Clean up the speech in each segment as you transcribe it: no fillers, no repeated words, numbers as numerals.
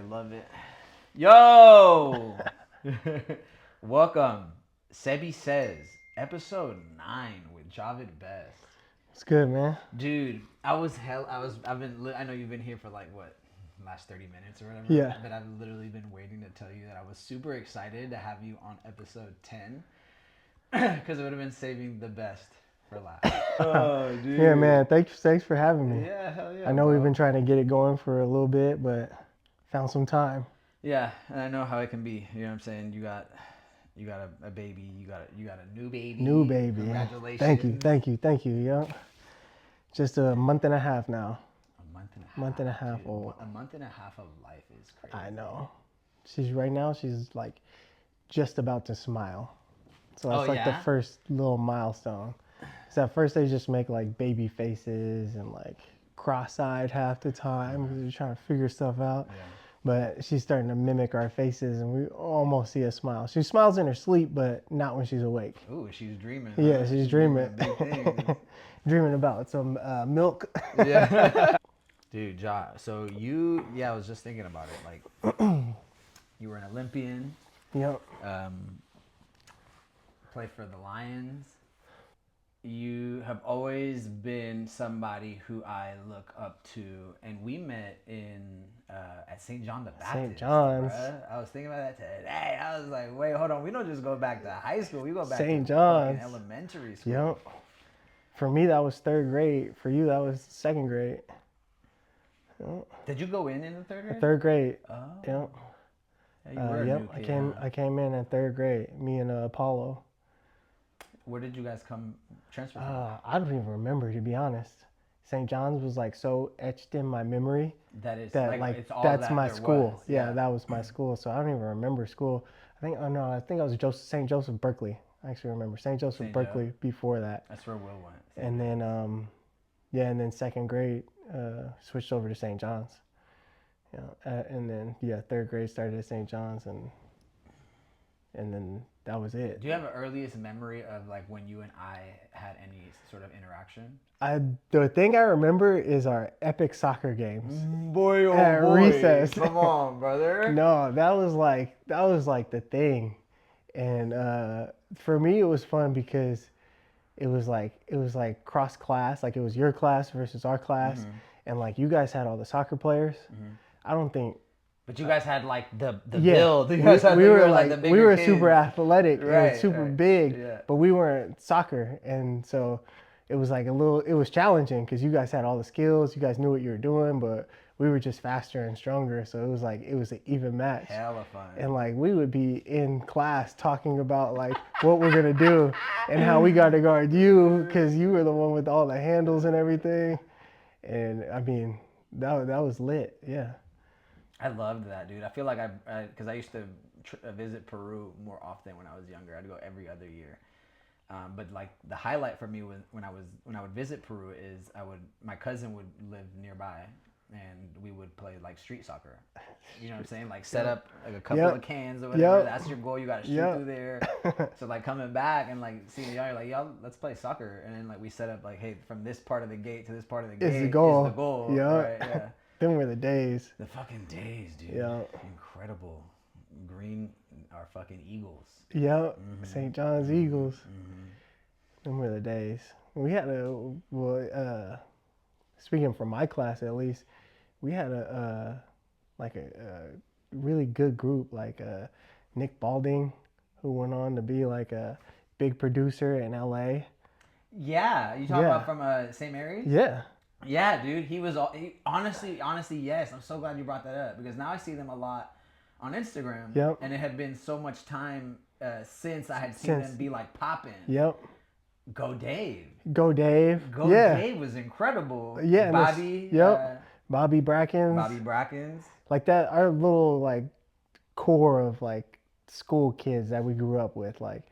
love it. Yo! Welcome. Sebi Says, episode 9 with Jhavid Best. It's good, man. Dude, I know you've been here for like, what, last 30 minutes or whatever? Yeah. But I've literally been waiting to tell you that I was super excited to have you on episode 10. Because it would have been saving the best for last. Oh, dude. Yeah, man. Thanks for having me. Yeah, hell yeah. I know bro. we've been trying to get it going for a little bit, but found some time. Yeah, and I know how it can be. You know what I'm saying? You got a baby. You got a new baby. New baby. Congratulations. Thank you. Yeah. Just a month and a half now. Month and a half dude. old. A month and a half of life is crazy. I know. She's like just about to smile. So that's the first little milestone. So at first they just make like baby faces and like cross-eyed half the time because they're trying to figure stuff out. Yeah. But she's starting to mimic our faces, and we almost see a smile. She smiles in her sleep, but not when she's awake. Ooh, she's dreaming. Yeah, she's dreaming. Dreaming about some milk. Yeah. Dude, so I was just thinking about it. Like, you were an Olympian. Yep. Played for the Lions. You have always been somebody who I look up to, and we met at St. John the Baptist. St. John's. Bruh. I was thinking about that today. I was like, wait, hold on. We don't just go back to high school. We go back St. to John's. Elementary school. Yep. For me, that was third grade. For you, that was second grade. Yep. Did you go in the third grade? Third grade. Oh. Yep. Yeah, you were a new kid, I came in third grade. Me and Apollo. Where did you guys transfer from? I don't even remember, to be honest. St. John's was like so etched in my memory that it's that's my school. Was. Yeah, that was my school. So I don't even remember school. I think I was St. Joseph Berkeley. I actually remember St. Joseph Berkeley before that. That's where Will went. And then and then second grade switched over to St. John's. Yeah, and then third grade started at St. John's and then that was it. Do you have an earliest memory of like when you and I had any sort of interaction? The thing I remember is our epic soccer games. Boy, at recess. Come on, brother. No, that was like the thing. And for me it was fun because it was like cross class, like it was your class versus our class, and like you guys had all the soccer players. I don't think. But you guys had like the build. You guys we were like the bigger we were kids. super athletic, right, and super big, but we weren't soccer, and so it was like it was challenging because you guys had all the skills, you guys knew what you were doing, but we were just faster and stronger, so it was an even match. Hella fun. And like we would be in class talking about like what we're gonna do and how we got to guard you because you were the one with all the handles and everything, and I mean that was lit, yeah. I loved that, dude. I feel like because I used to visit Peru more often when I was younger. I'd go every other year. But like the highlight for me was when I would visit Peru is my cousin would live nearby and we would play like street soccer. You know what I'm saying? Like set up like a couple of cans or whatever. That's your goal. You got to shoot through there. So like coming back and like seeing y'all, you're like, y'all, let's play soccer. And then like we set up like, hey, from this part of the gate to this part of the gate is the goal. Yeah. Right? Yeah. Them were the days. The fucking days, dude. Yeah. Incredible. Green are fucking Eagles. Yep. St. John's Eagles. Them were the days. We had speaking from my class at least, we had a really good group, like Nick Balding, who went on to be like a big producer in LA. Yeah. You talking about from St. Mary's? Yeah. Yeah, dude. Honestly, yes. I'm so glad you brought that up because now I see them a lot on Instagram. Yep. And it had been so much time since I had seen them be like popping. Yep. Go Dave. Dave was incredible. Yeah. Bobby. Bobby Brackens. Like that, our little like core of like school kids that we grew up with, like.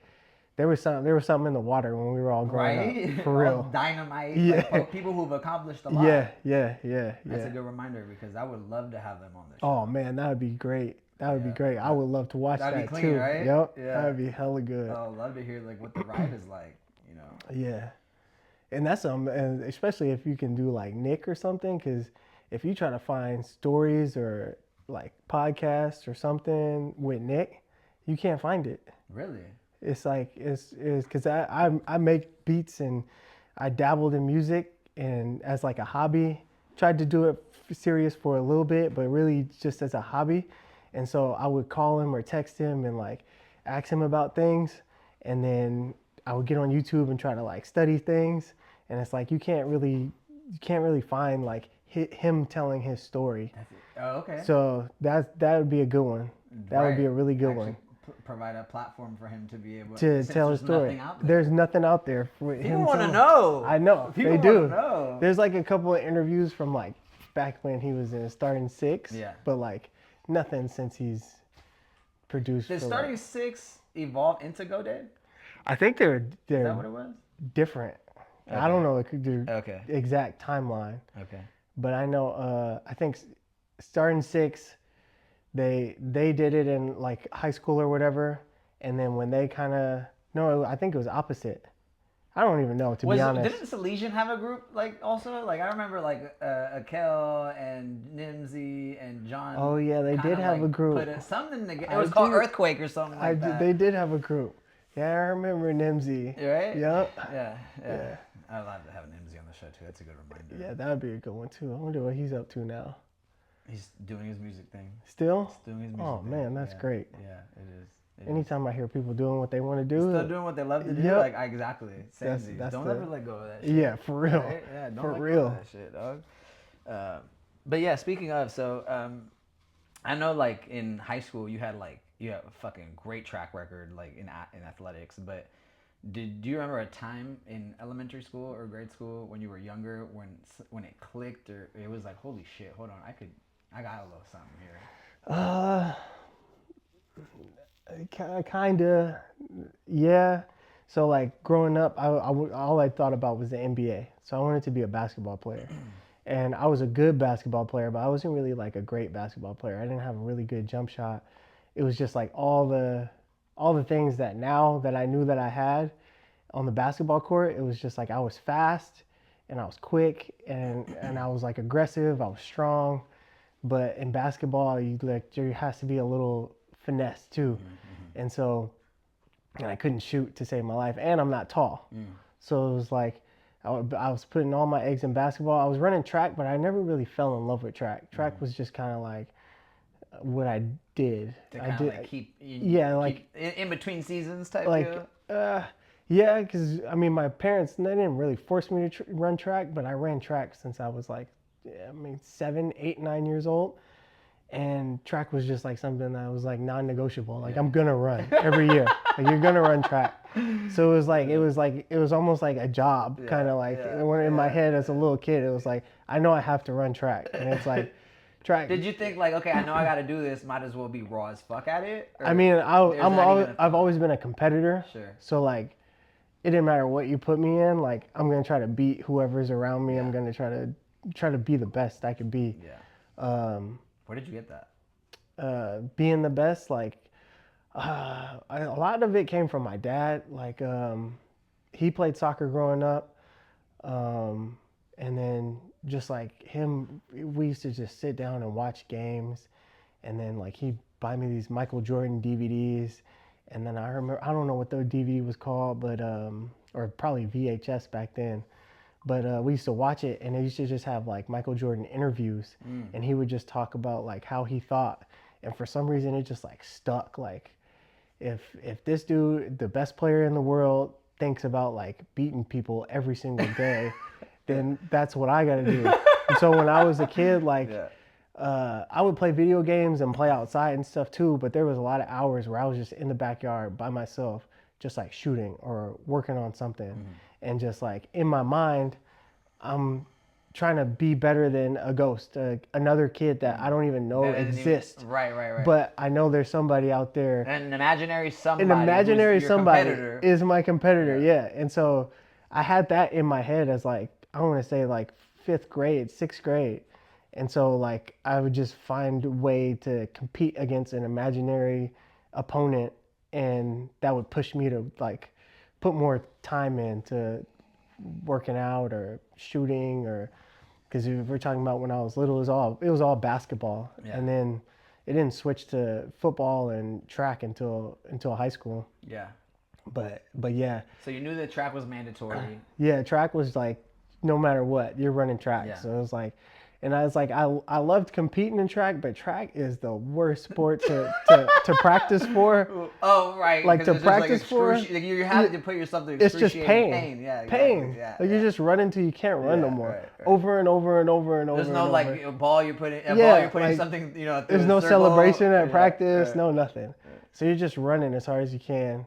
There was something in the water when we were all growing up. For real. Dynamite. Yeah. Like, people who've accomplished a lot. Yeah. That's a good reminder because I would love to have them on the show. Oh man, that would be great. That would be great. I would love to watch That'd that be clean, too. Right? Yep. Yeah. That would be hella good. Oh, I'd love to hear like what the ride is like, you know. Yeah. And that's and especially if you can do like Nick or something, because if you try to find stories or like podcast or something with Nick, you can't find it. Really? It's like it's because I make beats and I dabbled in music and as like a hobby. Tried to do it serious for a little bit, but really just as a hobby. And so I would call him or text him and like ask him about things, and then I would get on YouTube and try to like study things. And it's like you can't really find like him telling his story. That's it. Oh, okay. So that would be a good one. That would be a really good one. Provide a platform for him to be able to tell his story. There's nothing out there for him. People want to know. I know. People they do. Know. There's like a couple of interviews from like back when he was in Starting Six. Yeah. But like nothing since he's produced. Did Starting Six evolve into Go Dead? I think they're Is that what it was? different. Okay. I don't know the exact timeline. Okay. But I know. I think Starting Six. They did it in like high school or whatever, and then when they I think it was opposite. I don't even know, to be honest. Didn't Salesian have a group like also? Like I remember like Akel and Nimsy and John. Oh yeah, they did have a group. Put something together. It was called Earthquake or something like that. They did have a group. Yeah, I remember Nimsy. Right? Yep. Yeah. I'd love to have Nimsy on the show too. That's a good reminder. Yeah, that would be a good one too. I wonder what he's up to now. He's doing his music thing. Still? He's doing his music thing. Man, that's great. Yeah, it is. Anytime I hear people doing what they want to do. Still doing what they love to do. Yep. Like exactly. That's don't ever let go of that shit. Yeah, for real. Right? Yeah, don't for let real. go of that shit, dog. But yeah, speaking of, so I know like in high school you have a fucking great track record like in athletics, but do you remember a time in elementary school or grade school when you were younger when it clicked or it was like, holy shit, hold on, I got a little something here. Kinda, yeah. So like growing up, all I thought about was the NBA. So I wanted to be a basketball player, and I was a good basketball player, but I wasn't really like a great basketball player. I didn't have a really good jump shot. It was just like all the things that now that I knew that I had on the basketball court. It was just like I was fast and I was quick and I was like aggressive. I was strong. But in basketball, there has to be a little finesse too. Mm-hmm. And so, I couldn't shoot to save my life, and I'm not tall. So it was like, I was putting all my eggs in basketball. I was running track, but I never really fell in love with track. Track was just kind of like what I did. Like keep in between seasons type deal? Yeah, because I mean, my parents, they didn't really force me to run track, but I ran track since I was like, 7, 8, 9 years old, and track was just like something that was like non-negotiable. Like I'm gonna run every year. Like you're gonna run track. So it was almost like a job, kind of like in my head as a little kid. It was like I know I have to run track, and it's like track. Did you think like, okay, I know I got to do this, might as well be raw as fuck at it? I mean, I've always been a competitor. Sure. So like, it didn't matter what you put me in. Like I'm gonna try to beat whoever's around me. I'm gonna try to be the best I could be. Yeah. Where did you get that? Being the best, like a lot of it came from my dad. Like he played soccer growing up, and then just like him, we used to just sit down and watch games, and then like he'd buy me these Michael Jordan DVDs, and then I remember, I don't know what the DVD was called, but or probably VHS back then. But we used to watch it, and they used to just have like Michael Jordan interviews, and he would just talk about like how he thought, and for some reason it just like stuck. Like if this dude, the best player in the world, thinks about like beating people every single day, then that's what I got to do. And so when I was a kid, like I would play video games and play outside and stuff too, but there was a lot of hours where I was just in the backyard by myself, just like shooting or working on something. And just like in my mind, I'm trying to be better than a ghost, another kid that I don't even know exists. Right. But I know there's somebody out there. An imaginary somebody. Is my competitor, yeah. And so I had that in my head as like, I want to say like 5th grade, 6th grade. And so like I would just find a way to compete against an imaginary opponent, and that would push me to like put more time into working out or shooting, or because if we're talking about when I was little, it was all basketball. And then it didn't switch to football and track until high school. Yeah. But yeah. So you knew that track was mandatory. Yeah, track was like no matter what, you're running track. Yeah. So it was like, and I was like, I loved competing in track, but track is the worst sport to practice for. Oh, right. Like to practice like for. Like you have to put yourself through It's just pain. pain. Yeah, exactly. Pain. Yeah, like you just run until you can't run no more. Right. Over and over and over and over. There's no like a ball you're putting. Ball you're putting like, something. There's no celebration at practice. No nothing. So you're just running as hard as you can,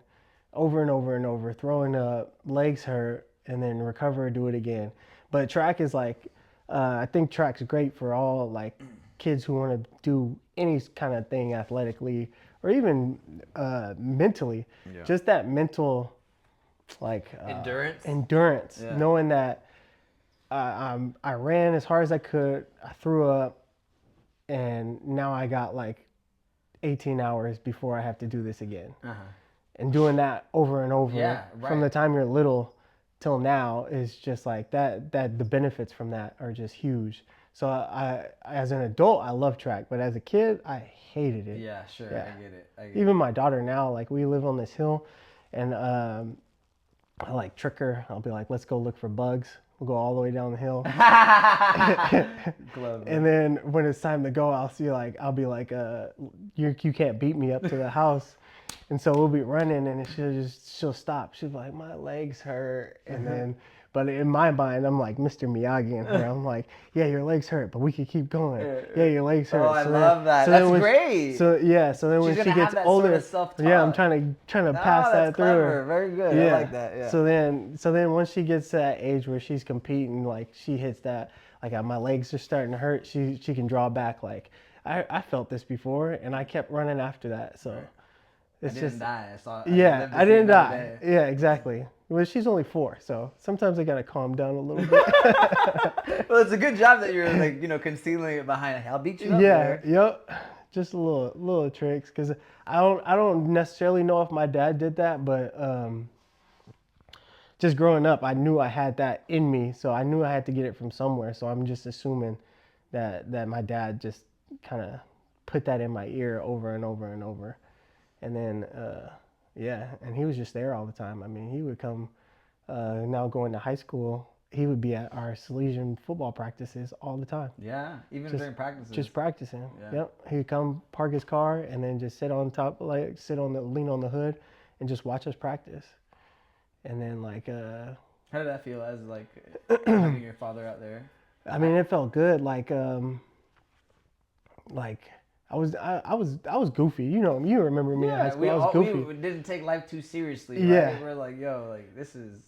over and over and over, throwing up, legs hurt, and then recover, do it again. But track is like, I think track's great for all like kids who want to do any kind of thing athletically or even mentally. Yeah. Just that mental, like endurance, knowing that I ran as hard as I could, I threw up, and now I got like 18 hours before I have to do this again. And doing that over and over from the time you're little till now is just like that the benefits from that are just huge. So I as an adult, I love track, but as a kid, I hated it. Yeah, sure. Yeah. I get it. Even my daughter now, like we live on this hill, and I like trick her. I'll be like, let's go look for bugs. We'll go all the way down the hill. And then when it's time to go, I'll be like, you can't beat me up to the house. And so we'll be running, and she'll stop. She'll be like, my legs hurt. And then, but in my mind, I'm like Mr. Miyagi in her. I'm like, yeah, your legs hurt, but we can keep going. Yeah, your legs hurt. Oh, I love that. That's great. So then when she gets older, I'm trying to pass that through her. Very good. Yeah. I like that. Yeah. So then once she gets to that age where she's competing, like she hits that, like my legs are starting to hurt, she can draw back. Like I felt this before, and I kept running after that. So. It's I didn't die. I didn't die. Yeah, exactly. Well, she's only 4, so sometimes I gotta calm down a little bit. Well, it's a good job that you're like concealing it behind. I'll beat you up. Yeah. Yep. Just a little tricks, because I don't necessarily know if my dad did that, but just growing up, I knew I had that in me, so I knew I had to get it from somewhere. So I'm just assuming that my dad just kind of put that in my ear over and over and over. And then, and he was just there all the time. I mean, he would come, now going to high school, he would be at our Salesian football practices all the time. Yeah, even during practices. Just practicing. Yeah. Yep. He would come park his car and then just sit on top, lean on the hood and just watch us practice. And then how did that feel as like having your father out there? I mean, it felt good. I was goofy. You remember me in high school. I was goofy. We didn't take life too seriously, right? Yeah. We're like, this is...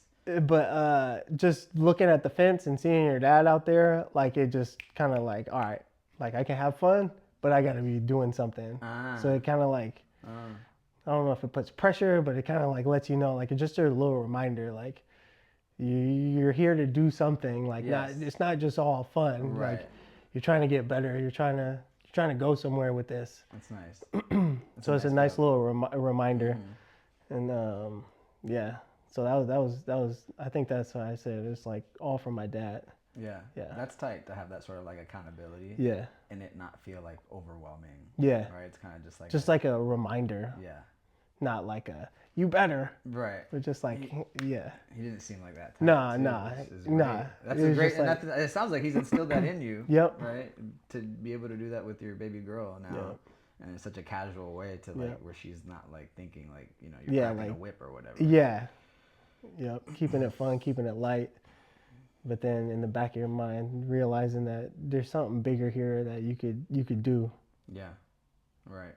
But just looking at the fence and seeing your dad out there, like it just kind of like, all right, like I can have fun, but I got to be doing something. So it kind of like, I don't know if it puts pressure, but it kind of like lets you know, like it's just a little reminder, like you're here to do something. Like it's not just all fun. Right. Like you're trying to get better. You're trying to go somewhere with this. That's nice. So it's a nice little reminder. And so that was I think that's why I said it's like all from my dad. Yeah. That's tight to have that sort of like accountability. Yeah. And it not feel like overwhelming. Yeah. Right. It's kind of just like a reminder. Yeah. Not like a you better. Right. But just like He didn't seem like that. Nah. That's a great. And it sounds like he's instilled that in you. Yep. Right. To be able to do that with your baby girl now. Yep. And in such a casual way to like where she's not like thinking like you're cracking a whip or whatever. Yeah. Yep. Keeping it fun, keeping it light. But then in the back of your mind, realizing that there's something bigger here that you could do. Yeah. Right.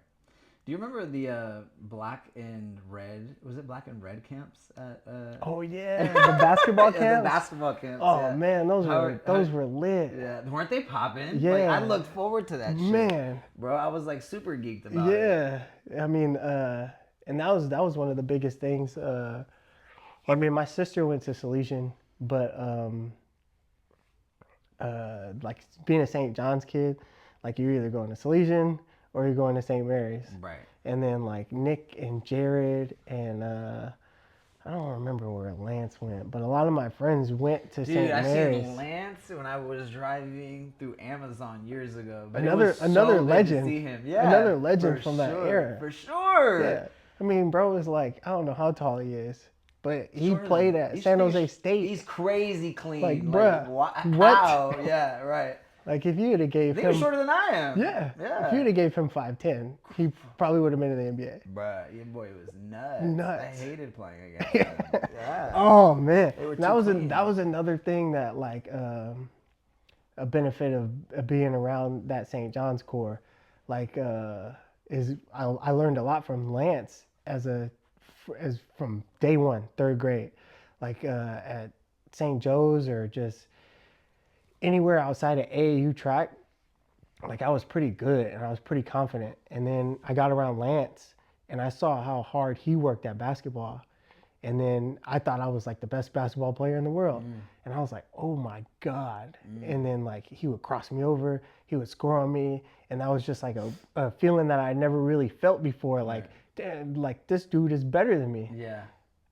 Do you remember the black and red? Was it black and red camps at? Oh yeah, the basketball camps. The basketball camps. Oh man, those were lit. Yeah, weren't they popping? Yeah, like, I looked forward to that. Man, bro, I was like super geeked about it. Yeah, I mean, and that was one of the biggest things. I mean, my sister went to Salesian, but like being a St. John's kid, like you're either going to Salesian or you're going to St. Mary's. Right. And then like Nick and Jared and I don't remember where Lance went, but a lot of my friends went to Dude, St. I Mary's. seen Lance when I was driving through Amazon years ago. But Another it was another so good legend. to see him. Yeah, Another legend for from that sure, era. for sure. Yeah. I mean, bro is like, I don't know how tall he is, but he Shorter played than- at he's- San he's- Jose State. He's crazy clean. Like, bruh, what? what? How? Yeah, right. Like, if you would have gave I think him... he's shorter than I am. Yeah. Yeah. If you would have gave him 5'10", he probably would have been in the NBA. Bruh, your boy was nuts. Nuts. I hated playing against him. Yeah. Oh, man. They were That too was clean. that was another thing that, like, a benefit of being around that St. John's core, like, is I learned a lot from Lance as from day one, third grade, like at St. Joe's or just anywhere outside of AAU track. Like, I was pretty good and I was pretty confident. And then I got around Lance and I saw how hard he worked at basketball. And then I thought I was like the best basketball player in the world. And I was like, oh my God. And then like he would cross me over, he would score on me. And that was just like a feeling that I never really felt before. Like, damn, like this dude is better than me. Yeah.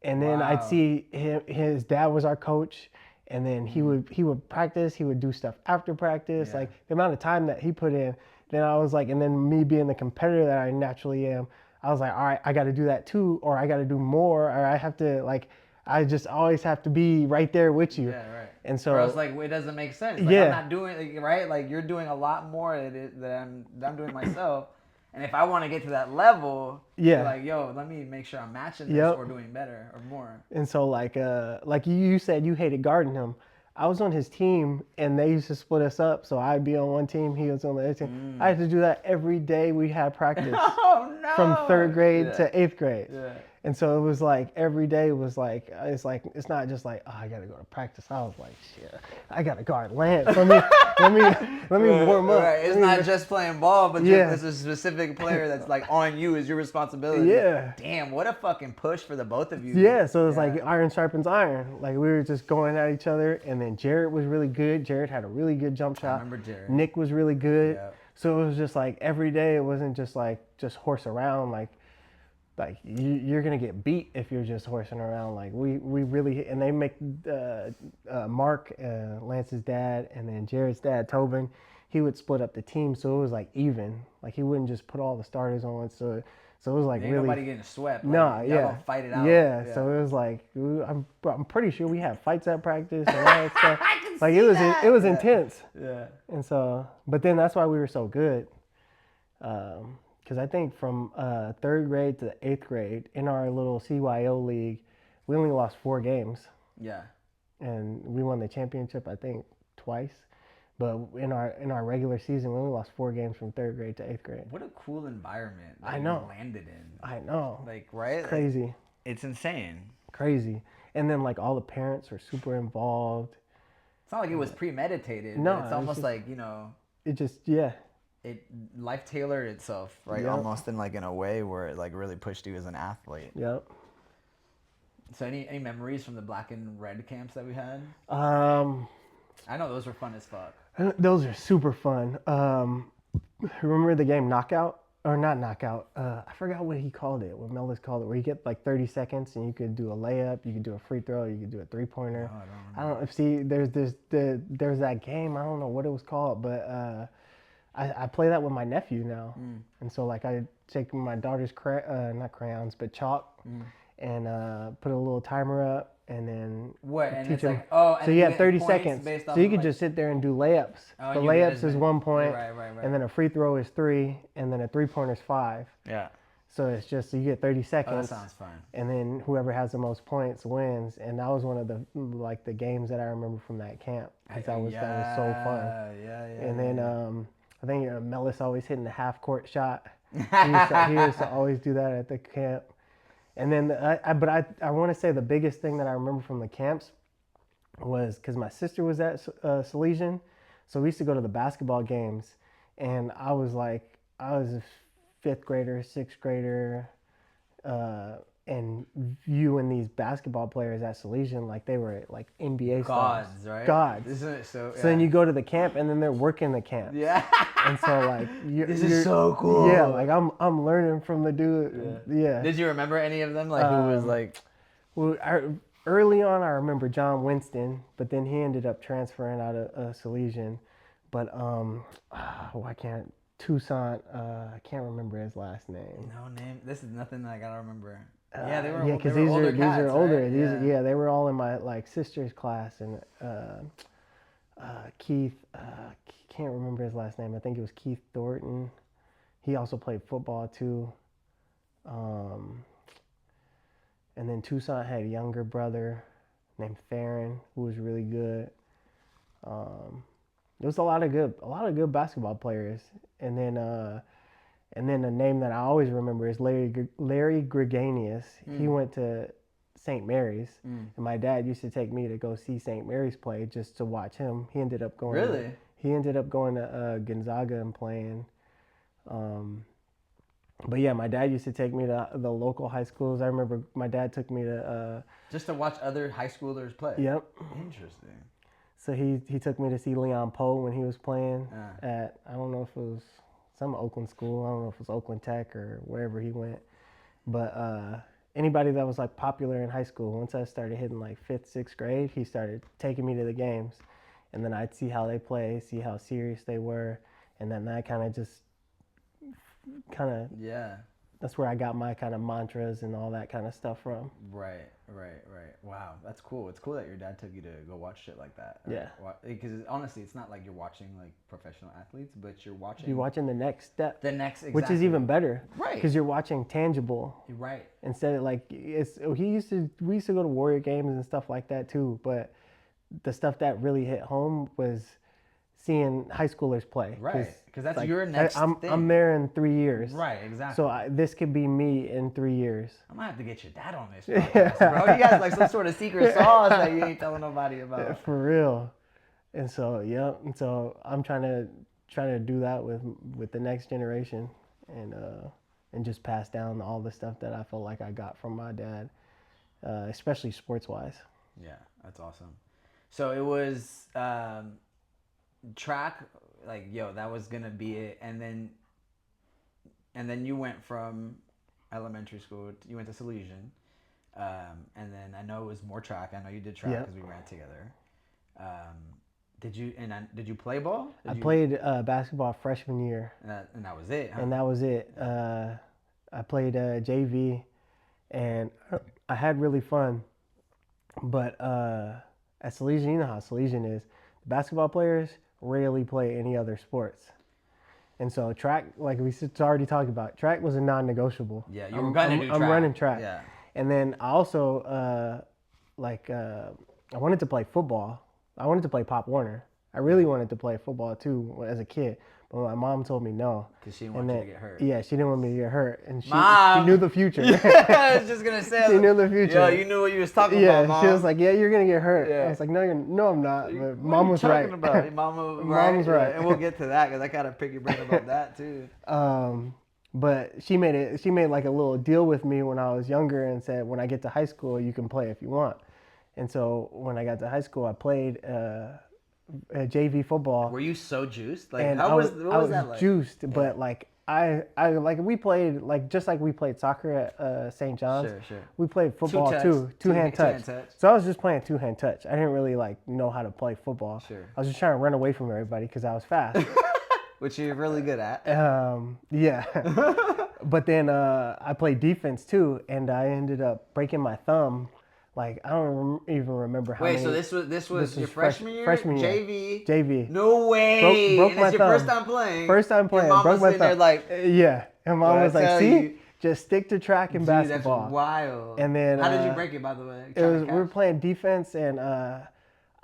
And then I'd see his dad was our coach. And then he would practice, he would do stuff after practice. Like the amount of time that he put in, then I was like, and then me being the competitor that I naturally am, I was like, all right, I got to do that too, or I got to do more, or I have to, like, I just always have to be right there with you. Yeah, right. And so, or else, like, it doesn't make sense. Like, I'm not doing, like, right? Like, you're doing a lot more than I'm doing myself. And if I want to get to that level, you're like, yo, let me make sure I'm matching this or doing better or more. And so, like you said, you hated guarding him. I was on his team, and they used to split us up. So I'd be on one team, he was on the other team. I had to do that every day we had practice. Oh, no. From third grade to eighth grade. Yeah. And so it was like every day was like, it's not just like, oh, I got to go to practice. I was like, shit, I got to guard Lance. Let me warm up. Right. It's not just playing ball, but there's a specific player that's like on you is your responsibility. Yeah. Damn, what a fucking push for the both of you. Yeah, so it's like iron sharpens iron. Like we were just going at each other, and then Jared was really good. Jared had a really good jump shot. I remember Jared. Nick was really good. Yep. So it was just like every day. It wasn't just horse around. Like you're gonna get beat if you're just horsing around. Like we really, and they make Mark, Lance's dad, and then Jared's dad, Tobin, he would split up the team, so it was like even. Like he wouldn't just put all the starters on. So it was like Ain't really nobody getting swept. Like, no, y'all gonna fight it out. Yeah, so it was like I'm pretty sure we had fights at practice and all that stuff. Like it was intense. Yeah. And so, but then that's why we were so good. Because I think from third grade to eighth grade in our little CYO league, we only lost 4 games. Yeah. And we won the championship, I think, twice. But in our regular season, we only lost 4 games from third grade to eighth grade. What a cool environment that I know. you landed in. I know. Like, right? It's crazy. Like, it's insane. Crazy. And then like all the parents are super involved. It's not like it was premeditated. No, It's almost like, you know. It just, Life tailored itself, right? Yep. Almost in like in a way where it like really pushed you as an athlete. Yep. So any memories from the black and red camps that we had? I know those were fun as fuck. Those are super fun. Remember the game Knockout? Or not Knockout. I forgot what he called it, what Melis called it, where you get like 30 seconds and you could do a layup, you could do a free throw, you could do a 3-pointer. No, I don't know. See, there's that game, I don't know what it was called, but I play that with my nephew now. And so like I take my daughter's not crayons, but chalk and put a little timer up and then teach him. Like, so you have 30 seconds. So you could just sit there and do layups. The layups is 1 point, right. and then a free throw is 3, and then a 3-pointer is 5. Yeah. So it's just, so you get 30 seconds. Oh, that sounds fun. And then whoever has the most points wins. And that was one of the games that I remember from that camp. That was so fun. Yeah. And then I think Melis always hitting the half court shot. He used to always do that at the camp. And then, I want to say the biggest thing that I remember from the camps was because my sister was at Salesian, so we used to go to the basketball games, and I was a 5th grader, 6th grader, and viewing these basketball players at Salesian like they were like NBA stars. Gods, right? Gods. Isn't it so? So then you go to the camp, and then they're working the camp. Yeah. And so like this is so cool. Yeah, like I'm learning from the dude. Yeah. Did you remember any of them? Like who was like? Well, early on, I remember John Winston, but then he ended up transferring out of Salesian. But why can't Toussaint? I can't remember his last name. No name. This is nothing that I gotta remember. Yeah, Yeah, because these are cats, older. right? These yeah, they were all in my like sister's class, and Keith. Can't remember his last name. I think it was Keith Thornton. He also played football too. Um, and then Toussaint had a younger brother named Theron who was really good. There was a lot of good basketball players, and then a name that I always remember is Larry Greganius. He went to St. Mary's, and my dad used to take me to go see St. Mary's play just to watch him. He ended up going. Really? He ended up going to Gonzaga and playing. But yeah, my dad used to take me to the local high schools. I remember my dad took me to. Just to watch other high schoolers play. Yep. Interesting. So he took me to see Leon Poe when he was playing at, I don't know if it was some Oakland school. I don't know if it was Oakland Tech or wherever he went. But anybody that was like popular in high school, once I started hitting like 5th, 6th grade, he started taking me to the games. And then I'd see how they play, see how serious they were. And then that Yeah. That's where I got my kind of mantras and all that kind of stuff from. Right. Wow, that's cool. It's cool that your dad took you to go watch shit like that. Yeah. Because honestly, it's not like you're watching like professional athletes, but you're watching. You're watching the next step. Exactly. Which is even better. Right. Because you're watching tangible. Right. Instead of like, we used to go to Warrior games and stuff like that too, but the stuff that really hit home was seeing high schoolers play. Right. Because that's like, your next thing. I'm there in 3 years. Right, exactly. So this could be me in 3 years. I might have to get your dad on this podcast, bro. You got like some sort of secret sauce that you ain't telling nobody about. For real. And so, yeah. And so I'm trying to do that with the next generation and just pass down all the stuff that I felt like I got from my dad, especially sports-wise. Yeah, that's awesome. So it was track, like, yo, that was gonna be it, and then you went from elementary school, you went to Salesian, and then I know it was more track. I know you did track because we ran together. Did you play ball? I played basketball freshman year, and that was it. Huh? And that was it. I played JV, and I had really fun. But at Salesian, you know how Salesian is. The basketball players rarely play any other sports. And so track, like we already talked about, track was a non-negotiable. Yeah, you were going to do track. I'm running track. Yeah. And then I also, I wanted to play football. I wanted to play Pop Warner. I really wanted to play football too as a kid. But my mom told me no. Because she didn't want you to get hurt. Yeah, she didn't want me to get hurt. And she knew the future. I was just going to say. She knew the future. Yeah, you knew what you was talking about, Mom. She was like, yeah, you're going to get hurt. Yeah. I was like, no, I'm not. But Mom was right. What are you talking about? Mom was right. And we'll get to that because I got to pick your brain about that too. But she made like a little deal with me when I was younger and said, when I get to high school, you can play if you want. And so when I got to high school, I played JV football. Were you so juiced? Like, and what was that like? Juiced, but like I like we played like just like we played soccer at St. John's. Sure. We played football too, two-hand touch. So I was just playing two-hand touch. I didn't really like know how to play football. Sure. I was just trying to run away from everybody because I was fast. Which you're really good at. Yeah. But then I played defense too, and I ended up breaking my thumb. Like I don't even remember how. Wait, so this was your freshman year? Freshman year. JV. No way. Broke my it's thumb. your first time playing. First time playing. Your mom broke was my thumb. There like. Yeah, and Mom was like, "See, just stick to track and basketball." That's wild. And then how did you break it, by the way? We were playing defense, and I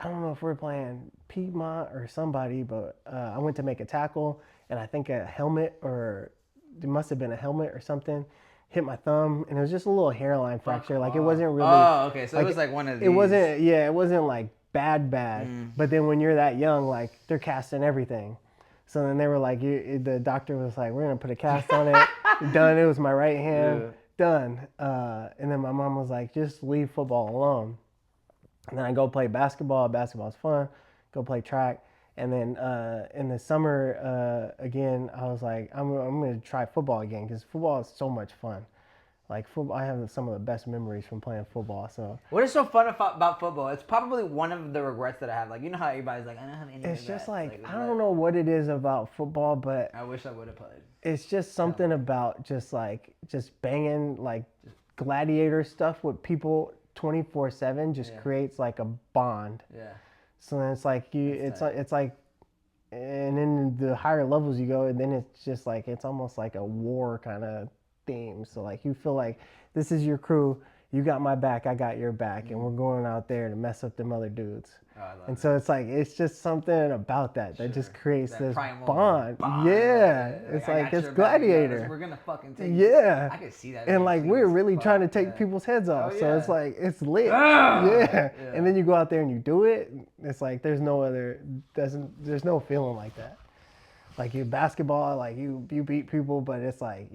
don't know if we were playing Piedmont or somebody, but I went to make a tackle, and I think a helmet or it must have been a helmet or something. Hit my thumb, and it was just a little hairline fracture. Like it wasn't really. Oh, okay. So like, it was like one of these. It wasn't. Yeah, it wasn't like bad. But then when you're that young, like they're casting everything. So then they were like, the doctor was like, we're gonna put a cast on it. Done. It was my right hand. Yeah. Done. And then my mom was like, just leave football alone. And then I go play basketball. Basketball's fun. Go play track. And then in the summer, again, I was like, I'm going to try football again because football is so much fun. Like football, I have some of the best memories from playing football. So what is so fun about football? It's probably one of the regrets that I have. Like, you know how everybody's like, I don't have any regrets. It's just like I don't know what it is about football, but I wish I would have played. it's just something about just banging like gladiator stuff with people 24/7 just creates like a bond. Yeah. So then it's like it's like, and then the higher levels you go, and then it's just like it's almost like a war kind of theme. So like you feel like this is your crew, you got my back, I got your back, and we're going out there to mess up them other dudes. Oh, I love and it. So it's like it's just something about that just creates that this bond. Yeah, it's like it's gladiator. We're gonna fucking take. Yeah, I can see that. And like we're really trying to take people's heads off, so it's like it's lit. Yeah, and then you go out there and you do it. It's like there's no feeling like that. Like in basketball, like you beat people, but it's like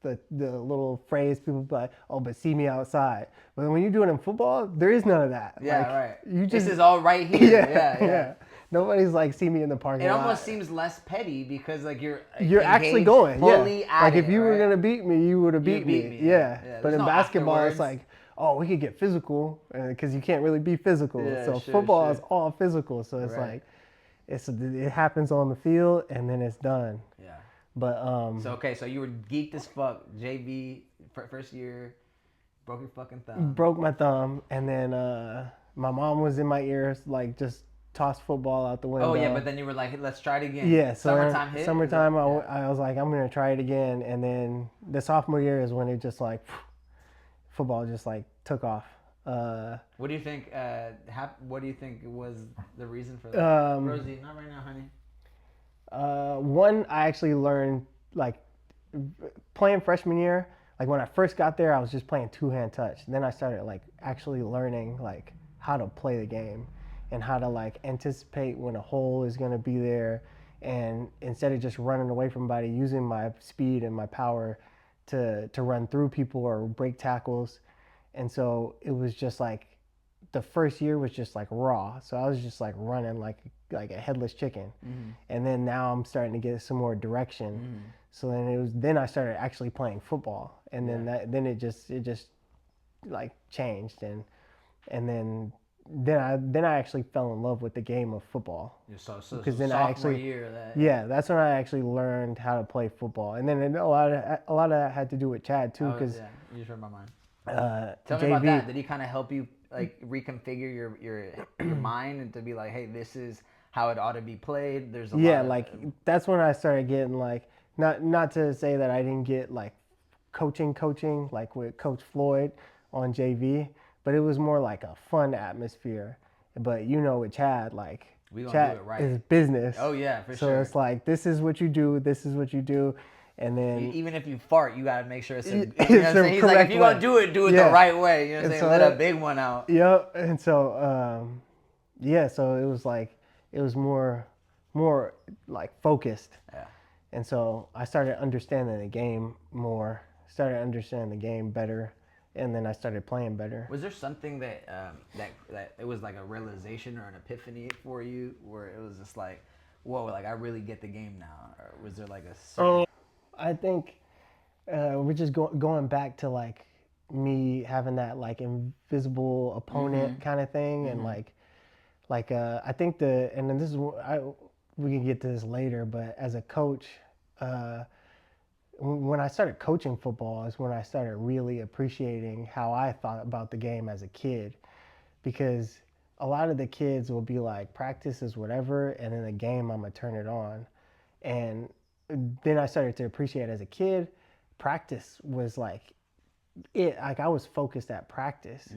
the little phrase people be like, oh, but see me outside. But when you do it in football, there is none of that. Yeah, like, right. You just, this is all right here. Yeah. Nobody's like, see me in the parking lot. It almost seems less petty because like you're actually going. Fully at like it, if you were gonna beat me, you would have beat me. Yeah. But in basketball, afterwards. It's like, oh, we could get physical because you can't really be physical. So football is all physical. So it's like, it happens on the field and then it's done. Yeah. But so you were geeked as fuck. JV first year, broke your fucking thumb. Broke my thumb, and then my mom was in my ears, like just tossed football out the window. Oh yeah, but then you were like, hey, let's try it again. Yeah, so summertime hit. Summertime, I was like, I'm gonna try it again, and then the sophomore year is when it just like football just like took off. What do you think? What do you think was the reason for that? Rosie, not right now, honey. One, I actually learned like playing freshman year. Like when I first got there, I was just playing two-hand touch. Then I started like actually learning like how to play the game and how to like anticipate when a hole is gonna be there, and instead of just running away from somebody, using my speed and my power to run through people or break tackles. And so it was just like the first year was just like raw. So I was just like running like a headless chicken. Mm-hmm. And then now I'm starting to get some more direction. Mm-hmm. So then I started actually playing football, and then it just like changed, and then I actually fell in love with the game of football. Because then I actually that's when I actually learned how to play football, and then a lot of that had to do with Chad too. Because you just read my mind. Tell me about that. Did he kind of help you like reconfigure your mind and to be like, hey, this is how it ought to be played? There's a lot of, that's when I started getting like not to say that I didn't get like coaching like with Coach Floyd on JV, but it was more like a fun atmosphere. But with Chad, like Chad do it right. Is business. Oh yeah, for sure. So it's like this is what you do, and then even if you fart, you gotta make sure it's it's he's like, if you're gonna do it the right way. You know what I'm saying? Let a big one out. Yep. And so so it was like it was more like focused. Yeah. And so I started understanding the game more, started understanding the game better, and then I started playing better. Was there something that it was like a realization or an epiphany for you where it was just like, whoa, like I really get the game now? Or was there like a certain... I think we're just going back to like me having that like invisible opponent kind of thing, and like I think and then this is we can get to this later, but as a coach, when I started coaching football is when I started really appreciating how I thought about the game as a kid, because a lot of the kids will be like, practice is whatever, and in the game I'm gonna turn it on. And then I started to appreciate as a kid, practice was like I was focused at practice,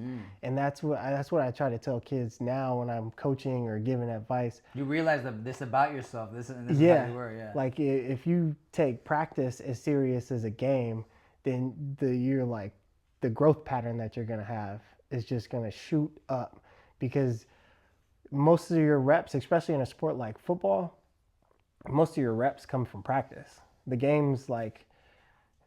and that's what I try to tell kids now when I'm coaching or giving advice. You realize that this about yourself. This is how you were. Yeah. Like if you take practice as serious as a game, then the growth pattern that you're gonna have is just gonna shoot up, because most of your reps, especially in a sport like football, most of your reps come from practice. The game's like.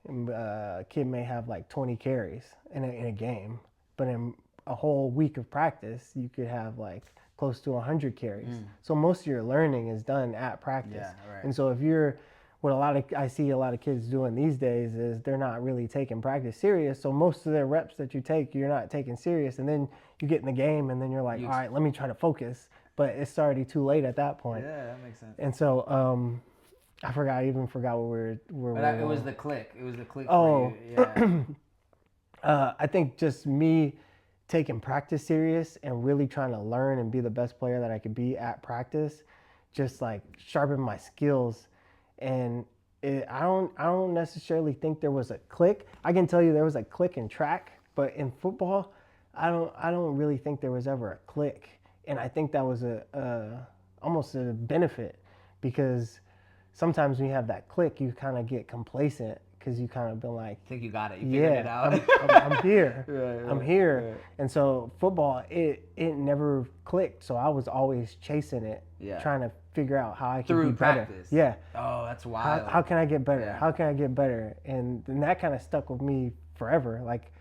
A kid may have like 20 carries in a game, but in a whole week of practice, you could have like close to 100 carries. So most of your learning is done at practice. Yeah, right. And so what I see a lot of kids doing these days is they're not really taking practice serious. So most of their reps that you take, you're not taking serious, and then you get in the game, and then you're like, all right, let me try to focus, but it's already too late at that point. Yeah, that makes sense. And so I even forgot where it was the click. It was the click for you. Yeah. I think just me taking practice serious and really trying to learn and be the best player that I could be at practice, just like sharpen my skills. And I don't necessarily think there was a click. I can tell you there was a click in track, but in football, I don't really think there was ever a click. And I think that was almost a benefit, because sometimes when you have that click, you kind of get complacent because you kind of been like, I think you got it. You figured it out. I'm here. Right, I'm here. Right. And so football, it never clicked. So I was always chasing it, trying to figure out how I could be better. Practice. Yeah. Oh, that's wild. How can I get better? Yeah. How can I get better? And that kind of stuck with me forever. Like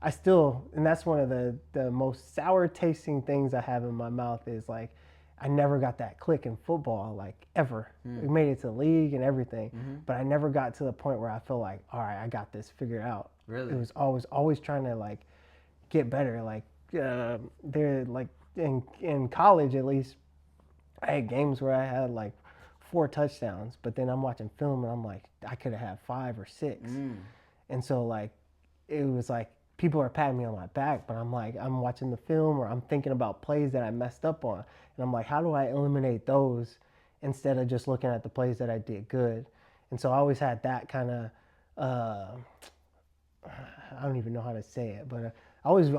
and that's one of the most sour tasting things I have in my mouth is like, I never got that click in football, like ever. We made it to the league and everything, but I never got to the point where I feel like, all right, I got this figured out. Really? It was always trying to like get better. Like they're like in college, at least, I had games where I had like 4 touchdowns, but then I'm watching film and I'm like, I could have had 5 or 6. And so like, it was like, people are patting me on my back, but I'm like, I'm watching the film or I'm thinking about plays that I messed up on. And I'm like, how do I eliminate those instead of just looking at the plays that I did good? And so I always had that kind of, I don't even know how to say it, but I always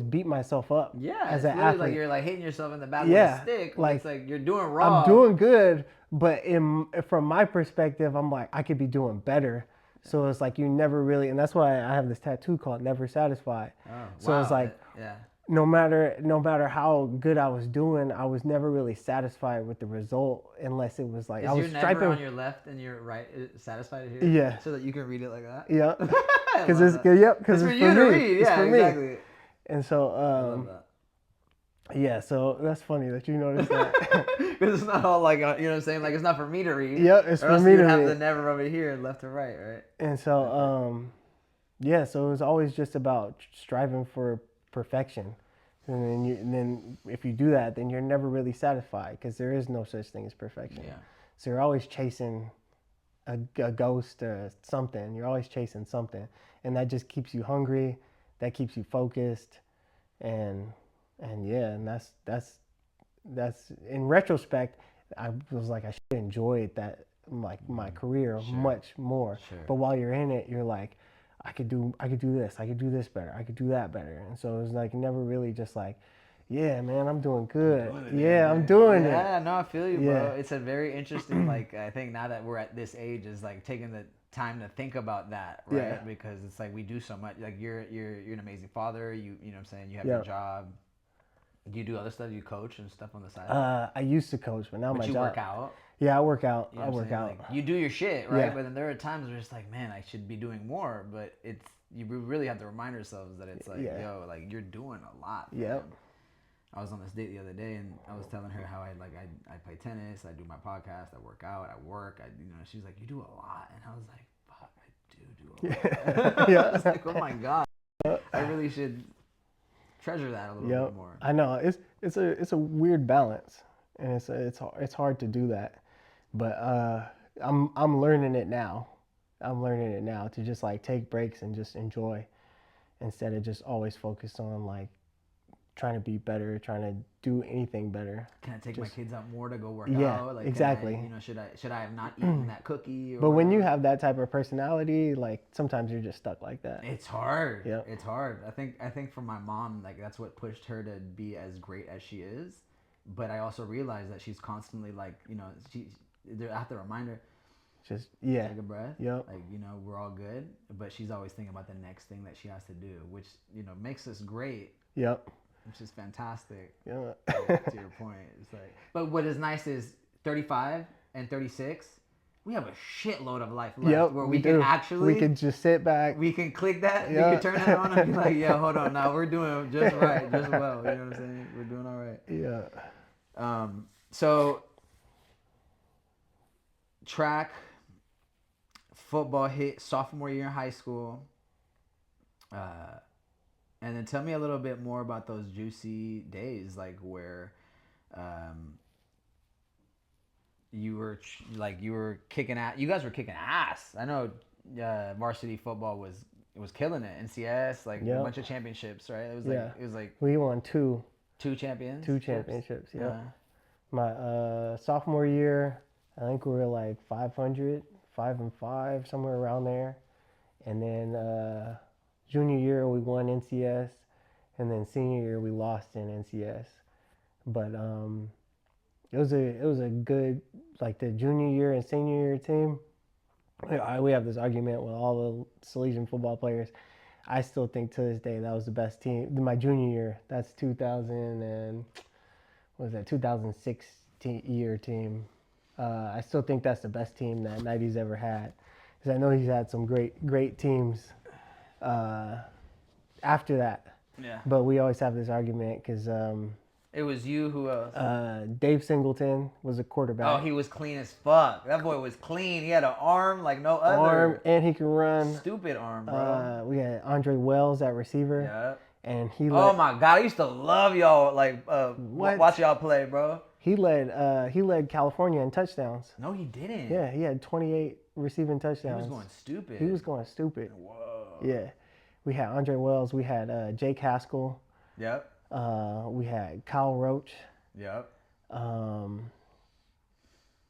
beat myself up. Yeah, as an athlete. Like you're like hitting yourself in the back with a stick. Like it's like you're doing wrong. I'm doing good, but from my perspective, I'm like, I could be doing better. So it's like you never really, and that's why I have this tattoo called Never Satisfied. Oh, so it's like, no matter how good I was doing, I was never really satisfied with the result unless it was like, I was striping. Never on your left and your right satisfied here? Yeah. So that you can read it like that? Yeah. Because it's for you to read. Yeah, exactly. And so, yeah, so that's funny that you noticed that. Because it's not all like, you know what I'm saying? Like, it's not for me to read. Yeah, it's for me to read. Have the never over here, left to right, right? And so, yeah, so it was always just about striving for perfection. And then if you do that, then you're never really satisfied because there is no such thing as perfection. Yeah. So you're always chasing a ghost or something. You're always chasing something. And that just keeps you hungry. That keeps you focused. And yeah, and that's in retrospect, I was like, I should have enjoyed that, like my career much more. Sure. But while you're in it, you're like, I could do this, I could do this better, I could do that better. And so it was like never really just like, yeah, man, I'm doing good. I'm doing it. Yeah, no, I feel you, bro. It's a very interesting, like, I think now that we're at this age is like taking the time to think about that, right? Yeah. Because it's like we do so much. Like you're an amazing father. You know what I'm saying? You have your job. Do you do other stuff? You coach and stuff on the side? I used to coach, but now my job. You work out? Yeah, I work out. You know I work out. Like, you do your shit, right? Yeah. But then there are times where it's like, man, I should be doing more. But you really have to remind ourselves that it's like, yo, like you're doing a lot. Yep. I was on this date the other day, and I was telling her how I play tennis, I do my podcast, I work out, I work, she's like, you do a lot, and I was like, fuck, I do a lot. Yeah. I was like, oh my god, I really should treasure that a little bit more. I know it's a weird balance, and it's hard to do that, but I'm learning it now. I'm learning it now to just like take breaks and just enjoy, instead of just always focused on like trying to be better, trying to do anything better. Can I take my kids out more to go work out? Like, exactly. Should I have not eaten that cookie? But when you have that type of personality, like sometimes you're just stuck like that. It's hard. Yeah. It's hard. I think for my mom, like that's what pushed her to be as great as she is. But I also realized that she's constantly like, I have to remind her. Just take a breath. Yep. Like, we're all good. But she's always thinking about the next thing that she has to do, which, makes us great. Yep. Which is fantastic. Yeah. To your point. It's like, but what is nice is 35 and 36, we have a shitload of life left where we can actually. We can just sit back. We can click that. We can turn that on and be like, yeah, hold on. Now we're doing just right, just well. You know what I'm saying? We're doing all right. Yeah. So track, football hit sophomore year in high school. And then tell me a little bit more about those juicy days, like where um, you were kicking ass. You guys were kicking ass. I know varsity football was killing it. NCS, like a bunch of championships, right? It was like we won two champions. Two championships. Yeah. My sophomore year, I think we were like 500, 5-5, somewhere around there. And then junior year we won NCS, and then senior year we lost in NCS. But it was a good, like, the junior year and senior year team. We have this argument with all the Salesian football players. I still think to this day that was the best team. My junior year, that's 2000 and what was that, 2006 year team. I still think that's the best team that Nighty's ever had. Because I know he's had some great teams after that. Yeah. But we always have this argument because it was you who else? Dave Singleton was a quarterback. Oh, he was clean as fuck. That boy was clean. He had an arm like no other. Arm, and he can run. Stupid arm, bro. We had Andre Wells at receiver. Yeah. And he oh my God, I used to love y'all, like watch y'all play, bro. He led California in touchdowns. No, he didn't. Yeah, he had 28 receiving touchdowns. He was going stupid. Whoa. Yeah. We had Andre Wells. We had Jake Haskell. Yep. We had Kyle Roach. Yep.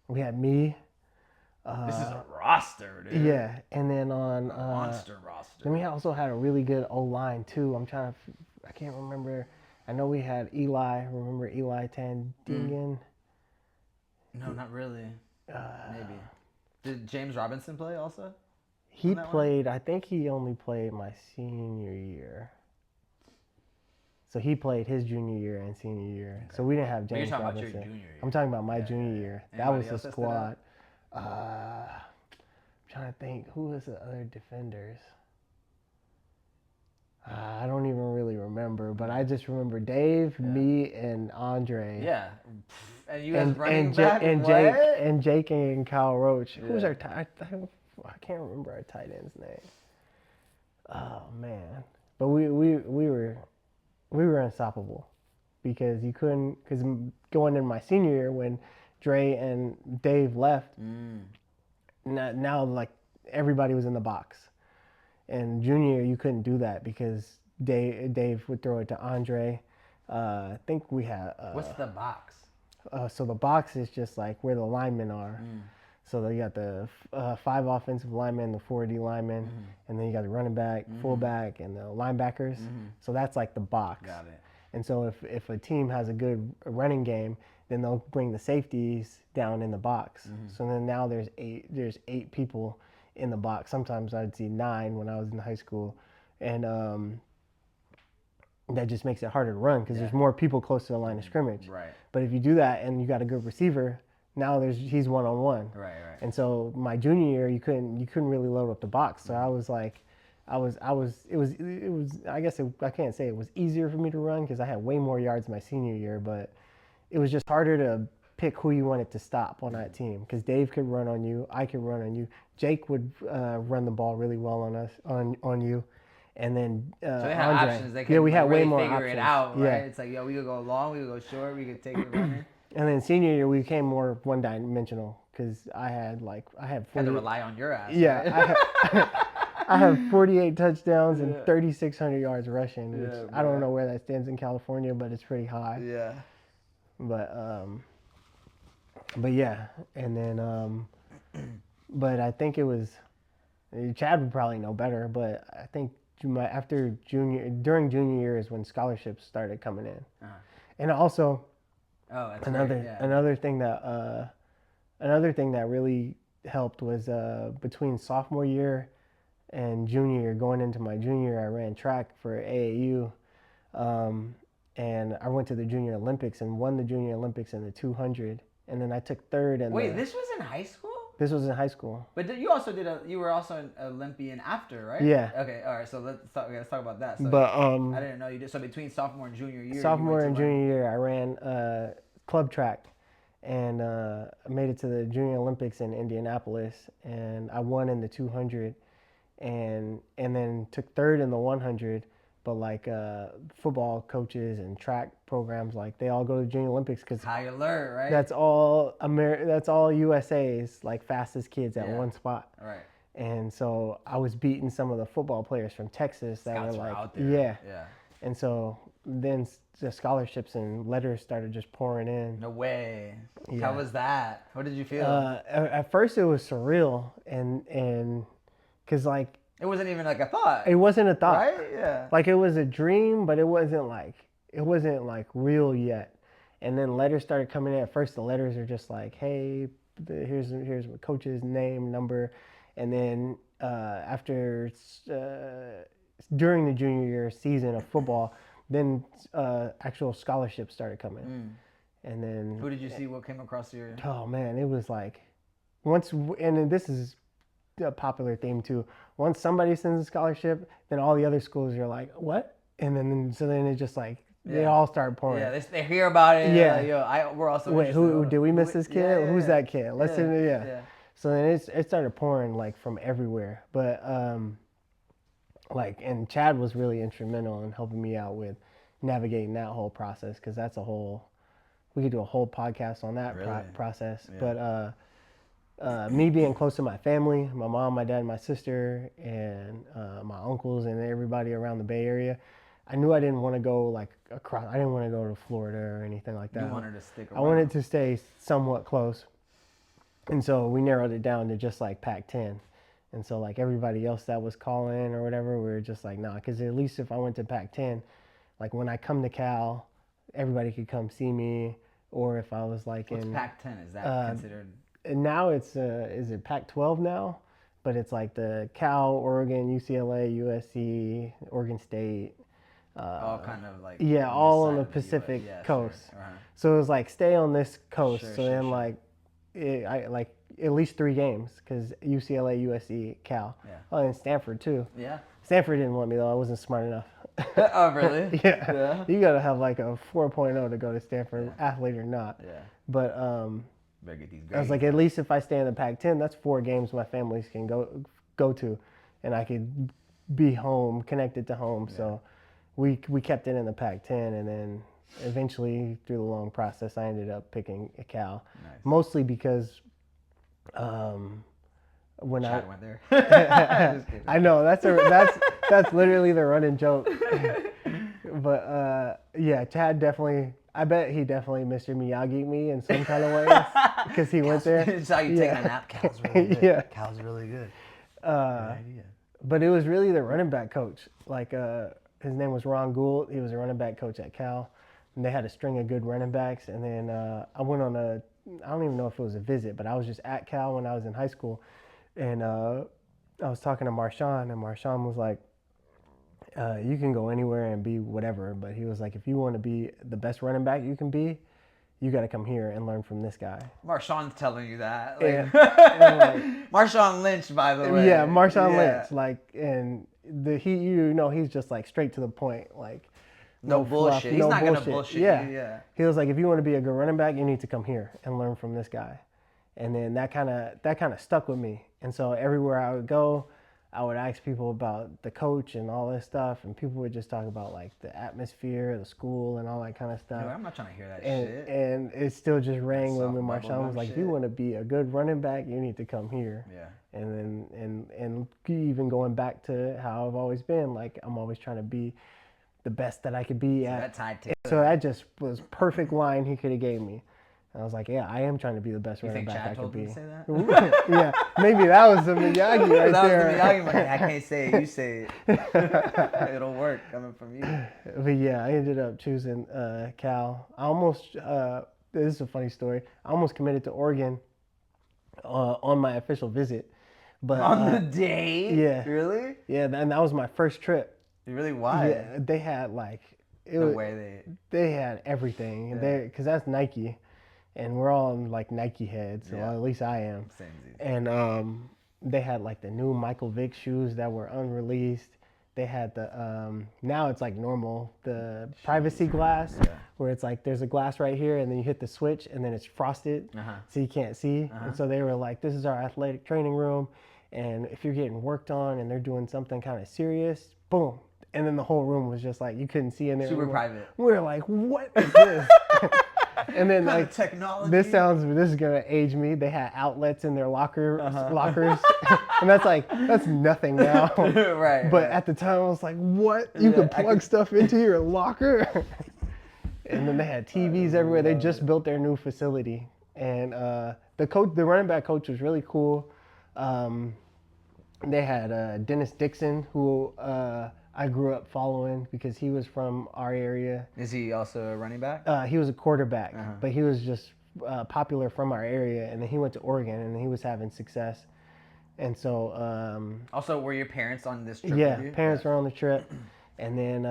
We had me. This is a roster, dude. Yeah, and then on monster roster. Then we also had a really good O-line too. I can't remember. I know we had Eli. Remember Eli Tandingen? No, not really. Maybe. Did James Robinson play also? He played. I think he only played my senior year. So he played his junior year and senior year. Okay. So we didn't have James Robinson. About your junior year. I'm talking about my junior year. Anybody that was the squad. I'm trying to think. Who was the other defenders? I don't even really remember, but I just remember Dave, me, and Andre. Yeah. And you guys running back? And Jake and Kyle Roach. Yeah. Who was our tight? I can't remember our tight end's name. Oh man. But we were unstoppable because you couldn't, because going in my senior year when Dre and Dave left, now like everybody was in the box. And junior year you couldn't do that because Dave would throw it to Andre. I think we had. What's the box? So the box is just like where the linemen are. So you got the 5 offensive linemen, the 4D linemen, and then you got the running back, fullback, and the linebackers. So that's like the box. Got it. And so if a team has a good running game, then they'll bring the safeties down in the box. So then now there's 8 people in the box. Sometimes I'd see 9 when I was in high school, and that just makes it harder to run because there's more people close to the line of scrimmage. Right. But if you do that and you got a good receiver, now he's one-on-one. Right. And so my junior year, you couldn't really load up the box. So I was like, it was I guess I can't say it was easier for me to run because I had way more yards my senior year, but it was just harder to pick who you wanted to stop on that team because Dave could run on you, I could run on you, Jake would run the ball really well on you, and then so they had Andre. options. They could we had really way more figure options. It out, right? Yeah. It's like we could go long, we could go short, we could take the runner. And then senior year we became more one-dimensional because I had 40, had to rely on your ass. Yeah, right? I have 48 touchdowns and 3,600 yards rushing, which I don't know where that stands in California, but it's pretty high. Yeah. But yeah, and then but I think it was Chad would probably know better, but I think during junior year is when scholarships started coming in, and also another thing that really helped was between sophomore year and junior year, going into my junior year, I ran track for AAU, and I went to the Junior Olympics and won the Junior Olympics in the 200, and then I took third. This was in high school? This was in high school. But you were also an Olympian after, right? Yeah. Okay, all right. So let's talk about that. So but I didn't know you did. So between sophomore and junior year. Sophomore and junior year, I ran club track, and I made it to the Junior Olympics in Indianapolis, and I won in the 200, and then took third in the 100. But like football coaches and track programs, like they all go to Junior Olympics because high alert, right? that's all that's all USA's like fastest kids at one spot. Right. And so I was beating some of the football players from Texas that Scouts were like, out there. yeah. And so then the scholarships and letters started just pouring in. No way. Yeah. How was that? What did you feel? At first it was surreal, and because like it wasn't even like a thought. It wasn't a thought, right? Yeah. Like it was a dream, but it wasn't like real yet. And then letters started coming in. At first, the letters are just like, "Hey, here's my coach's name, number," and then after during the junior year season of football, then actual scholarships started coming. And then who did you see? What came across your? Oh man, it was like once, and then this is a popular theme too. Once somebody sends a scholarship, then all the other schools are like, "What?" And then it just like they all start pouring. Yeah, they hear about it. Yeah, yo, we're also. Wait, who did we miss this kid? Yeah, Who's that kid? Let's see. Yeah. So then it started pouring like from everywhere. But and Chad was really instrumental in helping me out with navigating that whole process, because that's we could do a whole podcast on that process. Yeah. But me being close to my family, my mom, my dad, my sister, and my uncles and everybody around the Bay Area, I knew I didn't want to go like across. I didn't want to go to Florida or anything like that. You wanted to stick around. I wanted to stay somewhat close. And so we narrowed it down to just like Pac-10. And so like everybody else that was calling or whatever, we were just like, nah, because at least if I went to Pac-10, like when I come to Cal, everybody could come see me. Or if I was like What's in Pac-10? Is that considered? And now it's is it Pac-12 now? But it's like the Cal, Oregon, UCLA, USC, Oregon State. All kind of like all on the Pacific coast. Sure. Uh-huh. So it was like stay on this coast. Like I like at least 3 games, because UCLA, USC, Cal. Yeah. Oh, and Stanford too. Yeah. Stanford didn't want me though. I wasn't smart enough. Oh really? Yeah. You gotta have like a 4.0 to go to Stanford, athlete or not. Yeah. But better get these grades. I was like, at least if I stay in the Pac-10, that's 4 games my families can go to, and I could be home, connected to home. Yeah. So we kept it in the Pac-10, and then eventually through the long process, I ended up picking Cal. Nice. Mostly because when Chad went there. I know that's literally the running joke. But Chad definitely. I bet he definitely Mr. Miyagi me in some kind of ways, because he went there. It's how you take a nap. Cal's really good. Yeah. Cal's really good. Good idea. But it was really the running back coach. Like his name was Ron Gould. He was a running back coach at Cal, and they had a string of good running backs. And then I went on I don't even know if it was a visit, but I was just at Cal when I was in high school, and I was talking to Marshawn, and Marshawn was like, you can go anywhere and be whatever, but he was like, if you want to be the best running back you can be, you got to come here and learn from this guy. Marshawn's telling you that. Like, Marshawn Lynch, by the way. Yeah, Marshawn Lynch. Like, and he's just like straight to the point. Like, no bullshit. He's not going to bullshit you. Yeah. He was like, if you want to be a good running back, you need to come here and learn from this guy. And then that kind of stuck with me. And so everywhere I would go, I would ask people about the coach and all this stuff, and people would just talk about like the atmosphere, the school, and all that kind of stuff. No, I'm not trying to hear that shit. And it still just rang with me. Marshawn was like, if you want to be a good running back, you need to come here. Yeah. And then and even going back to how I've always been, like I'm always trying to be the best that I could be at. That tied to so that just was perfect line he could have gave me. I was like, yeah, I am trying to be the best running back I could be. You think Chad told me to say that? Yeah, maybe that was the Miyagi right there. That was the Miyagi. Like, I can't say it, you say it. It'll work coming from you. But yeah, I ended up choosing Cal. I almost, this is a funny story, I almost committed to Oregon on my official visit. But on the day? Yeah. Really? Yeah, and that was my first trip. Really? Why? Yeah, they had like... They had everything. Because that's Nike. And we're all like Nike heads, so at least I am. Same. And they had like the new Michael Vick shoes that were unreleased. they had the now it's like normal, the privacy glass, where it's like there's a glass right here and then you hit the switch and then it's frosted, so you can't see. And so they were like, this is our athletic training room, and if you're getting worked on and they're doing something kind of serious, boom. And then the whole room was just like, you couldn't see in there super anymore. private. We were like, what is this? And then like technology. This is gonna age me. They had outlets in their lockers, and that's nothing now. Right. But at the time, I was like, what? You could plug stuff into your locker? And then they had TVs everywhere. They just built their new facility, and the running back coach was really cool. They had Dennis Dixon, who I grew up following because he was from our area. Is he also a running back? He was a quarterback, but he was just popular from our area, and then he went to Oregon, and he was having success. And so... also, were your parents on this trip yeah, with you? Parents were on the trip. And then...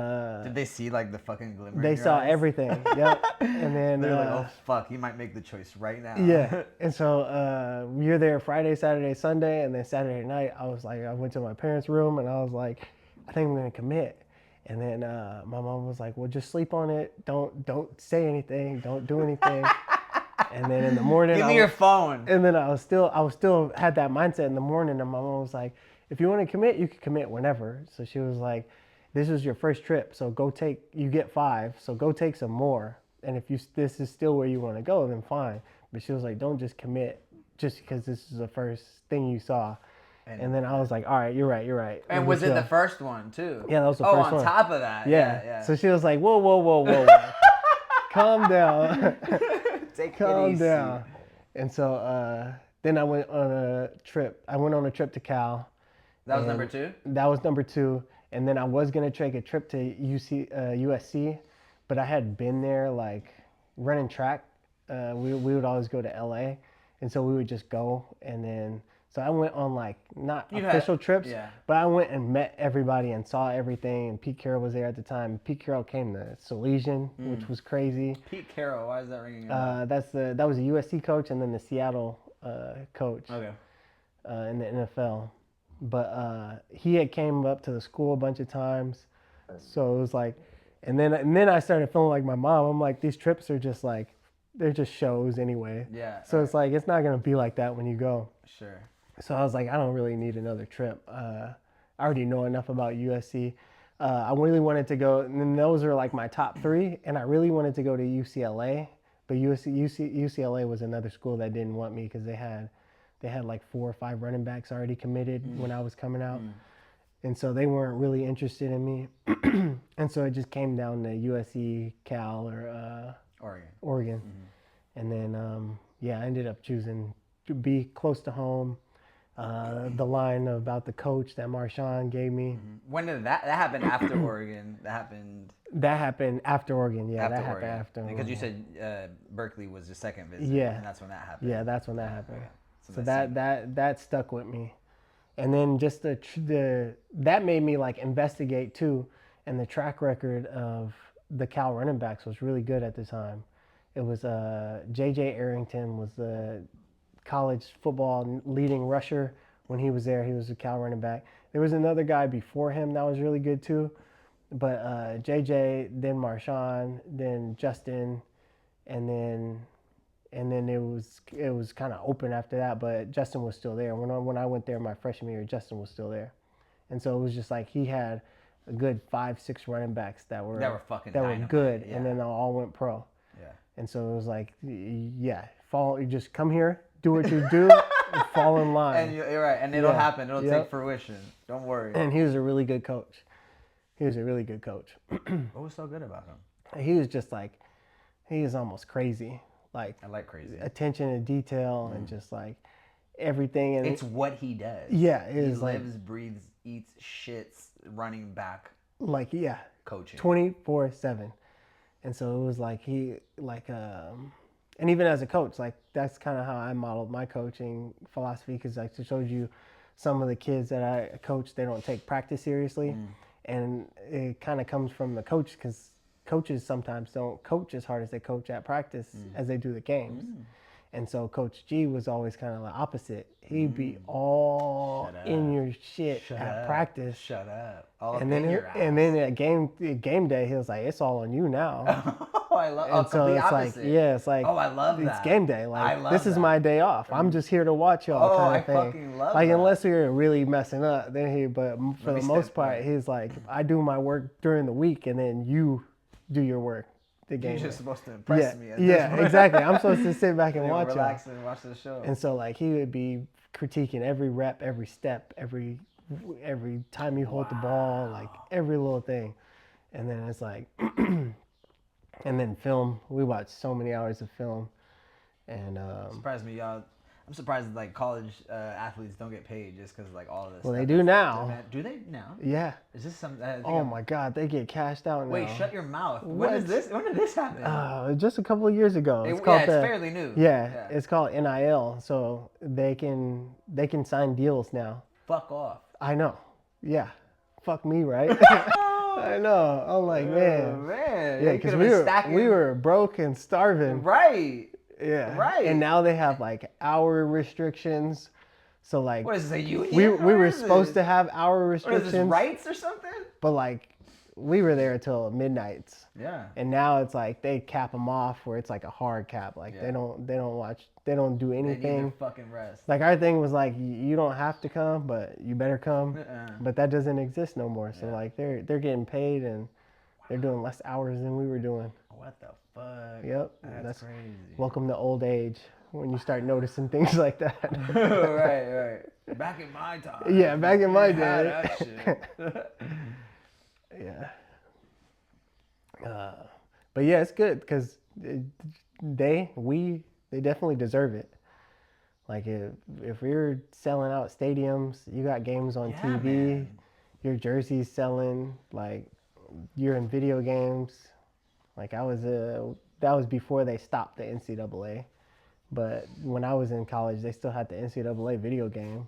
did they see, like, the fucking glimmer They in your saw eyes? everything, yep. And then... They're like, oh, fuck, he might make the choice right now. Yeah. And so we were there Friday, Saturday, Sunday, and then Saturday night, I went to my parents' room, and I was like, I think I'm going to commit. And then my mom was like, well, just sleep on it. Don't say anything. Don't do anything. And then in the morning, give me your phone. And then I was still had that mindset in the morning. And my mom was like, if you want to commit, you can commit whenever. So she was like, this is your first trip, so you get 5, so go take some more. And if this is still where you want to go, then fine. But she was like, don't just commit just because this is the first thing you saw. And then I was like, all right, you're right. And was it the first one, too? Yeah, that was the first one. Oh, on top of that. Yeah. So she was like, whoa. Calm down. Calm down. And so then I went on a trip. To Cal. That was number 2? That was number 2. And then I was going to take a trip to USC, but I had been there, like, running track. We would always go to LA. And so we would just go, and then... So I went on, like, not official trips, but I went and met everybody and saw everything. And Pete Carroll was there at the time. Pete Carroll came to Salesian, which was crazy. Pete Carroll, why is that ringing a bell? That was a USC coach and then the Seattle coach in the NFL. But he had came up to the school a bunch of times. So it was like, and then I started feeling like my mom. I'm like, these trips are just like, they're just shows anyway. Yeah. So it's like, it's not going to be like that when you go. Sure. So I was like, I don't really need another trip. I already know enough about USC. I really wanted to go, and then those are like my top 3, and I really wanted to go to UCLA, but UCLA was another school that didn't want me because they had like 4 or 5 running backs already committed when I was coming out, and so they weren't really interested in me, and so it just came down to USC, Cal, or Oregon, and then I ended up choosing to be close to home. The line about the coach that Marshawn gave me. When did that happen? After Oregon? That happened after Oregon. Yeah, that happened after Oregon. Because you said Berkeley was your second visit. Yeah, and that's when that happened. Yeah, that's when that happened. Okay. So that stuck with me, and then just that made me like investigate too, and the track record of the Cal running backs was really good at the time. It was J.J. Arrington was the college football leading rusher when he was there. He was a Cal running back. There was another guy before him that was really good too, but JJ, then Marshawn, then Justin, and then it was kind of open after that. But Justin was still there when I went there my freshman year. Justin was still there, and so it was just like he had a good 5-6 running backs that were good, and then they all went pro. Yeah, and so it was like, you just come here. Do what you do and fall in line. And you're right. And it'll happen. It'll take fruition. Don't worry. And he was a really good coach. What was so good about him? He was just like, he was almost crazy. Like, I like crazy. Attention to detail and just like everything. And it's what he does. Yeah. He lives, breathes, eats, shits, running back. Like, coaching. 24/7. And so it was like and even as a coach, like that's kind of how I modeled my coaching philosophy, because I showed you some of the kids that I coach, they don't take practice seriously. And it kind of comes from the coach, because coaches sometimes don't coach as hard as they coach at practice as they do the games. And so Coach G was always kind of the opposite. He'd be all in your shit at practice. Shut up. All and up then in your ass. And then at game day, he was like, "It's all on you now." Oh, I love. And so it's opposite. like, yeah, it's like, oh, I love that. It's game day. Like, I love this is my day off. I'm just here to watch y'all. Kind of thing. Fucking love like, that. unless we were really messing up, then but for the most part, he's like, I do my work during the week, and then you do your work. You're just supposed to impress me. Exactly. I'm supposed to sit back and watch relax and watch the show. And so, like, he would be critiquing every rep, every step, every time you hold the ball, like every little thing. And then it's like, and then film. We watched so many hours of film, and surprised me, y'all. I'm surprised that like college athletes don't get paid just because like all of this. Well, they do now. Do they now? Yeah. Is this something? Oh my God, they get cashed out now. Wait, shut your mouth. When did this happen? Just a couple of years ago. It's fairly new. Yeah, it's called NIL, so they can sign deals now. Fuck off. I know. Yeah. Fuck me, right? I know. I'm like, man. Yeah, because we were broke and starving. Right. Yeah. Right. And now they have like hour restrictions. So like, what is this, a union? We were supposed to have hour restrictions. What is this, rights or something? But like, we were there until midnights. Yeah. And now it's like they cap them off where it's like a hard cap. Like they don't do anything. They need their fucking rest. Like our thing was like, you don't have to come, but you better come. But that doesn't exist no more. So like they're getting paid and they're doing less hours than we were doing. What the fuck? Yep. That's crazy. Welcome to old age when you start noticing things like that. right. Back in my time. Yeah, back in my day. That shit. Yeah. But yeah, it's good because they definitely deserve it. Like if we're selling out stadiums, you got games on TV, man. Your jersey's selling, like you're in video games. Like that was before they stopped the NCAA. But when I was in college, they still had the NCAA video game.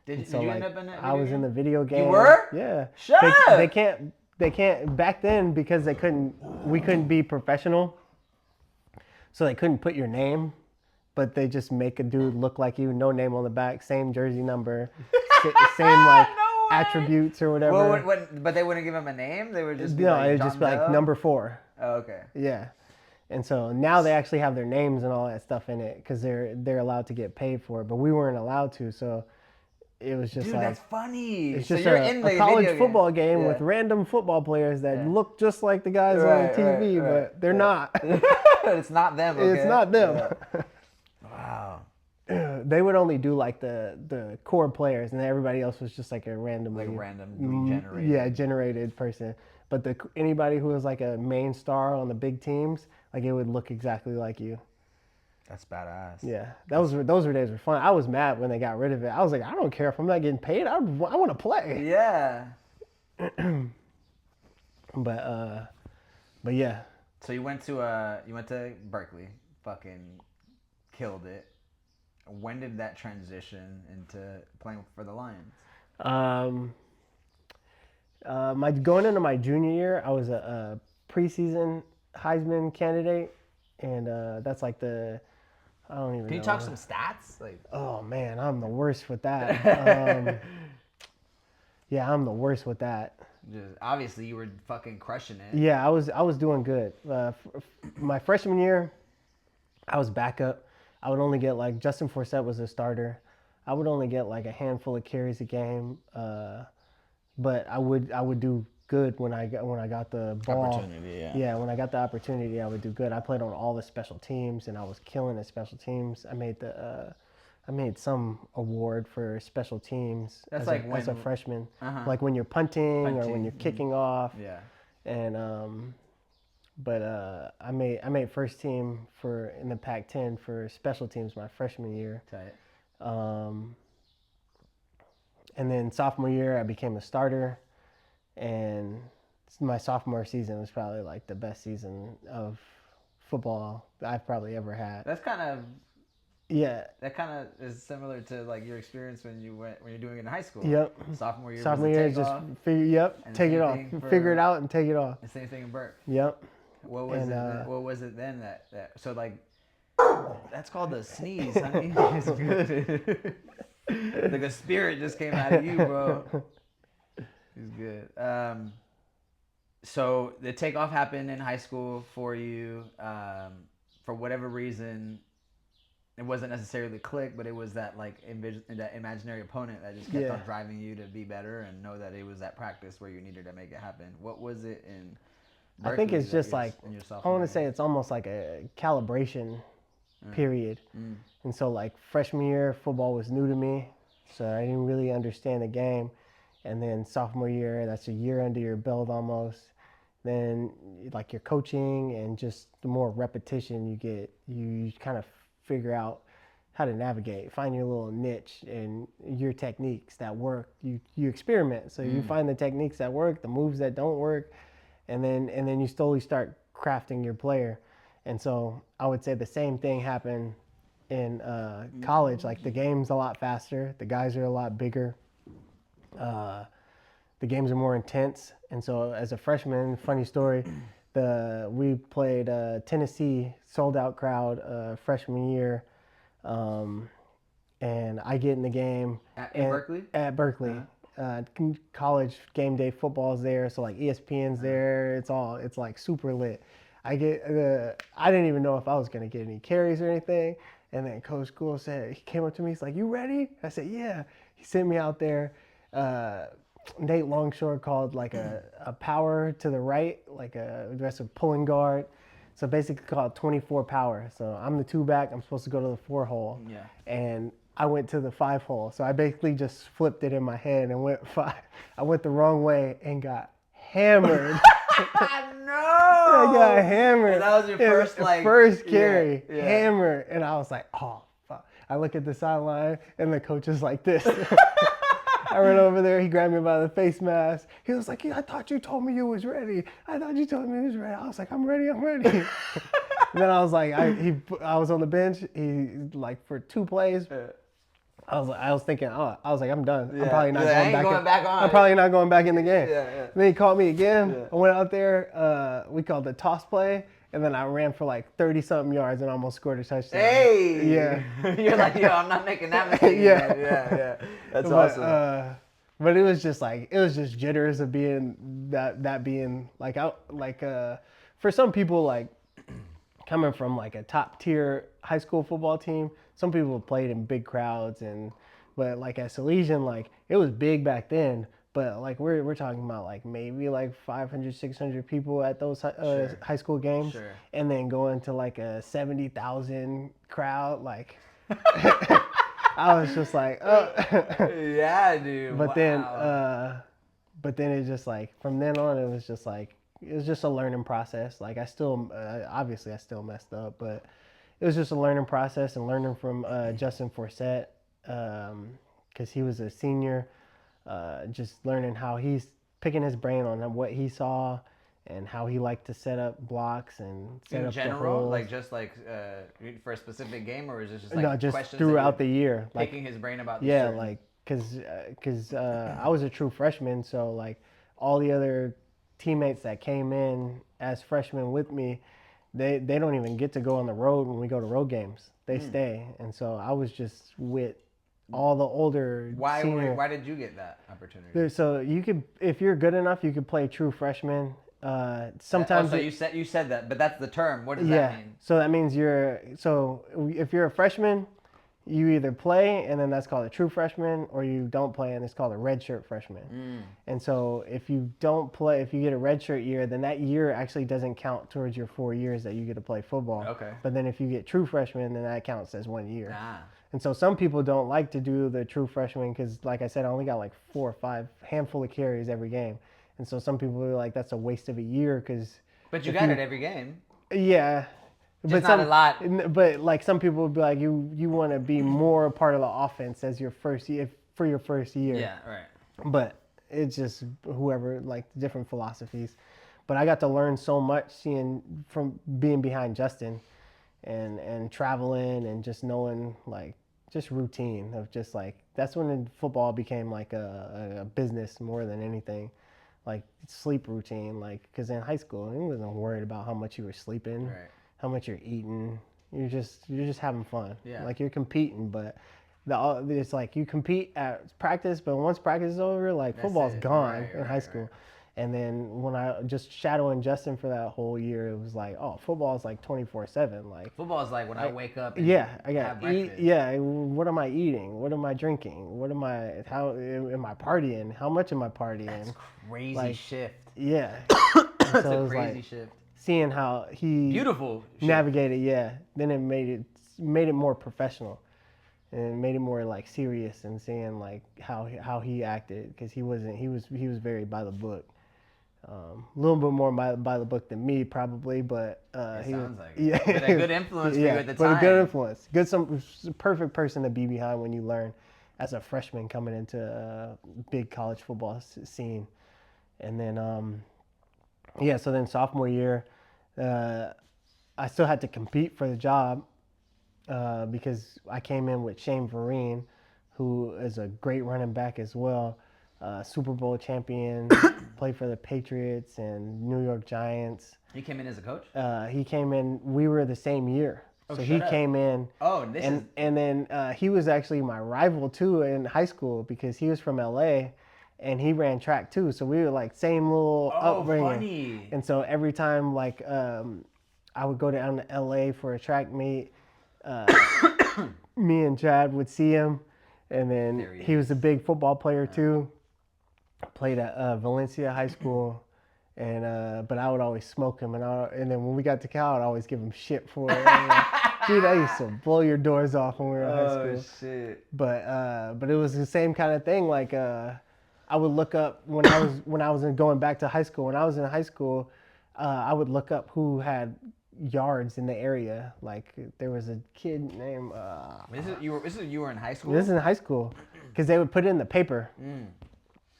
Did you end up in that video I was game? In the video game. You were? Yeah. Shut up! They can't back then because we couldn't be professional. So they couldn't put your name, but they just make a dude look like you, no name on the back, same jersey number, same like attributes or whatever. Well, but they wouldn't give him a name? They would just be it would just be like number 4. Oh, okay. Yeah. And so now they actually have their names and all that stuff in it because they're allowed to get paid for it, but we weren't allowed to. So it was just like, that's funny. It's just a college football game with random football players that look just like the guys on the TV, but they're not. It's not them. Okay? It's not them. Yeah. Wow. They would only do like the core players, and everybody else was just like a randomly generated. Yeah, generated person. But anybody who was like a main star on the big teams, like it would look exactly like you. That's badass. Yeah, those days were fun. I was mad when they got rid of it. I was like, I don't care if I'm not getting paid. I want to play. Yeah. But yeah. So you went to Berkeley, fucking killed it. When did that transition into playing for the Lions? Going into my junior year, I was a preseason Heisman candidate, and that's like I don't even know. Can you talk some stats? Like, oh man, I'm the worst with that. Yeah, I'm the worst with that. Just, obviously, you were fucking crushing it. Yeah, I was doing good. My freshman year, I was backup. I would only get like Justin Forsett was a starter. I would only get like a handful of carries a game, but I would do good when I got the ball. Opportunity, yeah. Yeah, when I got the opportunity, I would do good. I played on all the special teams, and I was killing the special teams. I made some award for special teams. That's as a freshman, like when you're punting or when you're kicking off. Yeah. And but I made first team in the Pac-10 for special teams my freshman year. Tight. And then sophomore year, I became a starter, and my sophomore season was probably like the best season of football I've probably ever had. That's kind of. Yeah. That kind of is similar to like your experience when you're doing it in high school. Yep. Sophomore year is just take it off. Figure it out and take it off. The same thing in Burke. Yep. What was it then that so like That's called a sneeze, honey. It's good. Like a spirit just came out of you, bro. It's good. So the takeoff happened in high school for you. For whatever reason, it wasn't necessarily click, but it was that like that imaginary opponent that just kept on driving you to be better and know that it was that practice where you needed to make it happen. What was it in Berkeley? I think it's just like, I want to say it's almost like a calibration period. And so like freshman year, football was new to me, so I didn't really understand the game. And then sophomore year, that's a year under your belt almost. Then like your coaching and just the more repetition you get, you kind of figure out how to navigate, find your little niche and your techniques that work. You experiment, so you find the techniques that work, the moves that don't work, and then you slowly start crafting your player. And so I would say the same thing happened in college. Like the game's a lot faster, the guys are a lot bigger, the games are more intense. And so as a freshman, funny story, we played Tennessee, sold out crowd freshman year, and I get in the game at Berkeley. At Berkeley. College game day football's there, so like ESPN's there. It's like super lit. I didn't even know if I was gonna get any carries or anything. And then Coach School he came up to me, he's like, "You ready?" I said, "Yeah." He sent me out there. Nate Longshore called like a power to the right, like that's a pulling guard. So basically called 24 power. So I'm the 2-back. I'm supposed to go to the 4 hole. Yeah. And I went to the 5 hole. So I basically just flipped it in my head and went 5. I went the wrong way and got hammered. No! I got hammered. And that was your first carry, hammered. And I was like, oh, fuck. I look at the sideline and the coach is like this. I ran over there. He grabbed me by the face mask. He was like, "Yeah, I thought you told me you was ready. I thought you told me you was ready." I was like, "I'm ready. I'm ready." And then I was like, I was on the bench. He like for 2 plays. I was thinking, I'm done. Yeah. I'm probably not going back. I'm probably not going back in the game. Yeah. And then he called me again. Yeah. I went out there. We called the toss play. And then I ran for like 30-something yards and almost scored a touchdown. Hey! Yeah. You're like, yo, I'm not making that mistake. Yeah. That's awesome. But it was just jitters of being that being like for some people, like coming from like a top tier high school football team, some people played in big crowds but like at Salesian, like it was big back then. But like we're talking about like maybe like 500, 600 people at those high school games, and then going to like a 70,000 crowd. Like I was just like, oh. Yeah, dude. But then it just like from then on it was just a learning process. Like I still obviously I still messed up, but it was just a learning process and learning from Justin Forsett because he was a senior. Just learning how he's picking his brain on what he saw and how he liked to set up blocks and set up general, the holes. like just like for a specific game, or is it just like no, just throughout the year, picking his brain about? Like because I was a true freshman, so like all the other teammates that came in as freshmen with me, they don't even get to go on the road when we go to road games. They stay, and so I was just with all the older senior. Why did you get that opportunity? So you could, if you're good enough, you could play true freshman. Sometimes. So you said that, but that's the term. What does that mean? So that means if you're a freshman, you either play and then that's called a true freshman, or you don't play and it's called a redshirt freshman. And so if you don't play, if you get a redshirt year, then that year actually doesn't count towards your 4 years that you get to play football. Okay. But then if you get true freshman, then that counts as 1 year. And so some people don't like to do the true freshman because, like I said, I only got like 4 or 5 handful of carries every game. And so some people are like, that's a waste of a year because. But you got it every game. Yeah. Just not a lot. But like some people would be like, you want to be more a part of the offense as your first year for your first year. Yeah, right. But it's just whoever, like different philosophies. But I got to learn so much from being behind Justin. And traveling and just knowing like just routine of just like that's when football became like a business more than anything, like sleep routine, like because in high school I wasn't worried about how much you were sleeping, how much you're eating, You're just having fun. Yeah. Like you're competing, but it's like you compete at practice, but once practice is over, like That's football's it. gone Right, in high school. right. And then when I just shadowing Justin for that whole year, it was like, oh, football is like 24/7. Like Football is like when I wake up and yeah, I have got eat. breakfast. Yeah, what am I eating? What am I drinking? How am I partying? How much am I partying? That's crazy like, shift. Yeah. That's So a it was crazy like shift. seeing how he Beautiful shift. navigated. Yeah. Then it made it more professional, and it made it more like serious, and seeing like how he acted, because he was very by the book. A little bit more by the book than me, probably, but It he was, sounds like yeah, it. But a good influence for you at the but time. a good influence, perfect person to be behind when you learn as a freshman coming into a big college football scene. And then so then sophomore year, I still had to compete for the job because I came in with Shane Vereen, who is a great running back as well. Super Bowl champion, played for the Patriots and New York Giants. He came in as a coach? He came in, we were the same year. Oh, so he came in. Oh, and then he was actually my rival too in high school, because he was from LA and he ran track too. So we were like same little upbringing. Funny. And so every time like I would go down to LA for a track meet, me and Chad would see him. And then he was a big football player too. Played at Valencia High School, and but I would always smoke him, and then when we got to Cal, I'd always give him shit for it. Dude, I used to blow your doors off when we were in high school. Oh shit! But it was the same kind of thing. Like I would look up when I was going back to high school. When I was in high school, I would look up who had yards in the area. Like there was a kid named. This is you were in high school. This is in high school, because they would put it in the paper.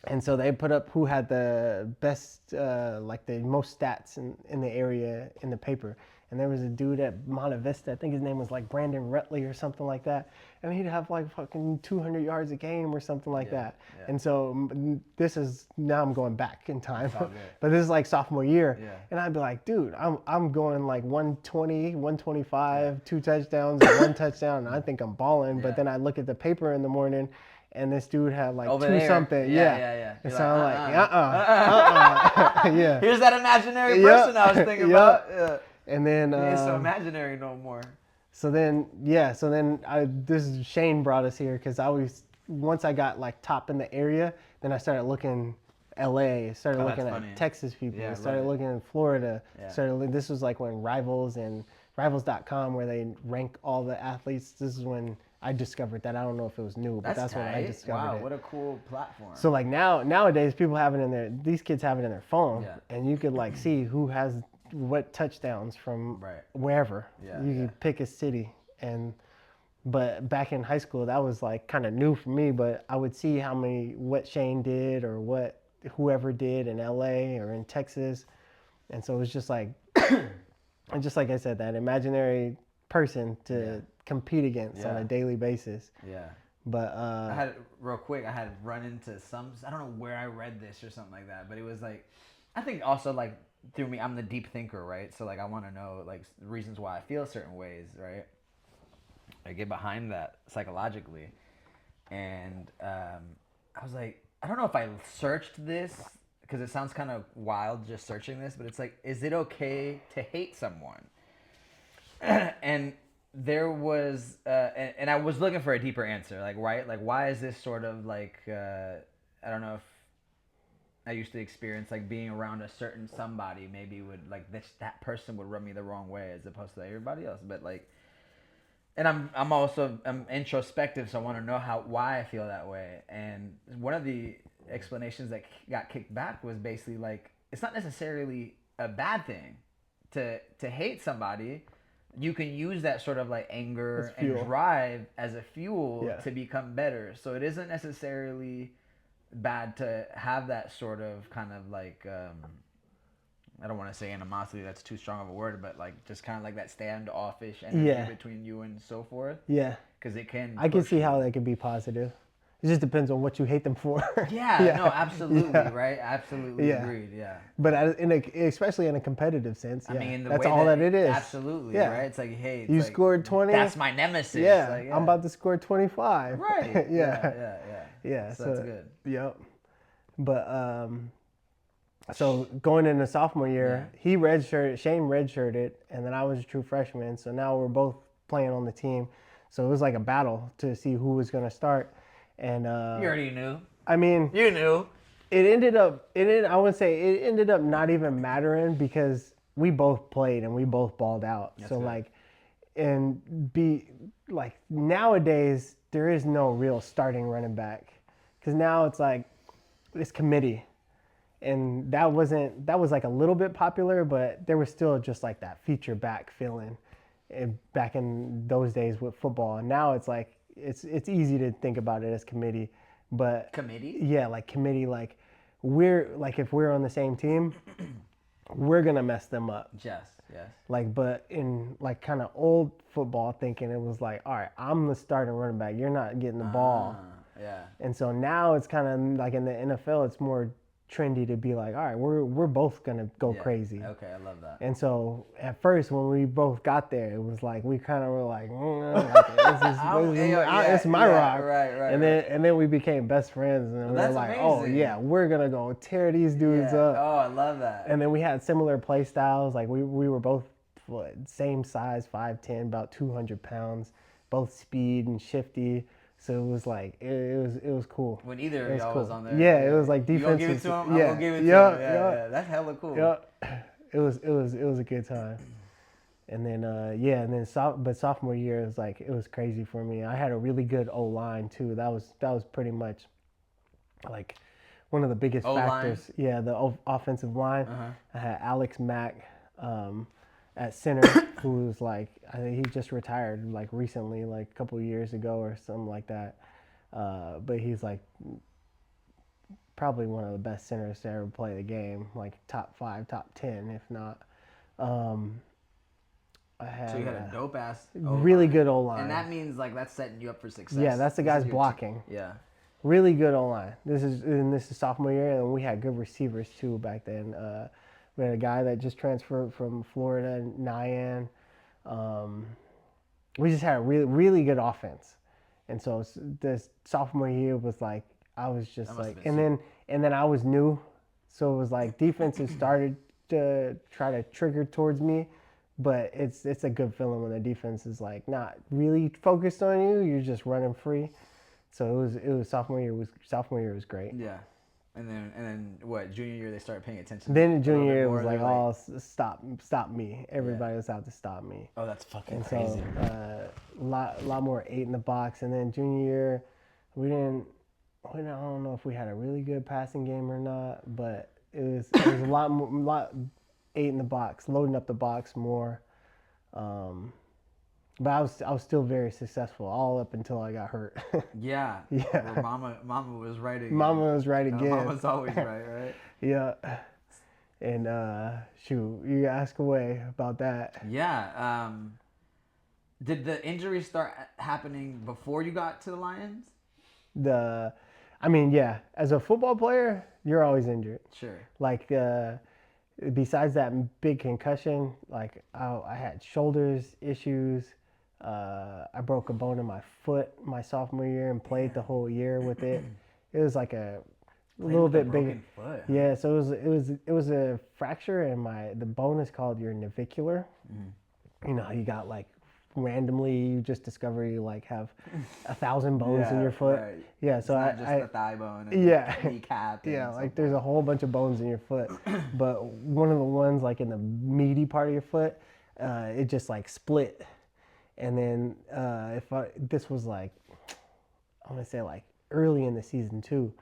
And so they put up who had the best, like the most stats in the area in the paper. And there was a dude at Monte Vista, I think his name was like Brandon Rutley or something like that. And he'd have like fucking 200 yards a game or something like that. Yeah. And so now I'm going back in time. But this is like sophomore year. Yeah. And I'd be like, dude, I'm going like 120, 125, 2 touchdowns, 1 touchdown. And I think I'm balling. Yeah. But then I look at the paper in the morning, and this dude had like over 2 there. Something. Yeah. And so I'm like, yeah. Here's that imaginary person I was thinking about. Yeah. And then it's so imaginary no more. So then Shane brought us here, because once I got like top in the area, then I started looking LA, started looking at Texas people, started looking in Florida, this was like when Rivals.com, where they rank all the athletes. This is when I discovered that. I don't know if it was new, but that's when I discovered it. Wow, what a cool platform. So like nowadays people have it these kids have it in their phone, and you could like see who has what touchdowns from wherever. You could pick a city. But back in high school, that was like kind of new for me, but I would see what Shane did or what whoever did in LA or in Texas. And so it was just like, and just like I said, that imaginary person to compete against on a daily basis. Yeah. But I had run into I don't know where I read this or something like that, but it was like, I think also like through me, I'm the deep thinker, right? So like I want to know like reasons why I feel certain ways, right? I get behind that psychologically. And I was like, I don't know if I searched this, because it sounds kind of wild just searching this, but it's like, is it okay to hate someone? And there was, and I was looking for a deeper answer, like, right? Like, why is this sort of like, I don't know if I used to experience like being around a certain somebody maybe would like that person would rub me the wrong way as opposed to everybody else. But like, and I'm also introspective, so I want to know why I feel that way. And one of the explanations that got kicked back was basically like, it's not necessarily a bad thing to hate somebody. You can use that sort of like anger and drive as a fuel to become better. So it isn't necessarily bad to have that sort of kind of like I don't want to say animosity, that's too strong of a word, but like just kind of like that standoffish energy between you and so forth. Yeah, because it can. I can see how that could be positive. It just depends on what you hate them for. Yeah, no, absolutely, right? Absolutely agreed, yeah. But especially in a competitive sense, I mean, the that's way all that it is. Absolutely, right? It's like, hey, it's you like, scored 20. That's my nemesis. Yeah, like, I'm about to score 25. Right. Yeah. So that's good. Yep. But so going into sophomore year, he redshirted, Shane redshirted, and then I was a true freshman. So now we're both playing on the team. So it was like a battle to see who was going to start. And you already knew. I mean, you knew. I would say it ended up not even mattering because we both played and we both balled out. That's so good. Nowadays there is no real starting running back because now it's like it's committee. And that was like a little bit popular, but there was still just like that feature back feeling back in those days with football. And now it's like it's easy to think about it as committee, but committee? Yeah, like committee, like we're like if we're on the same team, we're gonna mess them up. Yes. Like, but in like kind of old football thinking, it was like, all right, I'm the starting running back. You're not getting the ball. Yeah. And so now it's kind of like in the NFL, it's more trendy to be like, all right, we're both gonna go crazy. Okay, I love that. And so at first when we both got there, it was like we kind of were like, it's my rock. Right. And then we became best friends, and we were like, amazing. Oh yeah, we're gonna go tear these dudes up. Oh, I love that. And then we had similar play styles. Like we were both same size, 5'10", about 200 pounds, both speed and shifty. So it was like it was cool. When either of y'all was on there. Yeah, it was like defense. You gonna give it to him? I'm gonna give it to him. Yeah. That's hella cool. Yeah, it was a good time. And then but sophomore year it was crazy for me. I had a really good O line too. That was pretty much like one of the biggest factors. Yeah, the offensive line. I had Alex Mack at center, who was like, I think he just retired like recently, like a couple of years ago or something like that. But he's like probably one of the best centers to ever play the game, like top 5, top 10, if not. So you had a dope ass really good O-line. And that means like that's setting you up for success. Yeah, that's the guy's blocking. Yeah. Really good O-line. This is sophomore year, and we had good receivers too back then. We had a guy that just transferred from Florida, Nyan. We just had a really, really good offense. And so this sophomore year was like, I was just like, and then I was new. So it was like defenses started to try to trigger towards me, but it's a good feeling when the defense is like not really focused on you. You're just running free. So it was sophomore year was great. Yeah. And then what? Junior year they started paying attention. Then in junior year it was like, oh, stop me! Everybody was out to stop me. Oh, that's fucking crazy. So, lot more 8 in the box. And then junior year, I don't know if we had a really good passing game or not, but it was a lot 8 in the box, loading up the box more. But I was still very successful all up until I got hurt. Yeah. Well, Mama was right again. Mama was right again. Mama's always right? Yeah. And shoot, you ask away about that. Yeah. Did the injuries start happening before you got to the Lions? Yeah. As a football player, you're always injured. Sure. Like besides that big concussion, like I had shoulders issues. I broke a bone in my foot my sophomore year and played the whole year with it. It was like a little bit bigger. Foot. Yeah, so it was a fracture, and the bone is called your navicular. You know, you got like randomly you just discover you like have 1,000 bones in your foot. Right. Yeah, so it's not just the thigh bone and the kneecap. Yeah, like there's a whole bunch of bones in your foot, but one of the ones like in the meaty part of your foot, it just like split. And then this was like, I want to say like early in the season too.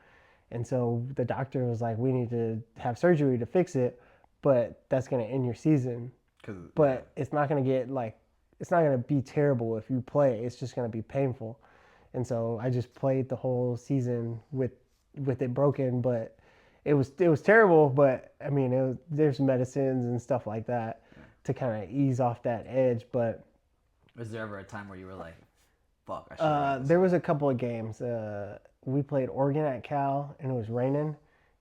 And so the doctor was like, we need to have surgery to fix it, but that's going to end your season. But it's not going to be terrible if you play. It's just going to be painful. And so I just played the whole season with it broken, but it was terrible. But I mean, there's medicines and stuff like that to kind of ease off that edge. But was there ever a time where you were like, fuck, I should there was a couple of games we played Oregon at Cal, and it was raining.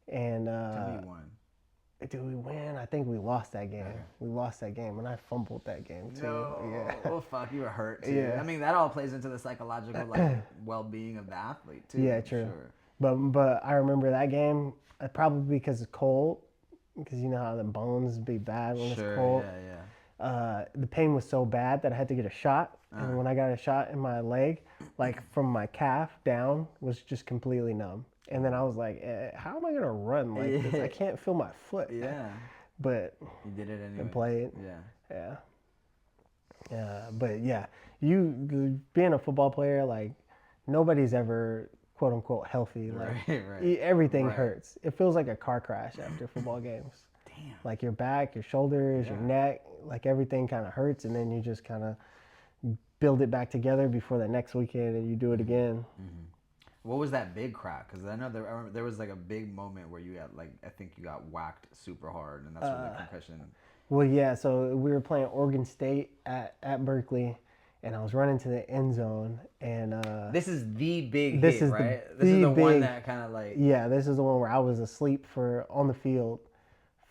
And Tell me you won. did we win? I think we lost that game. Okay. We lost that game, and I fumbled that game too. No. Yeah. Oh fuck, you were hurt too. Yeah. I mean, that all plays into the psychological like well-being of the athlete too. Yeah, I'm true. Sure. But I remember that game probably because it's cold, because you know how the bones be bad when it's cold. Yeah. The pain was so bad that I had to get a shot, and when I got a shot in my leg, like from my calf down, was just completely numb. And then I was like, how am I gonna run like this? I can't feel my foot. Yeah. But you did it anyway. And played. Yeah. But yeah, you being a football player, like nobody's ever quote unquote healthy. Like everything hurts. It feels like a car crash after football games. Damn. Like your back, your shoulders, your neck, like everything kind of hurts, and then you just kind of build it back together before the next weekend, and you do it again. Mm-hmm. What was that big crack? Because I know there was like a big moment where you got like I think you got whacked super hard, and that's where the concussion. Well, yeah. So we were playing Oregon State at Berkeley, and I was running to the end zone, and this is the big hit, right? This is the one that kind of like. Yeah, this is the one where I was asleep on the field.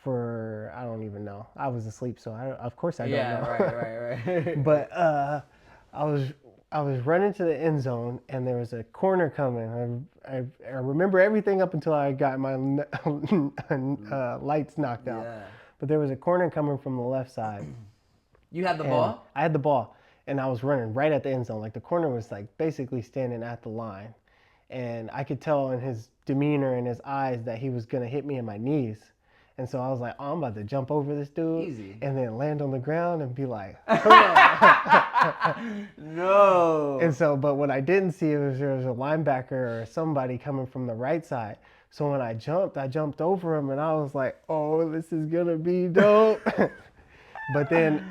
For I don't even know. I was asleep, so of course I don't know. Yeah, right. But I was running to the end zone, and there was a corner coming. I remember everything up until I got my lights knocked out. Yeah. But there was a corner coming from the left side. You had the ball? I had the ball, and I was running right at the end zone. Like the corner was like basically standing at the line, and I could tell in his demeanor and his eyes that he was gonna hit me in my knees. And so I was like, oh, I'm about to jump over this dude. Easy. And then land on the ground and be like, no. And so, but what I didn't see was there was a linebacker or somebody coming from the right side. So when I jumped over him, and I was like, oh, this is going to be dope. But then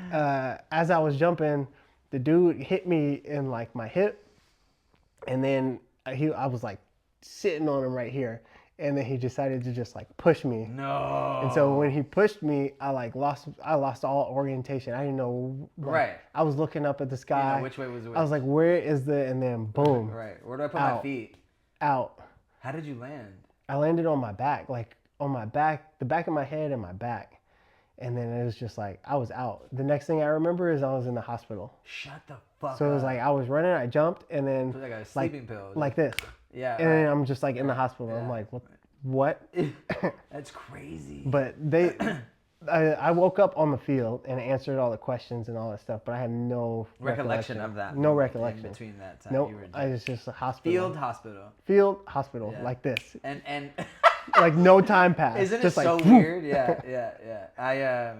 as I was jumping, the dude hit me in like my hip. And then I was like sitting on him right here. And then he decided to just like push me. No. And so when he pushed me, I lost all orientation. I didn't know. Right. I was looking up at the sky. You know, which way was which? I was like, where is and then boom. Right. Where do I put my feet? Out. How did you land? I landed on my back, like on my back, the back of my head and my back. And then it was just like, I was out. The next thing I remember is I was in the hospital. Shut the fuck up. So it was like, I was running, I jumped, and then. It was like a sleeping pill. Like this. Yeah. And then I'm just like in the hospital. Yeah. I'm like, what? That's crazy. But I woke up on the field and answered all the questions and all that stuff, but I had no recollection of that. No recollection. In between that time. Nope. I was just a hospital. Field hospital, yeah. Like this. And like no time passed. Isn't just it like, so weird? Yeah.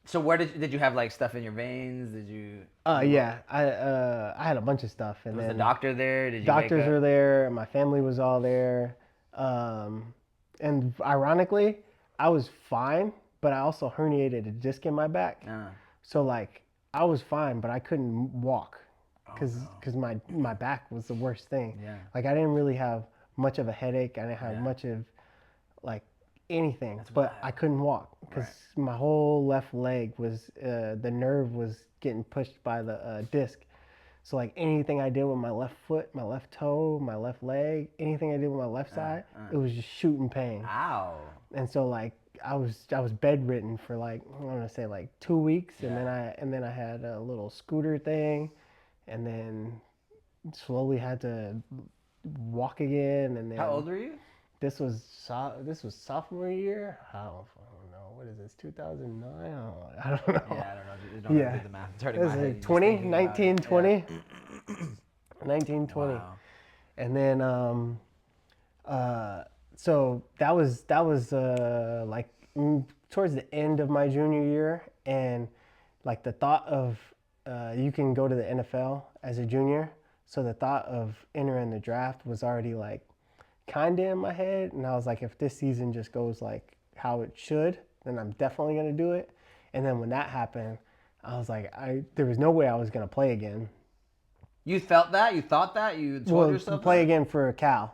So where did you have like stuff in your veins? Did you? Yeah, I had a bunch of stuff, and was then the doctor there? Did you? Doctors were there. My family was all there, and ironically, I was fine, but I also herniated a disc in my back. So like I was fine, but I couldn't walk because my back was the worst thing. Yeah. Like I didn't really have much of a headache. I didn't have much of like anything, but I couldn't walk because my whole left leg was the nerve was getting pushed by the disc. So like anything I did with my left foot, my left toe, my left leg, anything I did with my left side, it was just shooting pain. Ow. And so like I was bedridden for like I want to say like 2 weeks, and then I had a little scooter thing, and then slowly had to walk again. And then how old were you? This was sophomore year. I don't know. What is this? 2009? I don't know. Yeah, I don't know. Don't do the math. It's hurting my head. 20, 19, 20. Yeah. 19, 20. Wow. And then so that was like towards the end of my junior year, and like the thought of you can go to the NFL as a junior. So the thought of entering the draft was already like kind of in my head, and I was like, if this season just goes like how it should, then I'm definitely gonna do it. And then when that happened, I was like, there was no way I was gonna play again. You felt that? You thought that? You told yourself play that? again for Cal.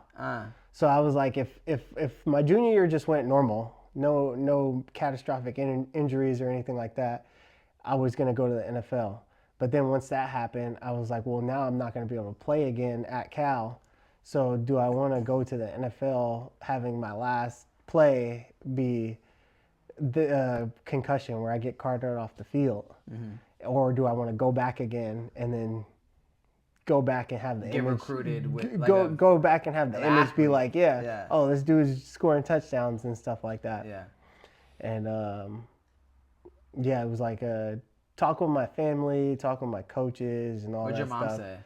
So I was like, if my junior year just went normal, no catastrophic injuries or anything like that, I was gonna go to the NFL. But then once that happened, I was like, well, now I'm not gonna be able to play again at Cal. So do I want to go to the NFL having my last play be the concussion where I get carted off the field, or do I want to go back again and then go back and have the Get image recruited with go back and have the image athlete. be like, oh, this dude's scoring touchdowns and stuff like that. Yeah. And it was like talk with my family, talk with my coaches and all that stuff. What'd your mom say?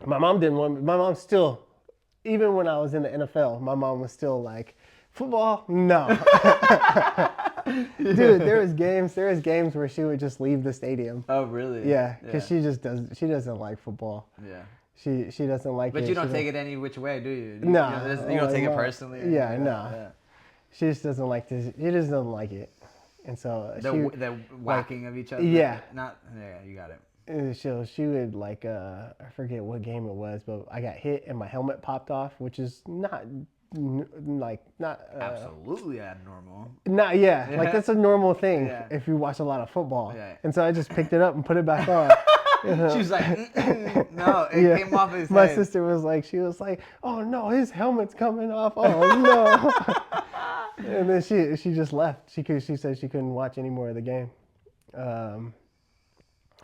My mom didn't want. My mom still, even when I was in the NFL, my mom was still like, football, no. Dude, there was games where she would just leave the stadium. Oh, really? Yeah, because she doesn't like football. Yeah. She doesn't like it. But you don't take it any which way, do you? No. You don't take it personally? Yeah, no. Yeah. She just doesn't like this. She just doesn't like it. And so the whacking of each other? Yeah. You got it. She would like, I forget what game it was, but I got hit and my helmet popped off, which is not absolutely abnormal. Like that's a normal thing if you watch a lot of football. And so I just picked it up and put it back on. She was like, no, it came off his head. My sister was like, oh no, his helmet's coming off. Oh no. And then she just left. She said she couldn't watch any more of the game.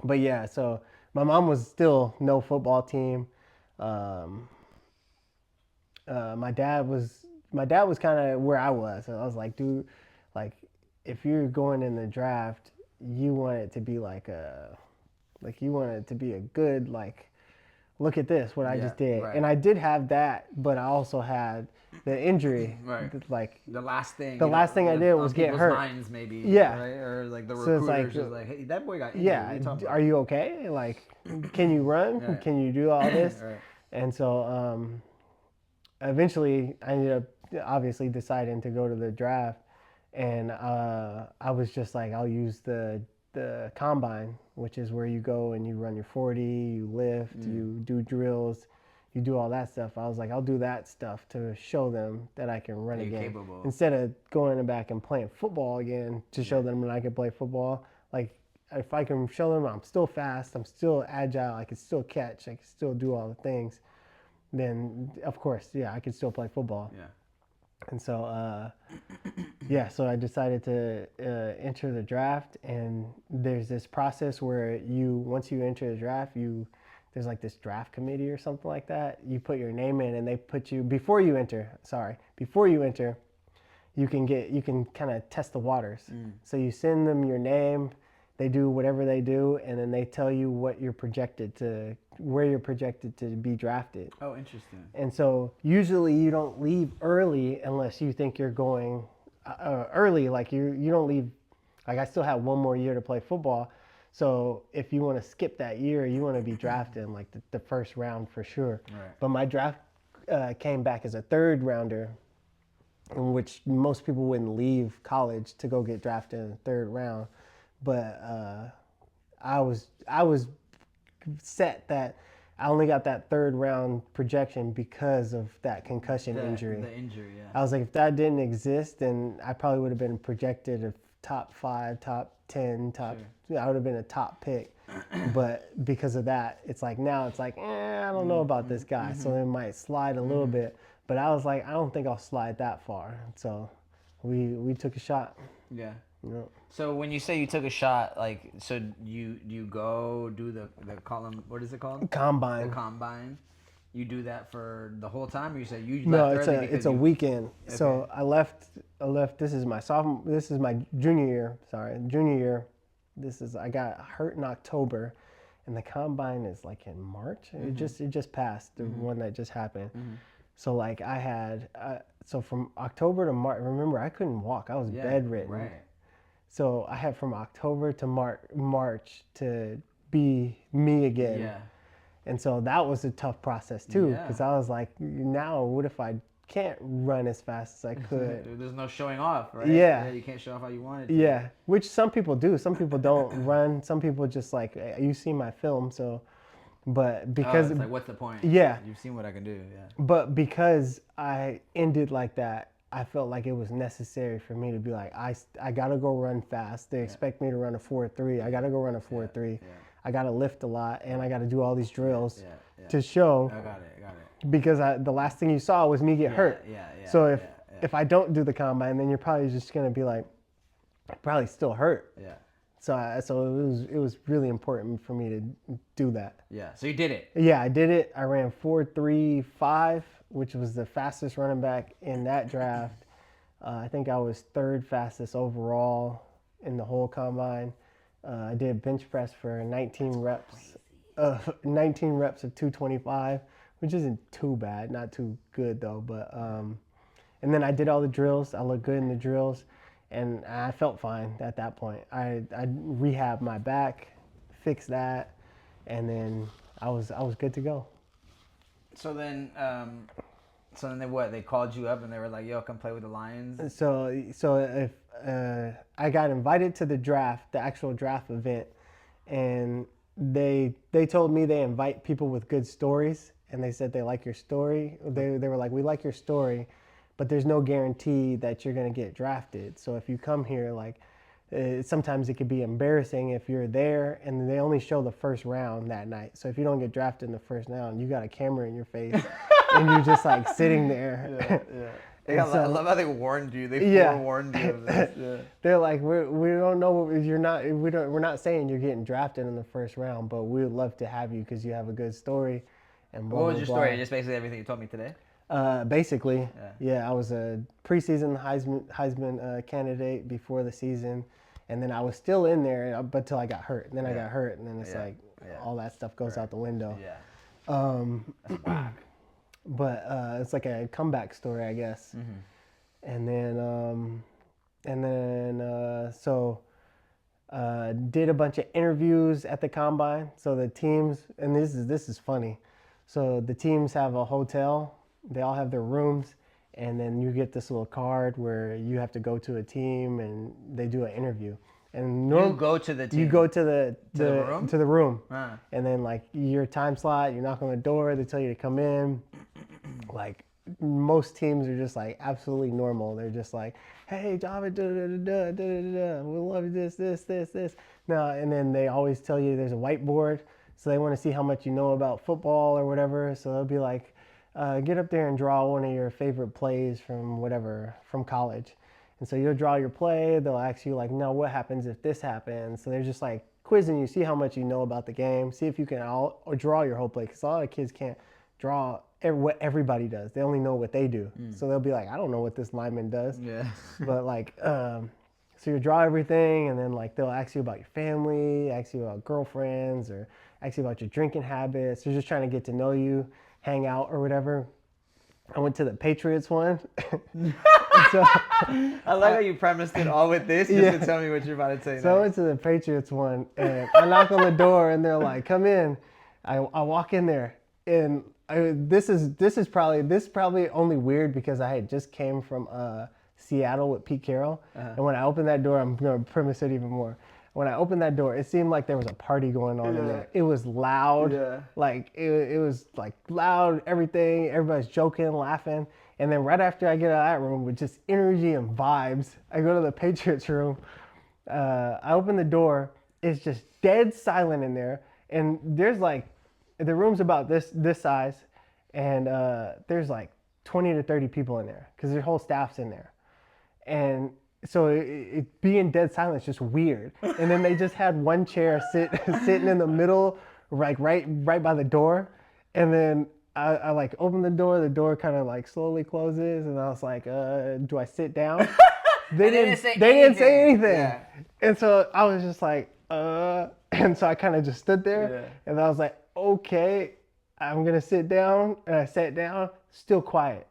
But yeah, so my mom was still no football team. My dad was kind of where I was. I was like, dude, like if you're going in the draft, you want it to be you want it to be a good, like, look at this, what I just did. Right. And I did have that, but I also had the injury. Right. Like the last thing I did was get hurt. Minds maybe. Yeah. Right? Or like the recruiters just like, hey, that boy got injured. Yeah. Are you okay? Like, can you run? Right. Can you do all this? Right. And so eventually I ended up obviously deciding to go to the draft, and I was just like, I'll use the combine, which is where you go and you run your 40, you lift, you do drills, you do all that stuff. I was like, I'll do that stuff to show them that I can run again. Capable. Instead of going back and playing football again to show them that I can play football. Like, if I can show them I'm still fast, I'm still agile, I can still catch, I can still do all the things, then of course, I can still play football. Yeah. And so, so I decided to enter the draft, and there's this process where once you enter the draft, there's like this draft committee or something like that. You put your name in, and they put you, before you enter, you can kind of test the waters. So you send them your name, they do whatever they do, and then they tell you where you're projected to be drafted. Oh, interesting. And so usually you don't leave early unless you think you're going early. Like you don't leave. Like I still have one more year to play football. So if you want to skip that year, you want to be drafted in like the first round for sure. Right. But my draft came back as a third rounder, in which most people wouldn't leave college to go get drafted in the third round. But I was set that I only got that third round projection because of that concussion injury. The injury, yeah. I was like, if that didn't exist, then I probably would have been projected a top 5, top 10, I would have been a top pick. But because of that, it's like now it's like, I don't know about this guy, so it might slide a little bit. But I was like, I don't think I'll slide that far. So we took a shot. Yeah. Yeah. So when you say you took a shot, like, so you go do the column, what is it called? Combine. The combine. You do that for the whole time, or you say you No, left early it's a weekend. Okay. So I left. This is my junior year. I got hurt in October, and the combine is like in March. It just passed, the one that just happened. So like I had so from October to March. Remember, I couldn't walk. I was bedridden. Right. So I had from October to March to be me again. Yeah. And so that was a tough process too, because I was like, now what if I can't run as fast as I could? There's no showing off, right? Yeah. You can't show off how you wanted to. Yeah, which some people do. Some people don't run. Some people just like, you see my film, so, but because. It's like, what's the point? Yeah. You've seen what I can do, yeah. But because I ended like that, I felt like it was necessary for me to be like, I got to go run fast. They expect me to run a 4.3. I got to go run a 4.3. I got to lift a lot, and I got to do all these drills to show. I got it. because the last thing you saw was me get hurt. So if I don't do the combine, then you're probably just gonna be like, probably still hurt. Yeah. So it was really important for me to do that. Yeah. So you did it. Yeah, I did it. I ran 4.35, which was the fastest running back in that draft. I think I was third fastest overall in the whole combine. I did bench press for 19 reps. 19 reps of 225, which isn't too bad, not too good though. But and then I did all the drills. I looked good in the drills. And I felt fine at that point. I rehabbed my back, fixed that, and then I was good to go. So then they what? They called you up and they were like, "Yo, come play with the Lions." So if I got invited to the draft, the actual draft event, and they told me they invite people with good stories, and they said they like your story. They were like, "We like your story, but there's no guarantee that you're going to get drafted. So if you come here, like sometimes it could be embarrassing if you're there and they only show the first round that night. So if you don't get drafted in the first round, you got a camera in your face and you're just like sitting there." I love how they warned you. They forewarned you of this. Yeah. They're like, we don't know if you're not. We're not saying you're getting drafted in the first round, but we would love to have you because you have a good story. And blah, what was blah, your blah. story? Just basically everything you told me today. Basically, yeah, I was a preseason Heisman candidate before the season, and then I was still in there, but till I got hurt. And then I got hurt, and then it's like all that stuff goes out the window. Yeah. That's whack. But it's like a comeback story, I guess. Mm-hmm. And then did a bunch of interviews at the combine. So the teams, and this is funny. So the teams have a hotel. They all have their rooms, and then you get this little card where you have to go to a team and they do an interview. And you go to the team. You go to the room, Huh. and then like your time slot. You knock on the door. They tell you to come in. Like most teams are just like absolutely normal. They're just like, "Hey, Jhavid, we love you, this." Now, and then they always tell you there's a whiteboard, so they want to see how much you know about football or whatever. So they'll be like, get up there and draw one of your favorite plays from college. And so you'll draw your play. They'll ask you like, "Now what happens if this happens?" So they're just like quizzing you, see how much you know about the game, see if you can or draw your whole play, because a lot of kids can't draw what everybody does. They only know what they do. So they'll be like, "I don't know what this lineman does." Yeah. But like, so you draw everything, and then like they'll ask you about your family, ask you about girlfriends, or ask you about your drinking habits. They're just trying to get to know you, hang out or whatever. I went to the Patriots one. So, I like how you premised it all with this just to tell me what you're about to say. So I went to the Patriots one, and I knock on the door, and they're like, "Come in." I walk in there, and this is probably only weird because I had just came from Seattle with Pete Carroll, and when I opened that door, I'm gonna premise it even more. When I opened that door, it seemed like there was a party going on in there. It was loud, like it was like loud, everything. Everybody's joking, laughing, and then right after I get out of that room with just energy and vibes, I go to the Patriots room. I open the door. It's just dead silent in there, and there's like, the room's about this size, and there's like 20 to 30 people in there because their whole staff's in there, and so it being dead silent is just weird. And then they just had one chair sitting in the middle, like right by the door, and then I like open the door kind of like slowly closes, and I was like, do I sit down? They didn't say anything. Yeah. And so I was just like, and so I kind of just stood there, and I was like, okay, I'm gonna sit down, and I sat down, still quiet.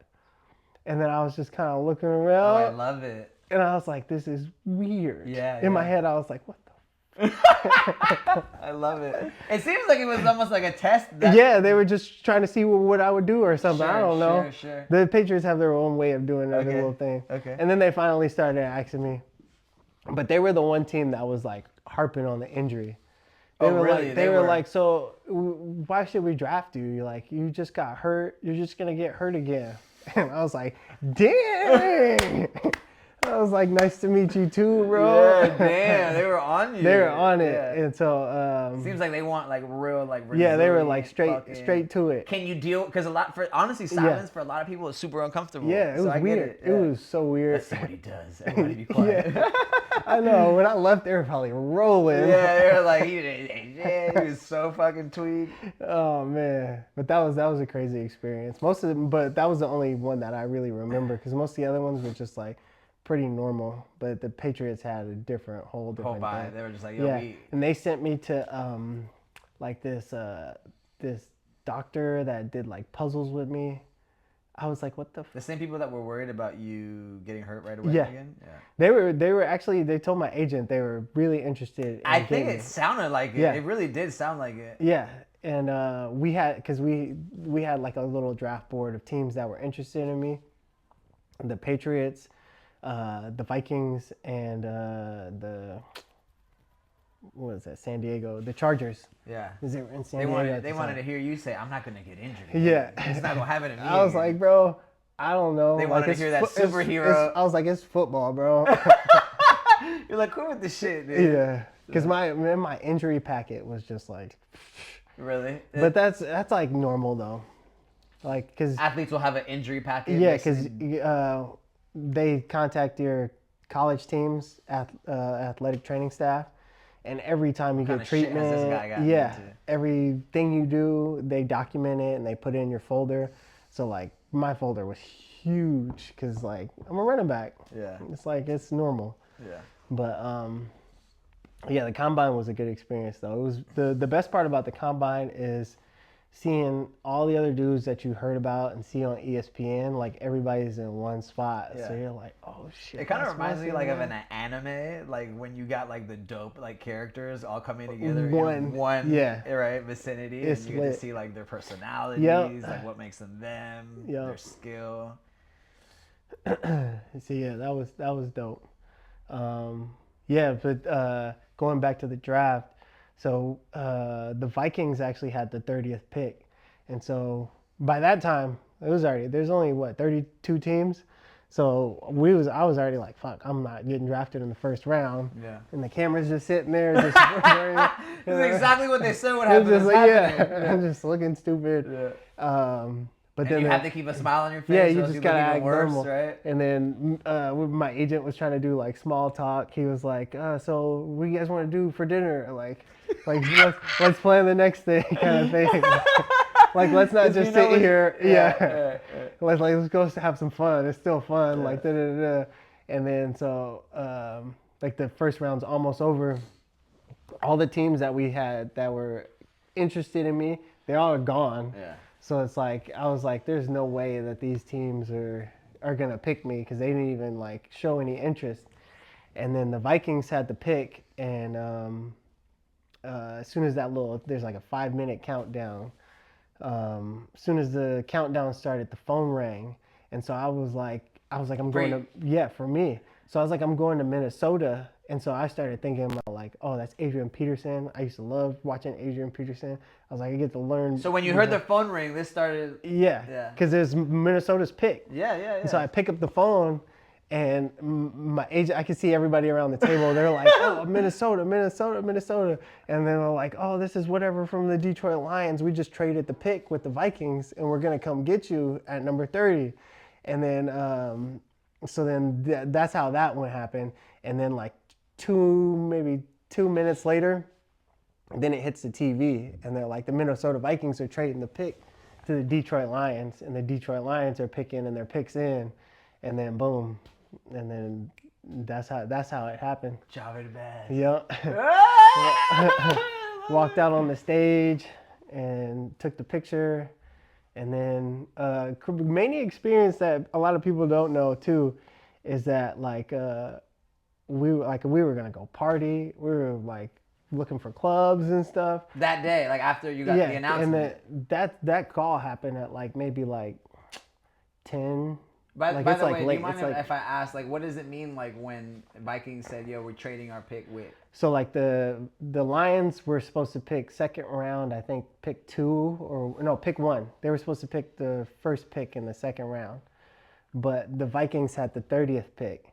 And then I was just kind of looking around. Oh, I love it. And I was like, this is weird. Yeah. In my head, I was like, what the I love it. It seems like it was almost like a test. Yeah, they were just trying to see what I would do or something. I don't know. Sure. The Patriots have their own way of doing every little thing. Okay. And then they finally started asking me. But they were the one team that was like harping on the injury. They were really? They were like, so why should we draft you? You're like, you just got hurt. You're just going to get hurt again. And I was like, dang. I was like, nice to meet you too, bro. Yeah, damn, they were on you. They were on it, Yeah. and so seems like they want like real like yeah, they were like fucking, straight to it. Can you deal? Because honestly, silence for a lot of people is super uncomfortable. Yeah, it was weird. It was so weird. That's what he does. Everybody be quiet. Yeah. I know. When I left, they were probably rolling. Yeah, they were like, he was so fucking tweaked. Oh man, but that was a crazy experience. Most of them, but that was the only one that I really remember because most of the other ones were just like pretty normal. But the Patriots had a whole different vibe. thing. They were just like, and they sent me to like this doctor that did like puzzles with me. I was like, what the? The same people that were worried about you getting hurt right away again. Yeah. They were actually. They told my agent they were really interested. I think it sounded like it. Yeah. It really did sound like it. Yeah, and we had like a little draft board of teams that were interested in me. The Patriots, the Vikings, and what is that? San Diego, the Chargers. Yeah. Because they were in San Diego. They wanted to hear you say, "I'm not going to get injured." Yeah. It's not going to happen to me. I was like, bro, I don't know. They wanted to hear that superhero. I was like, it's football, bro. You're like, quit with the shit, dude. Yeah. Because my injury packet was just like. Really? But that's like normal though. Like, because athletes will have an injury package. Yeah, because they contact your college teams, athletic training staff, and every time you get treatment, everything you do, they document it and they put it in your folder. So like my folder was huge because like I'm a running back. Yeah, it's like it's normal. Yeah, but yeah, the combine was a good experience though. It was the best part about the combine is seeing all the other dudes that you heard about and see on ESPN, like everybody's in one spot. Yeah. So you're like, oh shit. It kind of reminds me like of an anime, like when you got like the dope like characters all coming together in one right vicinity, and you get to see like their personalities, like what makes them them, their skill. So yeah, that was dope. Yeah, but going back to the draft. So the Vikings actually had the 30th pick, and so by that time there's only 32 teams, so I was already like, fuck, I'm not getting drafted in the first round. Yeah. And the camera's just sitting there, just That's exactly what they said would happen. I'm just looking stupid. Yeah. But then you have to keep a smile on your face. Yeah, you just gotta act normal, right? And then my agent was trying to do like small talk. He was like, "So what do you guys want to do for dinner? Like let's plan the next thing, kind of thing. Like let's not just sit here. Let's go have some fun. It's still fun. Like da da da." And then so like the first round's almost over. All the teams that we had that were interested in me, they all are gone. Yeah. So it's like, I was like, there's no way that these teams are going to pick me because they didn't even like show any interest. And then the Vikings had the pick, and as soon as there's like a 5-minute countdown. As soon as the countdown started, the phone rang. And so I was like, I'm going to, for me. So I was like, I'm going to Minnesota. And so I started thinking about like, oh, that's Adrian Peterson. I used to love watching Adrian Peterson. I was like, I get to learn. So when you heard the phone ring, this started. Yeah. Because it's Minnesota's pick. Yeah. And so I pick up the phone, and my agent, I could see everybody around the table. They're like, oh, Minnesota. And then they're like, oh, this is whatever from the Detroit Lions. We just traded the pick with the Vikings, and we're going to come get you at number 30. And then, so then that's how that one happened. And then like maybe 2 minutes later, then it hits the TV, and they're like, the Minnesota Vikings are trading the pick to the Detroit Lions, and the Detroit Lions are picking, and their picks in, and then boom, and then that's how it happened. Jhavid bad. Yeah. Walked out on the stage and took the picture, and then main experience that a lot of people don't know too is that like we were gonna go party. We were like looking for clubs and stuff. That day, like after you got the announcement. And that call happened at like maybe like 10. By the way, do you mind if I ask, like, what does it mean, like, when Vikings said, yo, we're trading our pick with? So, like, the Lions were supposed to pick second round, I think, pick 2, pick 1. They were supposed to pick the first pick in the second round. But the Vikings had the 30th pick.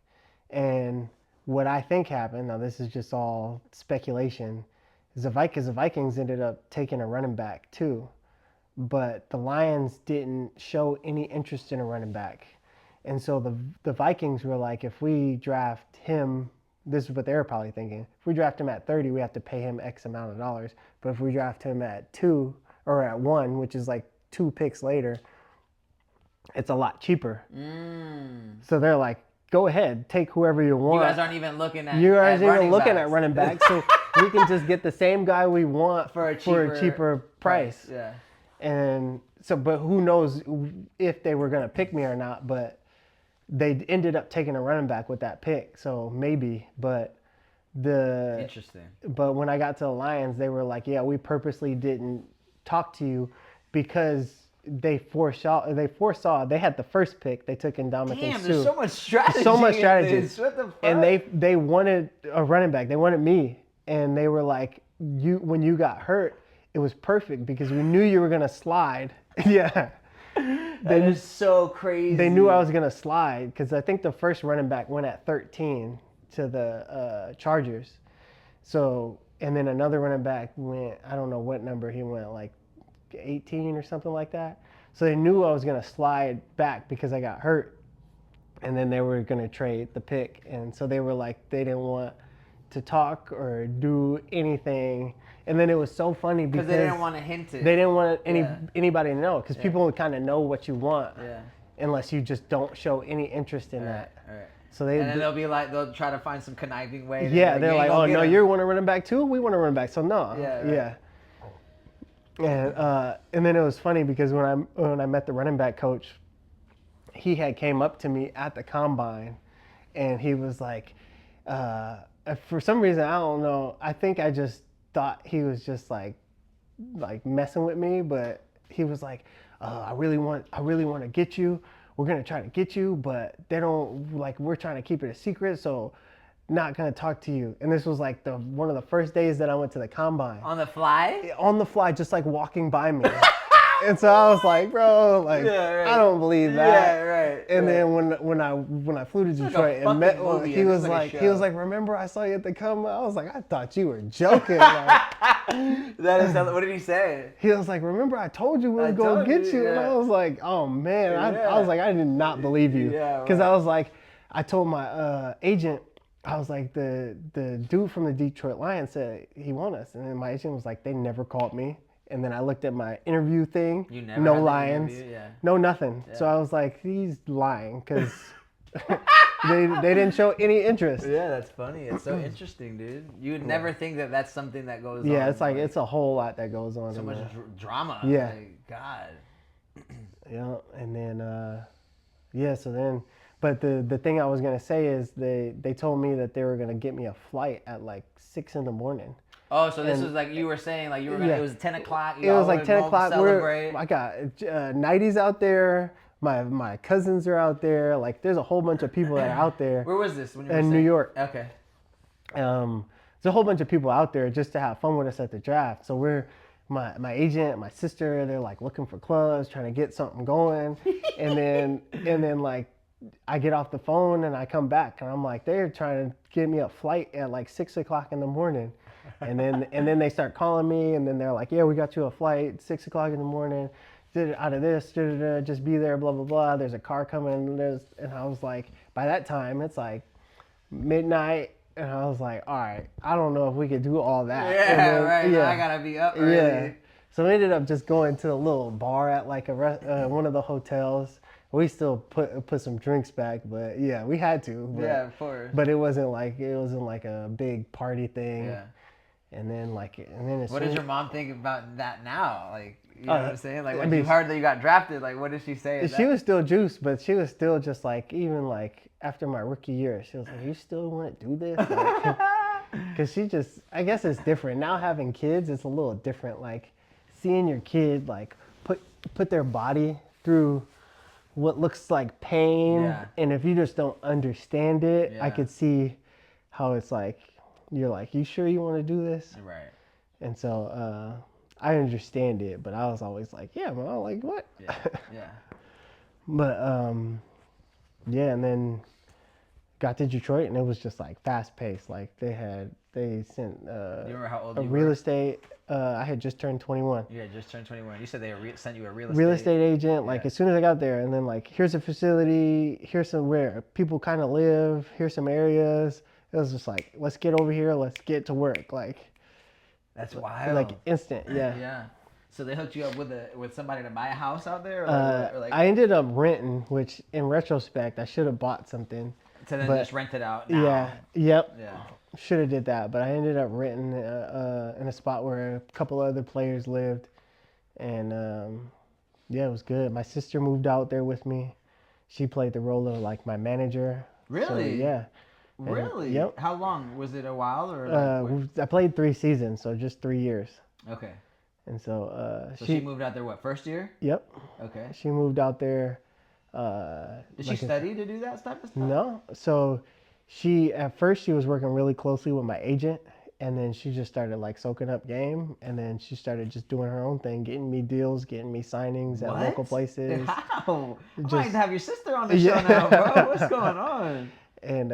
And what I think happened, now this is just all speculation, is the Vikings ended up taking a running back too. But the Lions didn't show any interest in a running back. And so the Vikings were like, if we draft him, this is what they were probably thinking. If we draft him at 30, we have to pay him X amount of dollars. But if we draft him at 2 or at 1, which is like 2 picks later, it's a lot cheaper. So they're like, go ahead, take whoever you want. You guys aren't even looking at You aren't even looking at running backs. So we can just get the same guy we want for a cheaper price. Yeah. And so, but who knows if they were going to pick me or not, but they ended up taking a running back with that pick. So maybe, but Interesting. But when I got to the Lions, they were like, yeah, we purposely didn't talk to you because they foresaw they had the first pick. They took Ndamukong Damn, Suh. there's so much strategy. So much strategy. What the fuck? And they wanted a running back. They wanted me. And they were like, when you got hurt, it was perfect because we knew you were going to slide. Yeah. That is so crazy. They knew I was going to slide because I think the first running back went at 13 to the Chargers. So, and then another running back went, I don't know what number he went, like 18 or something like that. So they knew I was going to slide back because I got hurt. And then they were going to trade the pick. And so they were like, they didn't want to talk or do anything. And then it was so funny because they didn't want to hint it. They didn't want anybody to know because people would kind of know what you want unless you just don't show any interest in that. Right. So and then they'll be like, they'll try to find some conniving way. Yeah, they're like, oh no, you want to run back too? We want to run back. So no. Yeah. And then it was funny because when I met the running back coach, he had came up to me at the combine, and he was like, for some reason I don't know, I think I just thought he was just like messing with me, but he was like, I really want to get you. We're gonna try to get you, but they don't like. We're trying to keep it a secret, so not gonna talk to you. And this was like one of the first days that I went to the combine. On the fly? On the fly, just like walking by me. And so I was like, bro, like I don't believe that. Yeah, right. And then when I flew to Detroit and met, he was like, remember I saw you at the combine? I was like, I thought you were joking. Like, what did he say? He was like, remember I told you we were going to get you? And I was like, oh man, I was like, I did not believe you. Because I was like, I told my agent, I was like, the dude from the Detroit Lions said he won us. And then my agent was like, they never called me. And then I looked at my interview thing. You never no had Lions, no nothing. Yeah. So I was like, he's lying because they didn't show any interest. Yeah, that's funny. It's so interesting, dude. You would never think that that's something that goes on. Yeah, it's like it's a whole lot that goes on. So much drama. Yeah. Like, God. Yeah, and then so then, but the thing I was gonna say is they told me that they were gonna get me a flight at like 6 a.m. Oh, so this was like you were saying, like you were gonna, it was 10 o'clock. It was like 10 o'clock. I got 90s out there. My cousins are out there. Like there's a whole bunch of people that are out there. Where was this? When you were in New York. Okay. There's a whole bunch of people out there just to have fun with us at the draft. So we're my agent, my sister, they're like looking for clubs, trying to get something going, and then like I get off the phone and I come back and I'm like, they're trying to get me a flight at like 6 o'clock in the morning. And then they start calling me, and then they're like, yeah, we got you a flight 6 o'clock in the morning. Out of this, just be there, blah blah blah. There's a car coming. And I was like, by that time it's like midnight, and I was like, all right, I don't know if we could do all that. Yeah, right. Yeah, I gotta be up early. Yeah. So we ended up just going to a little bar at like one of the hotels. We still put some drinks back, but yeah, we had to. But, yeah, of course. But it wasn't like a big party thing. Yeah. And then what does your mom think about that now? Like, you know what I'm saying? Like when you heard that you got drafted, like what did she say? She was still juiced, but she was still just like, even like after my rookie year, she was like, you still want to do this? Because she just, I guess it's different. Now having kids, it's a little different. Like seeing your kid like put their body through what looks like pain. And if you just don't understand it, I could see how it's like, you're like, you sure you want to do this? Right. And so I understand it, but I was always like, yeah, man, like what? Yeah. But yeah, and then got to Detroit, and it was just like fast paced. Like they sent Do you remember how old a you real were? estate. I had just turned 21. You had just turned 21. You said they sent you a Real estate agent. Yeah. Like as soon as I got there, and then like here's a facility. Here's some where people kind of live. Here's some areas. It was just like, let's get over here. Let's get to work. That's wild. Like instant. Yeah. Yeah. So they hooked you up with somebody to buy a house out there, or like I ended up renting, which in retrospect I should have bought something. to then But just rent it out now. yeah, yep, Yeah. should have did that. But I ended up renting in a spot where a couple other players lived, and yeah, it was good. My sister moved out there with me. She played the role of like my manager. Really? So, yeah. Really? Yep. How long was it? A while or like? I played 3 seasons, so just 3 years. Okay. And so, So she moved out there what, first year? Yep. Okay. She moved out there. Did she study to do that type of stuff? No. So at first she was working really closely with my agent, and then she just started like soaking up game, and then she started just doing her own thing, getting me deals, getting me signings at local places. How? I might Just- have to have your sister on the show now, bro. What's going on? And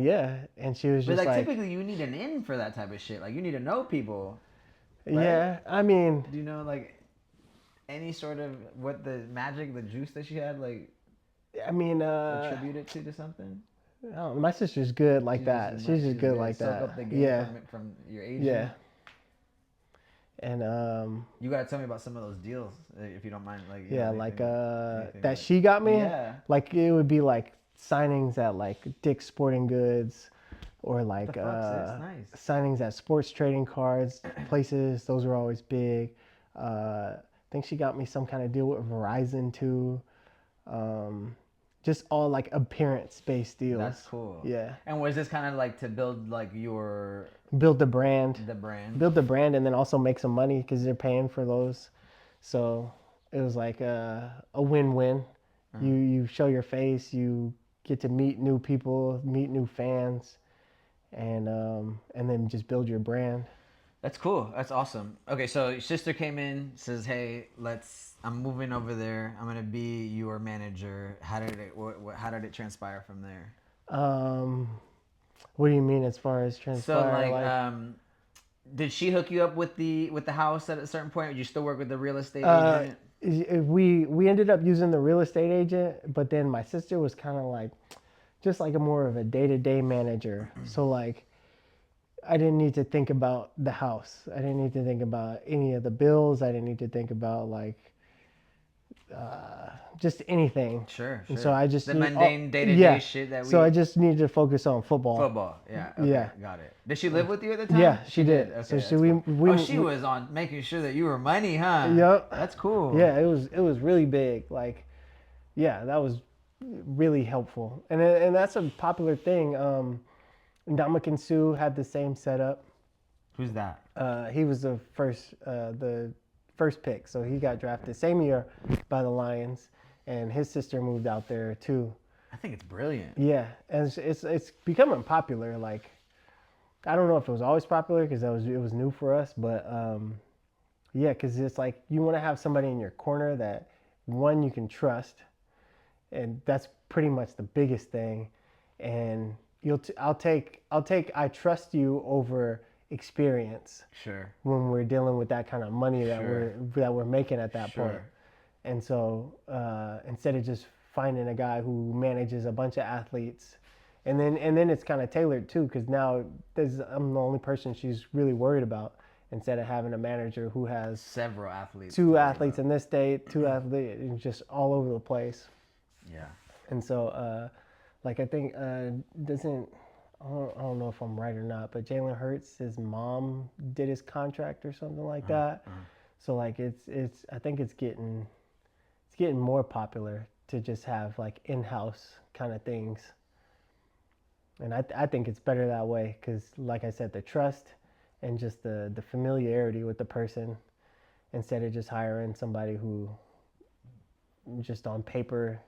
yeah, and she was But just like like, typically you need an in for that type of shit. Like you need to know people. yeah. I mean, Do you know like any sort of what the magic, the juice that she had, like attribute it to something? I don't know, my sister's good like that. She's just good like Soak that. up the game Yeah, from your agent. yeah. And You gotta tell me about some of those deals, if you don't mind. Like yeah, anything- like anything that like- she got me. Yeah. Like it would be like signings at like Dick's Sporting Goods, or like The fuck, sis? Nice. signings at sports trading cards places. Those are always big. I think she got me some kind of deal with Verizon too. Just all like appearance based deals. That's cool. Yeah. And was this kind of like to build like Build the brand. brand? And then also make some money because they're paying for those. So it was like a win-win. You show your face, you get to meet new people, meet new fans, and then just build your brand. That's cool. That's awesome. Okay, so your sister came in, says, "Hey, I'm moving over there. I'm gonna be your manager." How did it transpire from there? What do you mean as far as So transpire? did she hook you up with the house at a certain point? Or did you still work with the real estate agent? We ended up using the real estate agent, but then my sister was kind of like just like a more of a day-to-day manager. So like I didn't need to think about the house. I didn't need to think about any of the bills. I didn't need to think about like just anything. Sure. And so I just the mundane day-to-day shit that we. So I just needed to focus on football. Football. Yeah. Okay, Yeah. Got it. Did she live with you at the time? Yeah, she did. Okay, So that's she cool. She was on making sure that you were money, huh? Yep. That's cool. Yeah, it was really big. Like, yeah, that was really helpful, and that's a popular thing. Ndamukong Suh had the same setup. Who's that? He was the first pick, so he got drafted same year by the Lions, and his sister moved out there too. I think it's brilliant. Yeah, and it's becoming popular. Like, I don't know if it was always popular because it was new for us, but yeah, because it's like you want to have somebody in your corner that one you can trust, and that's pretty much the biggest thing. And I'll take I trust you over experience. Sure. When we're dealing with that kind of money that we're making at that point. And so instead of just finding a guy who manages a bunch of athletes, and then it's kind of tailored too, because now I'm the only person she's really worried about, instead of having a manager who has several athletes, 2 athletes in this state, 2 athletes just all over the place. Yeah. And so like I think I don't know if I'm right or not, but Jalen Hurts, his mom did his contract or something like that. So like it's I think it's getting more popular to just have like in-house kind of things. And I think it's better that way because, like I said, the trust and just the familiarity with the person, instead of just hiring somebody who just on paper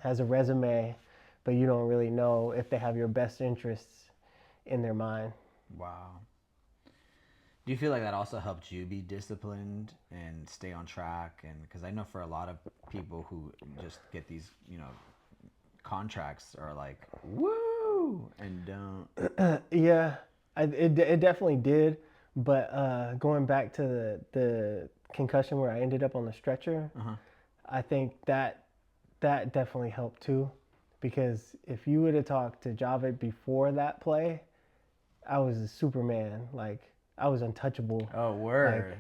has a resume, but you don't really know if they have your best interests in their mind. Wow. Do you feel like that also helped you be disciplined and stay on track? And because I know for a lot of people who just get these, contracts are like woo and don't. Yeah, it definitely did. But going back to the concussion where I ended up on the stretcher, I think that definitely helped too, because if you would have talked to Jhavid before that play, I was a Superman. Like I was untouchable. Oh, word. Like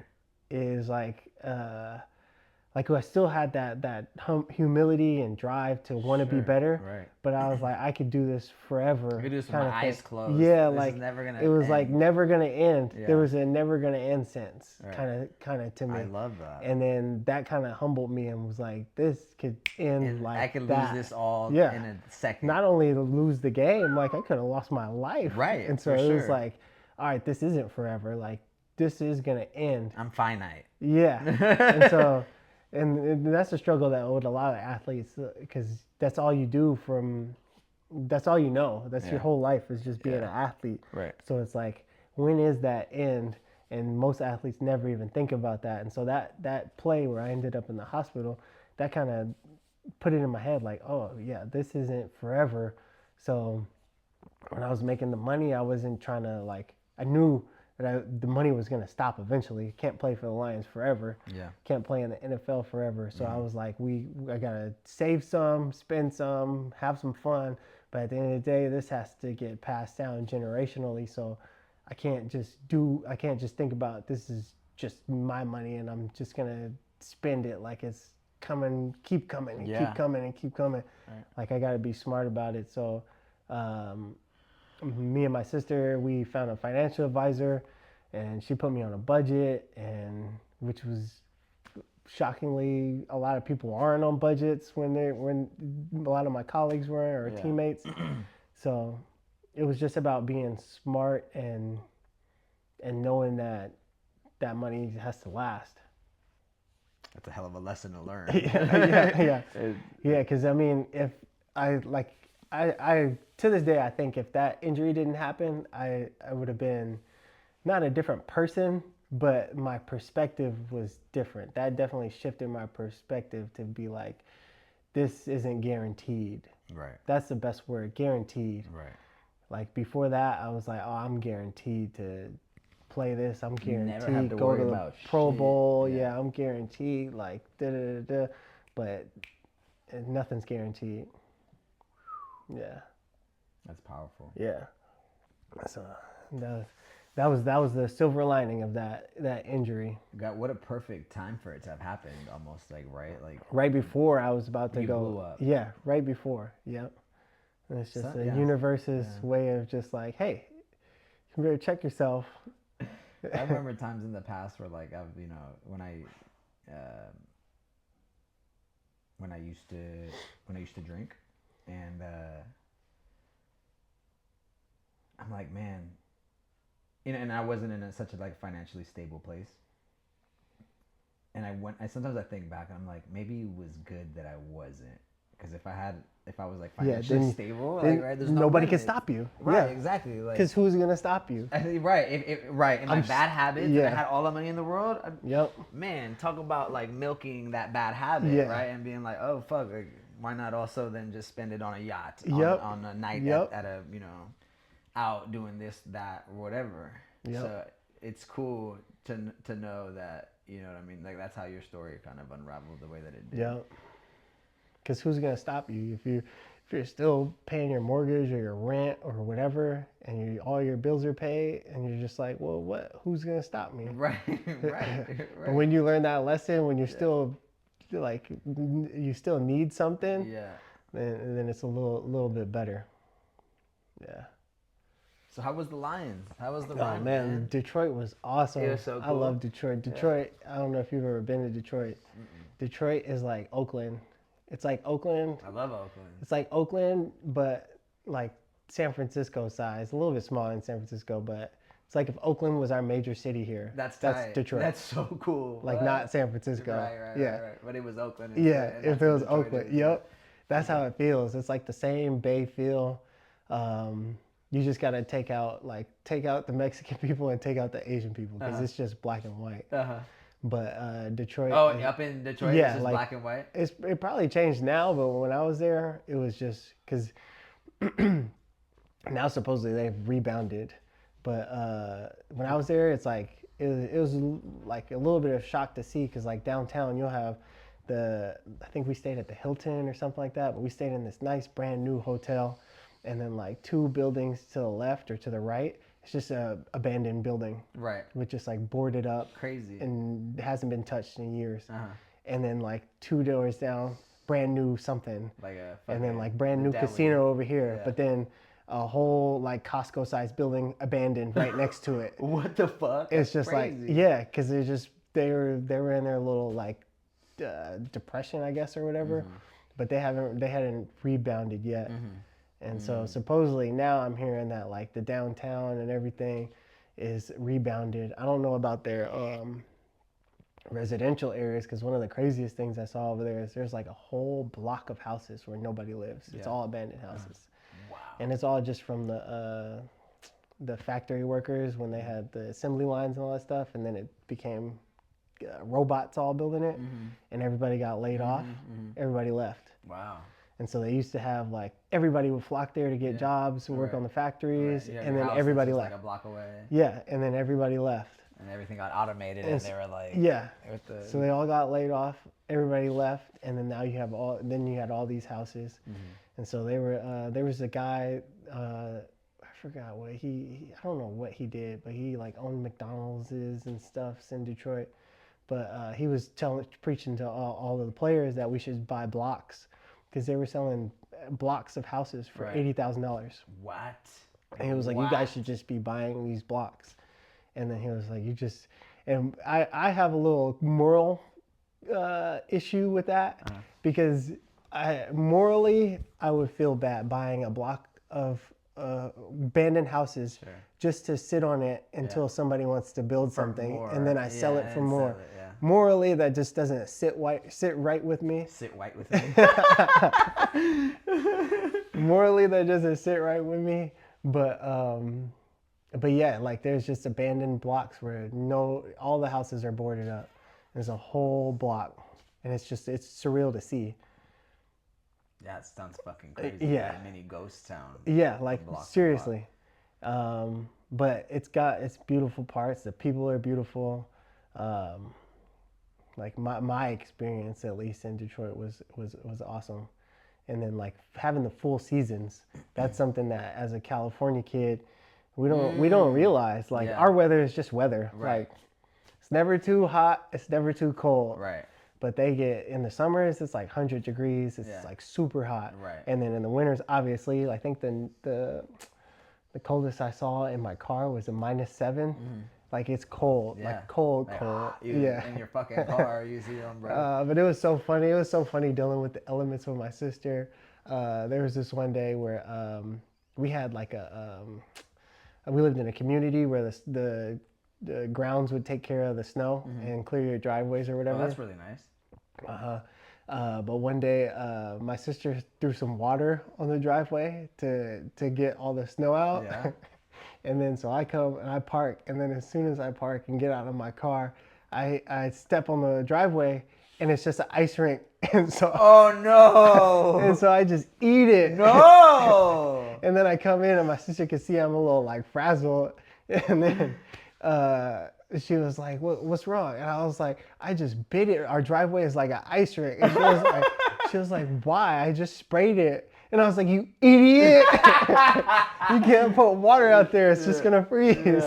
is like I still had that humility and drive to want to be better. Right. But I was like, I could do this forever. I could do this with my eyes closed. Yeah, this like is never gonna it was end. like never gonna end. Yeah. There was a never gonna end sense, Right. kind of to me. I love that. And then that kind of humbled me and was like, this could end And like I could that. lose this all Yeah. in a second. Not only to lose the game, like I could have lost my life. Right. And so for it was sure. like, all right, this isn't forever. Like this is gonna end. I'm finite. Yeah. And so, and that's the struggle that with a lot of athletes, because that's all you do that's all you know. That's your whole life is just being an athlete. Right. So it's like, when is that end? And most athletes never even think about that. And so that play where I ended up in the hospital, that kind of put it in my head like, oh yeah, this isn't forever. So when I was making the money, I wasn't trying to like, I knew that the money was going to stop eventually. Can't play for the Lions forever. Yeah. Can't play in the NFL forever. So I was like, I got to save some, spend some, have some fun. But at the end of the day, this has to get passed down generationally. So I can't just think about this is just my money and I'm just going to spend it like it's coming, keep coming and keep coming and keep coming. Right. Like I got to be smart about it. So, me and my sister, we found a financial advisor and she put me on a budget, and which was shockingly, a lot of people aren't on budgets when a lot of my colleagues were or teammates. So it was just about being smart and knowing that money has to last. That's a hell of a lesson to learn. Yeah. Because I mean, if I to this day, I think if that injury didn't happen, I would have been not a different person, but my perspective was different. That definitely shifted my perspective to be like, this isn't guaranteed. Right. That's the best word, guaranteed. Right. Like before that, I was like, oh, I'm guaranteed to play this. I'm guaranteed never have to go worry to the about Pro shit. Bowl. Yeah, I'm guaranteed like da-da-da-da. But nothing's guaranteed. Yeah. That's powerful. Yeah. So that was the silver lining of that injury. God, what a perfect time for it to have happened. Almost like right before I was about to you go. blew up. Yeah, right before. Yep. And it's just the universe's way of just like, hey, you better check yourself. I remember times in the past where like I've when I used to drink, and I'm like, man, and I wasn't in such a like financially stable place. And sometimes I think back and I'm like, maybe it was good that I wasn't, because if I was like financially stable, like, right, there's nobody can stop you. Right, exactly. Like, because who's gonna stop you? Right, right. And my bad habits, and I had all the money in the world. Yep. Man, talk about like milking that bad habit, right? And being like, oh fuck, like, why not also then just spend it on a yacht, on a night at a out doing this, that, or whatever. Yep. So it's cool to know that, you know what I mean? Like that's how your story kind of unraveled the way that it did. Yeah. Because who's gonna stop you if you're still paying your mortgage or your rent or whatever, and all your bills are paid, and you're just like, well, what? Who's gonna stop me? Right. But when you learn that lesson, when you're still like you still need something, then it's a little bit better. Yeah. So how was the Lions? How was the run? Oh man, Detroit was awesome. It was so cool. I love Detroit. Detroit. I don't know if you've ever been to Detroit. Detroit is like Oakland. It's like Oakland. I love Oakland. It's like Oakland, but like San Francisco size. A little bit smaller than San Francisco, but it's like if Oakland was our major city here. That's Detroit. That's so cool. Like not San Francisco. Right. But it was Oakland. If it was Oakland. Yep. That's how it feels. It's like the same Bay feel. You just gotta take out the Mexican people and take out the Asian people, because it's just black and white. but Detroit. Oh, up in Detroit, it's Yeah, just like black and white. it probably changed now, but when I was there, it was just because now supposedly they've rebounded. But when I was there, it's like it was like a little bit of shock to see because like downtown you'll have I think we stayed at the Hilton or something like that, but we stayed in this nice brand new hotel, and then like two buildings to the left or to the right, it's just a abandoned building, Right. with just like boarded up, Crazy. and hasn't been touched in years. Uh-huh. And then like two doors down, brand new something, Like a and then fucking like brand new deli. casino over here, Yeah. but then a whole like Costco-sized building abandoned right next to it. What the fuck? It's That's just crazy. like, yeah, because they were in their little like depression, I guess, or whatever, but they hadn't rebounded yet. And so supposedly now I'm hearing that like the downtown and everything is rebounded. I don't know about their residential areas, because one of the craziest things I saw over there is there's like a whole block of houses where nobody lives. It's all abandoned houses. Wow. And it's all just from the factory workers when they had the assembly lines and all that stuff, and then it became robots all building it, and everybody got laid off. Everybody left. Wow. And so they used to have like everybody would flock there to get jobs, work on the factories, Yeah, and your then house everybody is just left. like a block away. Yeah, and then everybody left. And everything got automated, and they were like, Yeah. with the, So they all got laid off. Everybody left, and then now you had all these houses. And so they were there was a guy, I forgot what I don't know what he did, but he like owned McDonald's and stuff in Detroit. But he was preaching to all of the players that we should buy blocks, because they were selling blocks of houses for $80,000. what? And he was like, you guys should just be buying these blocks. And then he was like, and I have a little moral issue with that, because morally I would feel bad buying a block of abandoned houses just to sit on it until somebody wants to build something, more, and then I sell it for more. Sell it, yeah. Morally, that just doesn't sit right with me. Sit white with me. Morally, that doesn't sit right with me. But yeah, like there's just abandoned blocks where all the houses are boarded up. There's a whole block, and it's surreal to see. Yeah, it sounds fucking crazy. Yeah. Like a mini ghost town. Yeah, like seriously. But it's got its beautiful parts. The people are beautiful. Like my experience, at least in Detroit, was awesome. And then like having the full seasons, that's something that as a California kid, we don't realize. Like our weather is just weather. Right. Like it's never too hot, it's never too cold. Right. But they get in the summers, it's like 100 degrees. It's like super hot. Right. And then in the winters, obviously, I think the coldest I saw in my car was a -7. Like it's cold, like cold. In your fucking car, you see them, bro. But it was so funny. It was so funny dealing with the elements with my sister. There was this one day where we had like we lived in a community where the grounds would take care of the snow and clear your driveways or whatever. Oh, that's really nice. But one day, my sister threw some water on the driveway to get all the snow out. Yeah. And then so I come and I park, and then as soon as I park and get out of my car, I step on the driveway, and it's just an ice rink. And so Oh no! and so I just eat it. No! And then I come in, and my sister can see I'm a little like frazzled. And then she was like, "What's wrong?" And I was like, "I just bit it. Our driveway is like an ice rink." And she was like, "Why? I just sprayed it." And I was like, "You idiot! You can't put water out there. It's just gonna freeze."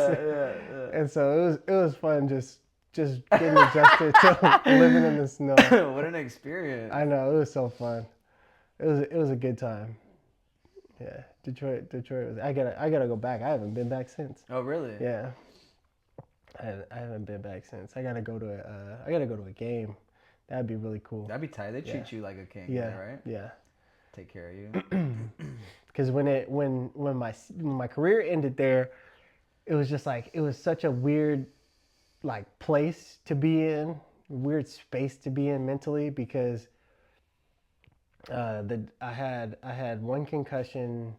And so it was fun just getting adjusted to living in the snow. What an experience! I know, it was so fun. It was a good time. Yeah, Detroit was. I gotta go back. I haven't been back since. Oh really? Yeah. I haven't been back since. I gotta go to a game. That'd be really cool. That'd be tight. They treat you like a king, right? Yeah. Take care of you. Because when my career ended there, it was just like it was such a weird like place to be in, weird space to be in mentally, because I had one concussion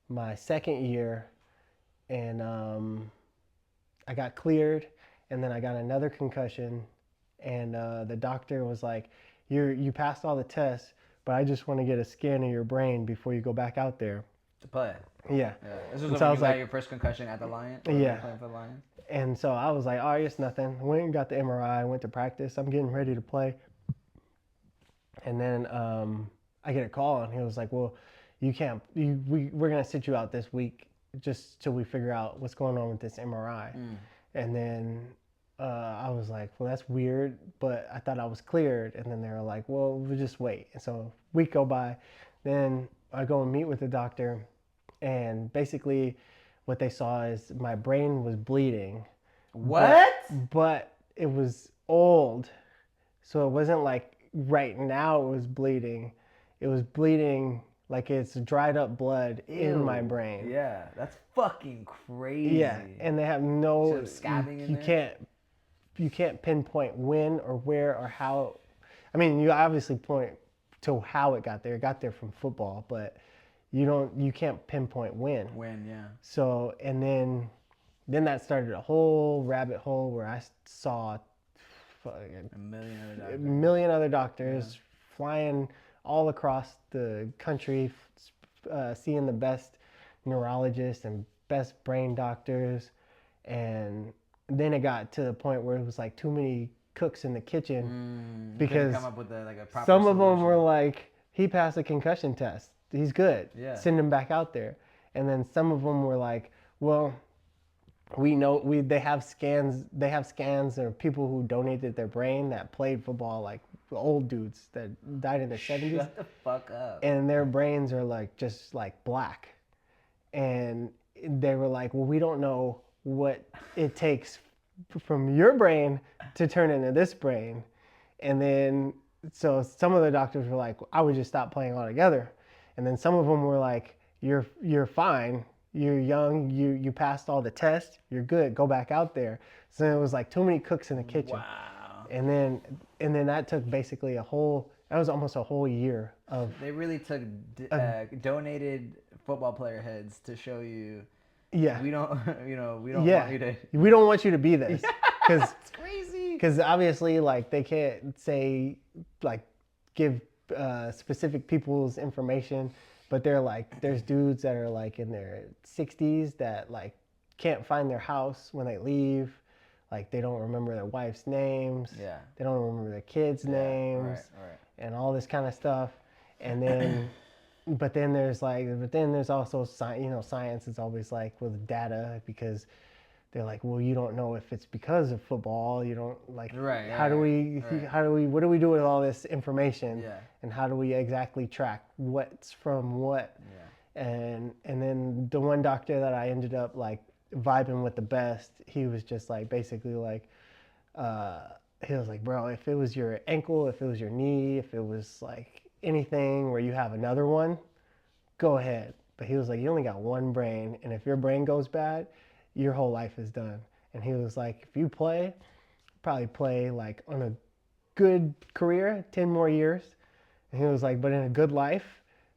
my second year, and I got cleared, and then I got another concussion and the doctor was like, you passed all the tests, but I just want to get a scan of your brain before you go back out there To play. yeah. This was And when I you was got like, your first concussion at the Lions? yeah. Playing for the Lions? And so I was like, oh, it's nothing. Went and got the MRI, went to practice. I'm getting ready to play. And then I get a call, and he was like, well, you can't, we're going to sit you out this week just till we figure out what's going on with this MRI. And then I was like, well, that's weird, but I thought I was cleared. And then they were like, well, we'll just wait. And so a week go by. Then I go and meet with the doctor, and basically what they saw is my brain was bleeding. What? But it was old. So it wasn't like right now it was bleeding. It was bleeding like it's dried up blood in my brain. Yeah, that's fucking crazy. Yeah, and they have no scabbing in you there? you can't pinpoint when or where or how. I mean, you obviously point to how it got there. It got there from football, but you can't pinpoint when. When, yeah. So, and then that started a whole rabbit hole where I saw a million other doctors flying all across the country, seeing the best neurologists and best brain doctors. And then it got to the point where it was like too many cooks in the kitchen because come up with a proper some of solution. them were like, he passed a concussion test, he's good, send him back out there. And then some of them were like, well, we know they have scans of people who donated their brain that played football, like old dudes that died in their 70s. Shut the fuck up. And their brains are like just like black. And they were like, well, we don't know what it takes from your brain to turn into this brain. And then so some of the doctors were like, I would just stop playing altogether. And then some of them were like, you're fine. You're young, you passed all the tests, you're good, go back out there. So it was like too many cooks in the kitchen. Wow. And then that took basically that was almost a whole year of. They really took donated football player heads to show you. Yeah. We don't want you to. We don't want you to be this. Because it's crazy. Because obviously, like, they can't say, like, give specific people's information. But they're like, there's dudes that are like in their 60s that like can't find their house when they leave. Like they don't remember their wife's names. Yeah. They don't remember their kids' names. Right. And all this kind of stuff. And then, but then there's also science is always like with data because they're like, well, you don't know if it's because of football. You don't like, what do we do with all this information? Yeah. And how do we exactly track what's from what? Yeah. And then the one doctor that I ended up like vibing with the best, he was just like, basically like, he was like, bro, if it was your ankle, if it was your knee, if it was like anything where you have another one, go ahead. But he was like, you only got one brain. And if your brain goes bad, your whole life is done. And he was like, if you probably play like on a good career, 10 more years. And he was like, but in a good life,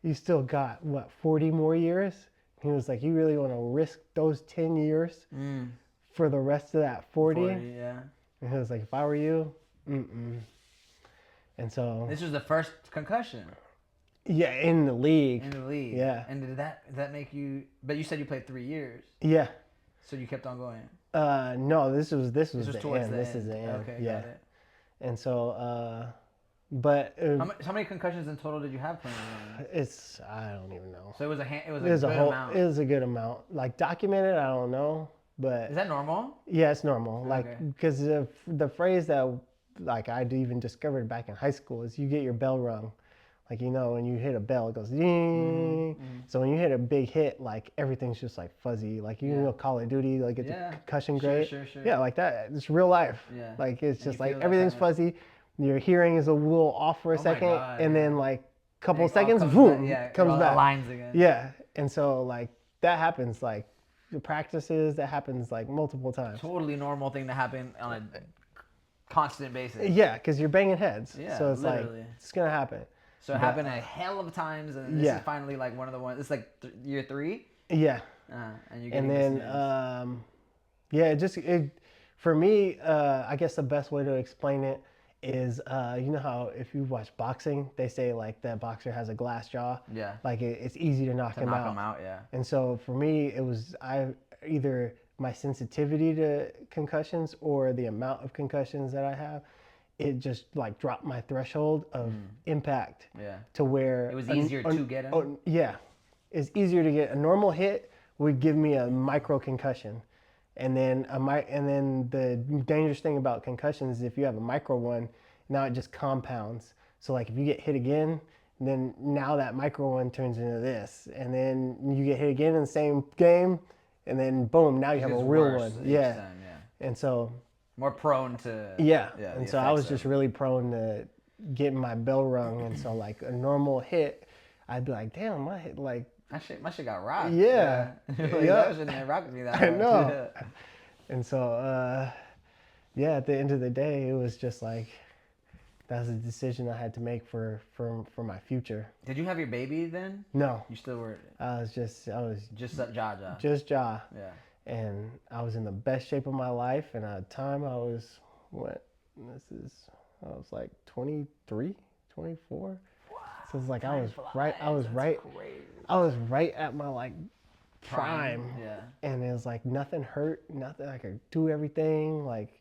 you still got, 40 more years? He was like, you really want to risk those 10 years for the rest of that 40? Yeah. And he was like, if I were you, mm-mm. And so... This was the first concussion. Yeah, in the league. Yeah. And did that make you... But you said you played 3 years. Yeah. So you kept on going? No, this was the towards end. The this end. is the end. Okay, yeah. got it. And so, but how many concussions in total did you have playing? I don't even know. So it was a good amount. It was a good amount. Like documented, I don't know, but is that normal? Yeah, it's normal. Okay. Like because the phrase that like I even discovered back in high school is you get your bell rung. Like, when you hit a bell, it goes ding. So when you hit a big hit, like everything's just like fuzzy. Like Call of Duty, like it's a concussion grade. Sure. Yeah, like that. It's real life. Yeah. Like it's just like everything's fuzzy. Your hearing is a little off for a second, and then like a couple seconds, boom, comes back. Lines again. Yeah, and so like that happens like the practices. That happens like multiple times. Totally normal thing to happen on a constant basis. Yeah, because you're banging heads. Yeah, so it's literally. like it's gonna happen. So it happened a hell of times, and this is finally like one of the ones. It's like year 3. Yeah. And then for me, I guess the best way to explain it is you know how if you watch boxing, they say like that boxer has a glass jaw. Yeah. Like it's easy to knock him out. Him out, yeah. And so for me, it was either my sensitivity to concussions or the amount of concussions that I have. It just like dropped my threshold of impact. Yeah. To where it was easier to get him. Oh, yeah, it's easier to get. A normal hit would give me a micro concussion. And then the dangerous thing about concussions is if you have a micro one, now it just compounds. So like if you get hit again, then now that micro one turns into this, and then you get hit again in the same game, and then boom, now you have a real one. Yeah. Time, yeah. And so more prone to and so I was just really prone to getting my bell rung, and so like a normal hit, I'd be like, damn, my hit like. My shit got rocked. Yeah. Like, that shouldn't have rocked me that much. I know. And so, at the end of the day, it was just like, that was a decision I had to make for my future. Did you have your baby then? No. You still were? I was just jaw. Just jaw. Yeah. And I was in the best shape of my life, and at the time I was, I was like 23, 24. Wow. So it's like I was right at my like prime. Yeah. And it was like nothing hurt, nothing. I could do everything. Like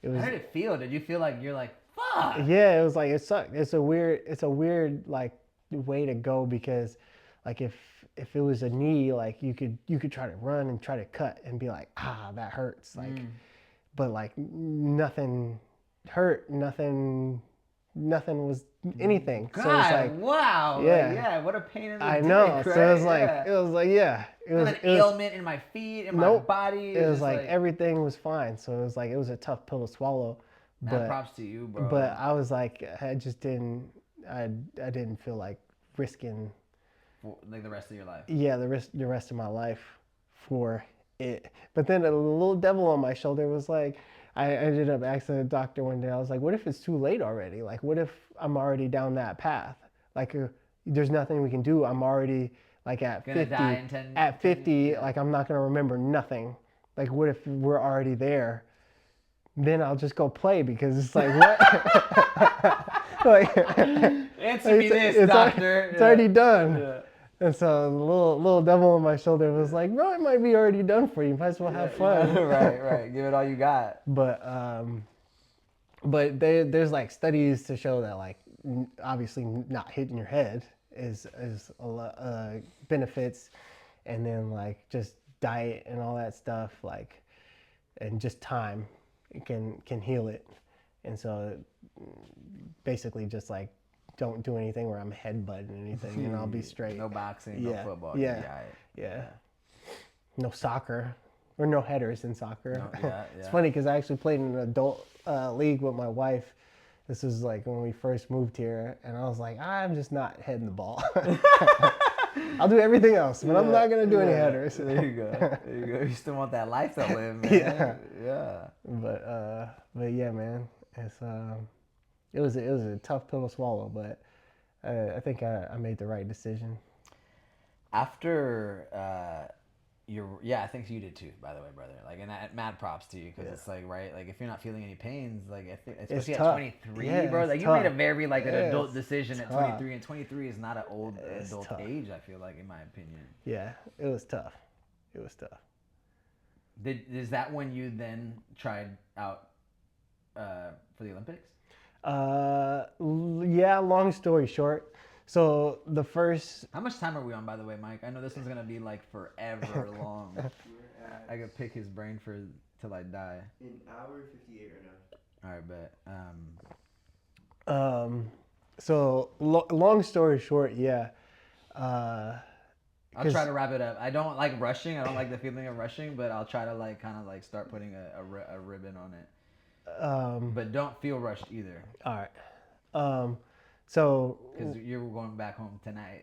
it was. How did it feel? Did you feel like you're like, fuck? Yeah, it was like it sucked. It's a weird like way to go, because like if it was a knee, like you could try to run and try to cut and be like, that hurts. Like but like nothing hurt, nothing was anything. God, so it's like, wow. Yeah. Like, yeah, what a pain in the I dick, know. right? So it was like, it was an ailment in my feet, in my body. It was like everything was fine. So it was like, it was a tough pill to swallow. But props to you, bro. But I was like, I didn't feel like risking like the rest of your life. Yeah, the rest of my life for it. But then a little devil on my shoulder was like, I ended up asking the doctor one day, I was like, what if it's too late already? Like, what if I'm already down that path? Like, there's nothing we can do. I'm already like at 50. At 50, like I'm not going to remember nothing. Like, what if we're already there? Then I'll just go play, because it's like, what? Like, answer me this, doctor. It's already done. Yeah. And so the little devil on my shoulder was like, bro, it might be already done for you. Might as well have fun. Right. Give it all you got. But there's like studies to show that like obviously not hitting your head is a lot benefits, and then like just diet and all that stuff, like, and just time can heal it. And so basically just like, don't do anything where I'm headbutting anything, and I'll be straight. No boxing, no football. Yeah. No soccer, or no headers in soccer. No, It's funny because I actually played in an adult league with my wife. This was like when we first moved here, and I was like, I'm just not heading the ball. I'll do everything else, but I'm not gonna do any headers. There you go. You still want that life to live, man. Yeah. But yeah, man, it was a tough pill to swallow, but I think I made the right decision. After I think you did too, by the way, brother. Like, and mad props to you, because it's like, right, like if you're not feeling any pains, like I think especially at 23, bro, like you made a very like an adult decision at 23, and 23 is not an old adult age, I feel like, in my opinion. Yeah, it was tough. Is that when you then tried out for the Olympics? Yeah, long story short. So the first... How much time are we on, by the way, Mike? I know this one's going to be like forever long. I could pick his brain till I die. An hour 58 right now. All right, bet. So long story short, yeah. I'll try to wrap it up. I don't like rushing. I don't like the feeling of rushing, but I'll try to like kind of like start putting a ribbon on it. But don't feel rushed either. All right. So because you're going back home tonight.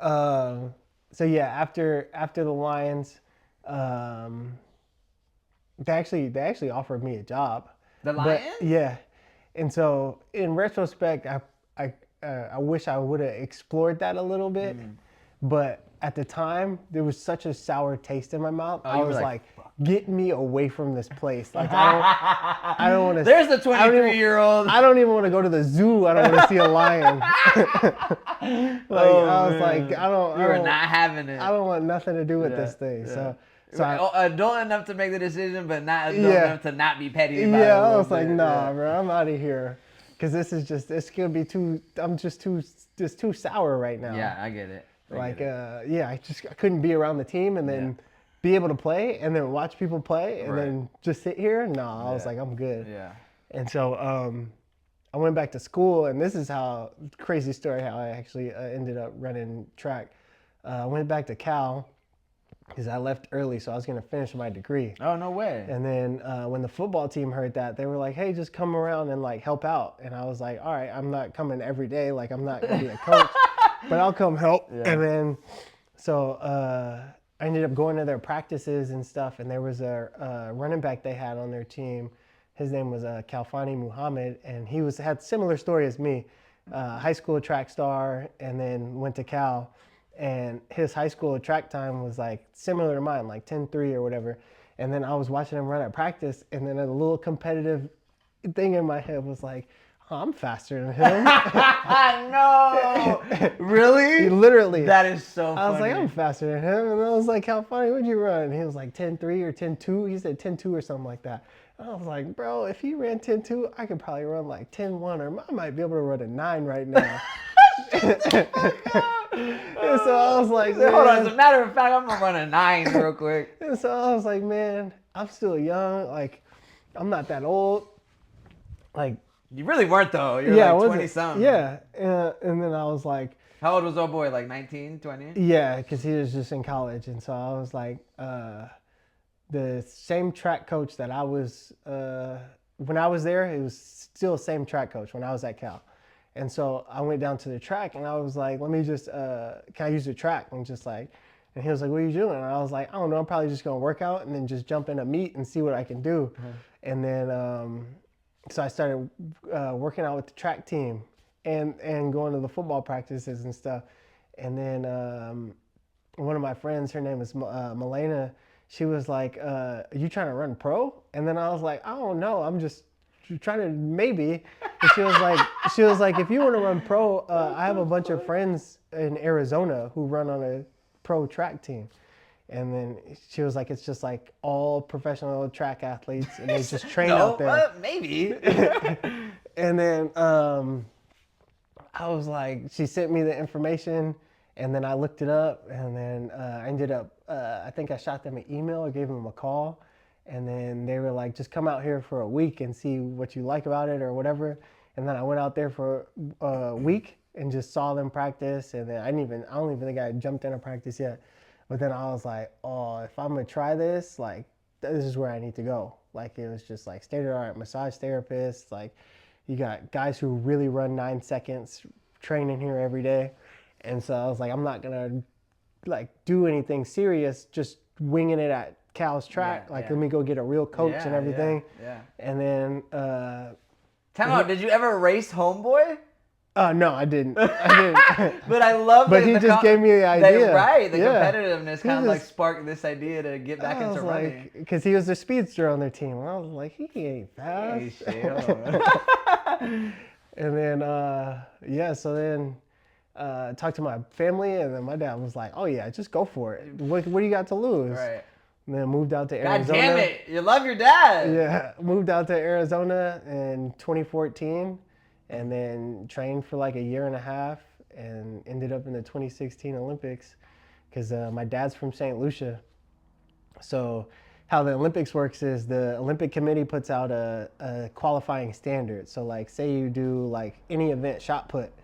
So yeah, after the Lions, they actually offered me a job. The Lions? Yeah. And so in retrospect, I wish I would have explored that a little bit, but at the time, there was such a sour taste in my mouth. Oh, I was like, get me away from this place. Like, I don't want to. There's the 23-year-old. I don't even want to go to the zoo. I don't want to see a lion. I was like, I don't. You were not having it. I don't want nothing to do with this thing. Yeah. So adult enough to make the decision, but not adult enough to not be petty about it. Yeah, I was like, nah, bro, I'm out of here. Because it's going to be too sour right now. Yeah, I get it. I couldn't be around the team and then be able to play and then watch people play and then just sit here. No, I was like, I'm good. Yeah. And so I went back to school, and this is crazy story how I actually ended up running track. I went back to Cal because I left early, so I was going to finish my degree. Oh, no way. And then when the football team heard that, they were like, hey, just come around and like help out. And I was like, all right, I'm not coming every day. Like, I'm not going to be a coach. But I'll come help. Yeah. And then, so I ended up going to their practices and stuff. And there was a running back they had on their team. His name was Kalfani Muhammad. And he had similar story as me. High school track star and then went to Cal. And his high school track time was like similar to mine, like 10.3 or whatever. And then I was watching him run at practice. And then a little competitive thing in my head was like, I'm faster than him. No! Really? Literally. That is so funny. I was like, I'm faster than him. And I was like, how funny would you run? And he was like 10.3 or 10.2. He said 10.2 or something like that. And I was like, bro, if he ran 10.2, I could probably run like 10.1 or I might be able to run a 9 right now. And so I was like, hold on, as a matter of fact, I'm going to run a 9 real quick. And so I was like, man, I'm still young. Like, I'm not that old. Like, you really weren't, though. You're like 20-something. Yeah. And then I was like... How old was old boy? Like 19, 20? Yeah, because he was just in college. And so I was like, the same track coach that I was... when I was there, it was still the same track coach when I was at Cal. And so I went down to the track, and I was like, let me just... can I use the track? And just like... And he was like, what are you doing? And I was like, I don't know. I'm probably just going to work out and then just jump in a meet and see what I can do. Mm-hmm. And then... So I started working out with the track team and going to the football practices and stuff. And then one of my friends, her name is Milena, she was like, are you trying to run pro? And then I was like, I don't know. I'm just trying to maybe. And she was like, if you want to run pro, I have a bunch of friends in Arizona who run on a pro track team. And then she was like, it's just like all professional track athletes and they just train out there. Maybe. And then I was like, she sent me the information and then I looked it up and then I ended up, I think I shot them an email or gave them a call. And then they were like, just come out here for a week and see what you like about it or whatever. And then I went out there for a week and just saw them practice. And then I don't even think I jumped into practice yet. But then I was like, oh, if I'm going to try this, like, this is where I need to go. Like, it was just like state-of-the-art massage therapists. Like, you got guys who really run 9 seconds training here every day. And so I was like, I'm not going to, like, do anything serious, just winging it at Cal's track. Let me go get a real coach and everything. Yeah. And then... Time out, did you ever race Homeboy? No, I didn't. But I love But he just gave me the idea. The competitiveness kind of like sparked this idea to get back into running. Because he was the speedster on their team. And I was like, he ain't fast. And then, so then talked to my family, and then my dad was like, oh yeah, just go for it. What do you got to lose? Right. And then moved out to Arizona. God damn it, you love your dad. Yeah, moved out to Arizona in 2014. And then trained for like a year and a half and ended up in the 2016 Olympics because my dad's from St. Lucia. So how the Olympics works is the Olympic Committee puts out a qualifying standard. So like say you do like any event shot put,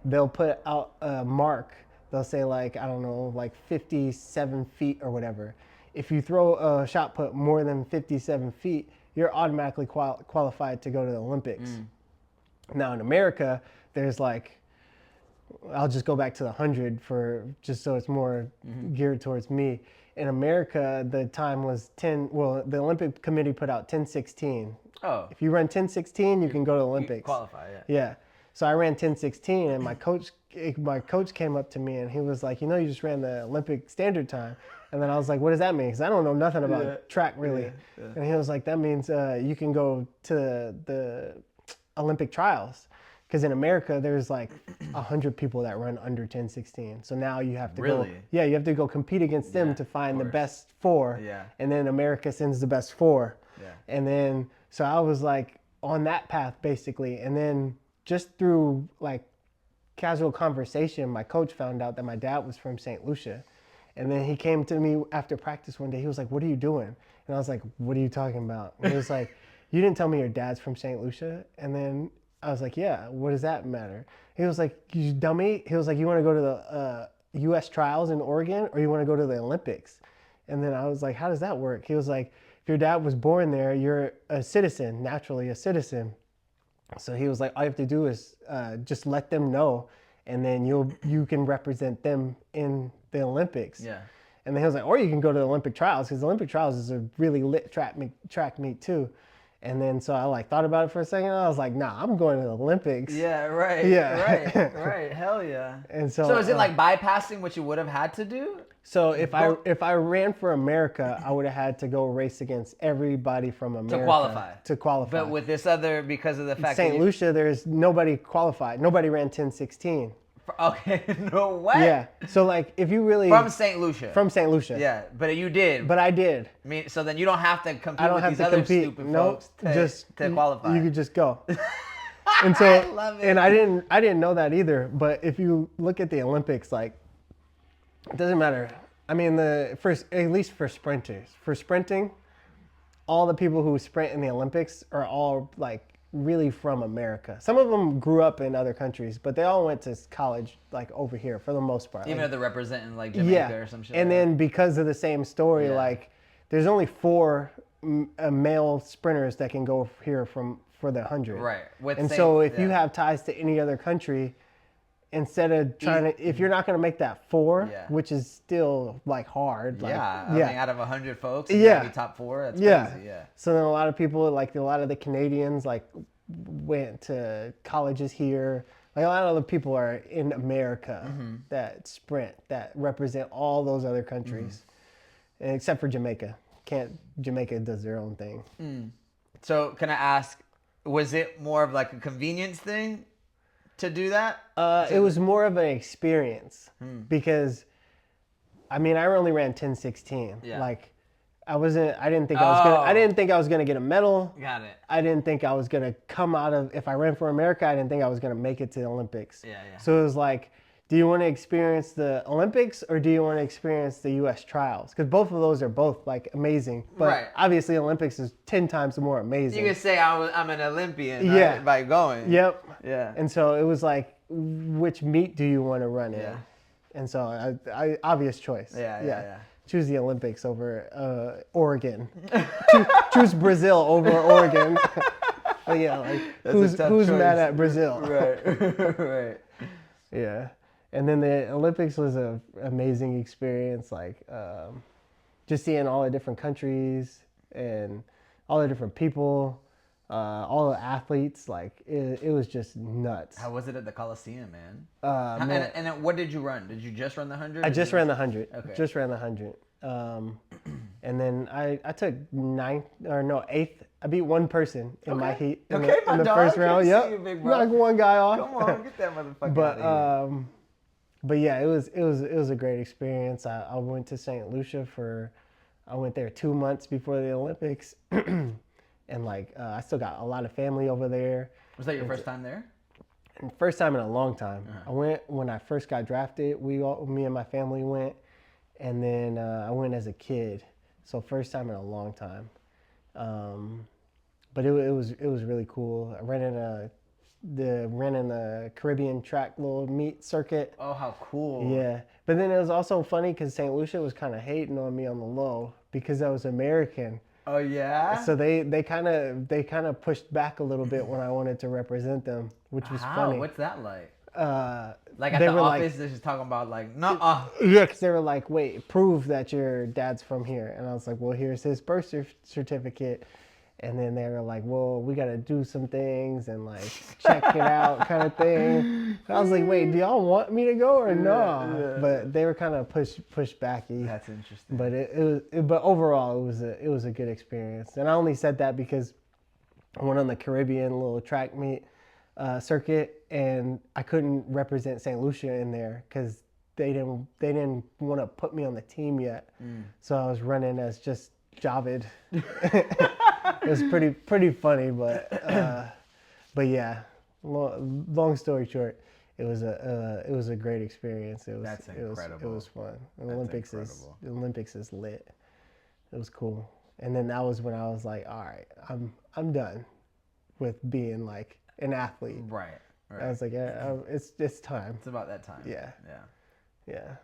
they'll put out a mark. They'll say like, I don't know, like 57 feet or whatever. If you throw a shot put more than 57 feet, you're automatically qualified to go to the Olympics. Mm. Now in America, there's like, I'll just go back to the 100 for just so it's more geared towards me. In America, the time was the Olympic Committee put out 10:16. Oh. If you run 10:16, you can go to the Olympics. You qualify, Yeah. So I ran 10:16, and my coach came up to me and he was like, you just ran the Olympic standard time. And then I was like, what does that mean? Because I don't know nothing about track really. Yeah. And he was like, that means you can go to the Olympic trials. Because in America, there's like 100 people that run under 10:16. So now you have to go. Yeah, you have to go compete against them to find the best 4. Yeah. And then America sends the best 4. Yeah. And then, so I was like on that path basically. And then just through like casual conversation, my coach found out that my dad was from St. Lucia. And then he came to me after practice one day. He was like, what are you doing? And I was like, what are you talking about? And he was like, you didn't tell me your dad's from St. Lucia? And then I was like, yeah, what does that matter? He was like, you dummy. He was like, you want to go to the U.S. trials in Oregon or you want to go to the Olympics? And then I was like, how does that work? He was like, if your dad was born there, you're a citizen, naturally a citizen. So he was like, all you have to do is just let them know, and then you can represent them in the Olympics. Yeah. And then he was like, or you can go to the Olympic trials, because the Olympic trials is a really lit track meet too. And then so I like thought about it for a second. And I was like, nah, I'm going to the Olympics. Yeah, right. Yeah. Right. Hell yeah. And so is it like bypassing what you would have had to do? So if I ran for America, I would have had to go race against everybody from America to qualify. But with this other, because of the fact St. Lucia, there's nobody qualified. Nobody ran 10:16. Okay, no way. Yeah. So like, if you really from St. Lucia. From St. Lucia. Yeah, but you did. But I did. I mean, so then you don't have to compete I don't with have these to other compete. stupid folks to qualify. You could just go. And so, I love it. And I didn't know that either. But if you look at the Olympics, like, it doesn't matter. I mean, at least for sprinters, for sprinting, all the people who sprint in the Olympics are all like really from America. Some of them grew up in other countries, but they all went to college like over here for the most part. Even if they're representing like Jamaica or some shit. And then because of the same story, like there's only 4 male sprinters that can go here for the 100. Right. And so if you have ties to any other country, instead of trying to, if you're not going to make that 4, which is still like hard. Like, I mean, out of 100 folks, you gotta be top 4. That's crazy. Yeah. So then a lot of people, like a lot of the Canadians, like went to colleges here. Like a lot of the people are in America that sprint, that represent all those other countries, and except for Jamaica. Jamaica does their own thing. So can I ask, was it more of like a convenience thing to do that? It was more of an experience because, I mean, I only ran 10:16. Yeah. Like, I didn't think I was gonna get a medal. Got it. I didn't think I was gonna come out of, if I ran for America, I didn't think I was gonna make it to the Olympics. Yeah. So it was like, do you want to experience the Olympics or do you want to experience the U.S. trials? Because both of those are both like amazing, but obviously Olympics is 10 times more amazing. You can say I'm an Olympian by going. Yep. Yeah. And so it was like, which meet do you want to run in? Yeah. And so I obvious choice. Yeah. Choose the Olympics over Oregon. choose Brazil over Oregon. But yeah, like who's mad at Brazil? Right. Yeah. And then the Olympics was an amazing experience, like just seeing all the different countries and all the different people, all the athletes. Like it was just nuts. How was it at the Coliseum, man? And what did you run? Did you just run the 100? I just ran the 100. Okay. Just ran the 100. And then I took 8th. I beat one person in my heat in the first round. Yep. Knocked one guy off. Come on, get that motherfucker out of here. But yeah, it was a great experience. I went to St. Lucia I went there 2 months before the Olympics, and like I still got a lot of family over there. Was that your first time there? First time in a long time. I went when I first got drafted. Me and my family went, and then I went as a kid. So first time in a long time. But it was really cool. I ran in the Caribbean track little meet circuit. Oh, how cool. Yeah. But then it was also funny because St. Lucia was kind of hating on me on the low because I was American. Oh, yeah? So they kind of pushed back a little bit when I wanted to represent them, which was funny. What's that like? Like at the office, they're just talking about like, nuh-uh. Yeah, because they were like, wait, prove that your dad's from here. And I was like, well, here's his birth certificate. And then they were like, well, we got to do some things and like check it out kind of thing. And I was like, wait, do y'all want me to go or no? But they were kind of push backy. That's interesting. But but overall, it was a good experience. And I only said that because I went on the Caribbean little track meet circuit, and I couldn't represent St. Lucia in there because they didn't want to put me on the team yet. So I was running as just Jhavid. It was pretty funny, but yeah. Long story short, it was a great experience. That's incredible. It was fun. The Olympics is lit. It was cool. And then that was when I was like, all right, I'm done with being like an athlete. Right. I was like, it's time. It's about that time. Yeah.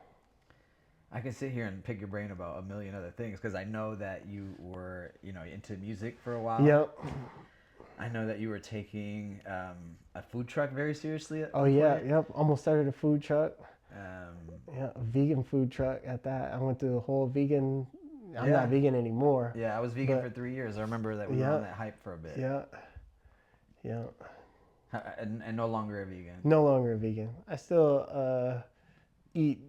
I can sit here and pick your brain about a million other things because I know that you were, into music for a while. Yep. I know that you were taking a food truck very seriously. Yep. Almost started a food truck. A vegan food truck at that. I went through the whole vegan. I'm not vegan anymore. Yeah, I was vegan for 3 years. I remember that we were on that hype for a bit. Yeah. And no longer a vegan. No longer a vegan. I still eat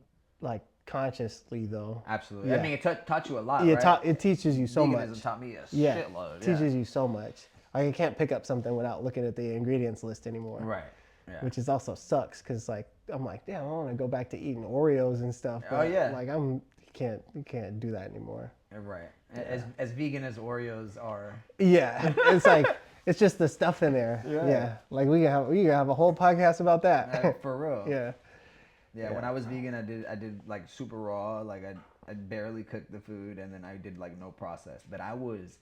like consciously though. Absolutely. I mean, it taught you a lot, right? right? It teaches you so much. Veganism taught me a shitload. It teaches you so much. Like, I can't pick up something without looking at the ingredients list anymore. Right. Yeah. Which is also sucks because like I'm like, damn, I want to go back to eating Oreos and stuff. But like you can't do that anymore. Right. As vegan as Oreos are. Yeah. It's like it's just the stuff in there. Yeah. Like we can have a whole podcast about that. For real. Yeah. When I was vegan, I did like super raw. Like I barely cooked the food, and then I did like no process. But I was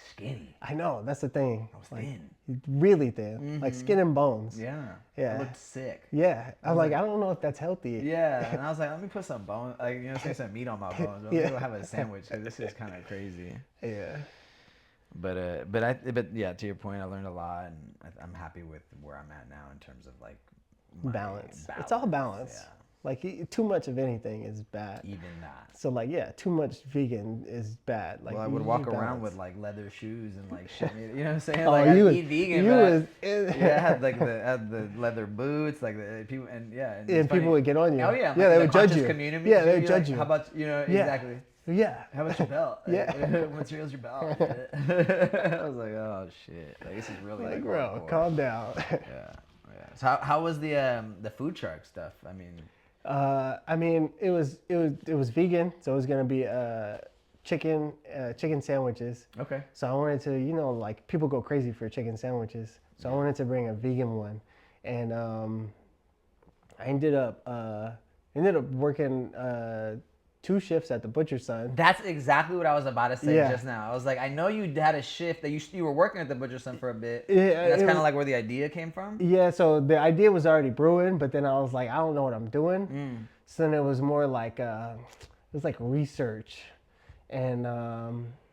skinny. I know, that's the thing. I was thin. Really thin. Like skin and bones. Yeah. I looked sick. Yeah. I was like, I don't know if that's healthy. Yeah. And I was like, let me put some bone, say some meat on my bones. Let me go have a sandwich because this is kind of crazy. Yeah. But yeah, to your point, I learned a lot, and I'm happy with where I'm at now in terms of like balance. It's all balance. Yeah. Like too much of anything is bad. Even that. So like too much vegan is bad. Like I would walk around with like leather shoes and like shit. You know what I'm saying? Oh, like I eat vegan. I had like the leather boots, like the people, and people would get on you. Oh yeah. Yeah, they would judge you. Community, yeah, they would judge you. How about exactly. Yeah. How about your belt? Yeah. What's your belt? I was like, oh shit. Like, this is really like bro, calm down. Yeah. So how was the food truck stuff? I mean, it was vegan, so it was gonna be chicken sandwiches. Okay. So I wanted to, like people go crazy for chicken sandwiches, so I wanted to bring a vegan one, and I ended up working 2 shifts at the Butcher's Son. That's exactly what I was about to say just now. I was like, I know you had a shift that you were working at the Butcher's Son for a bit. Yeah, that's kind of like where the idea came from. Yeah, so the idea was already brewing, but then I was like, I don't know what I'm doing. So then it was more like it was like research, and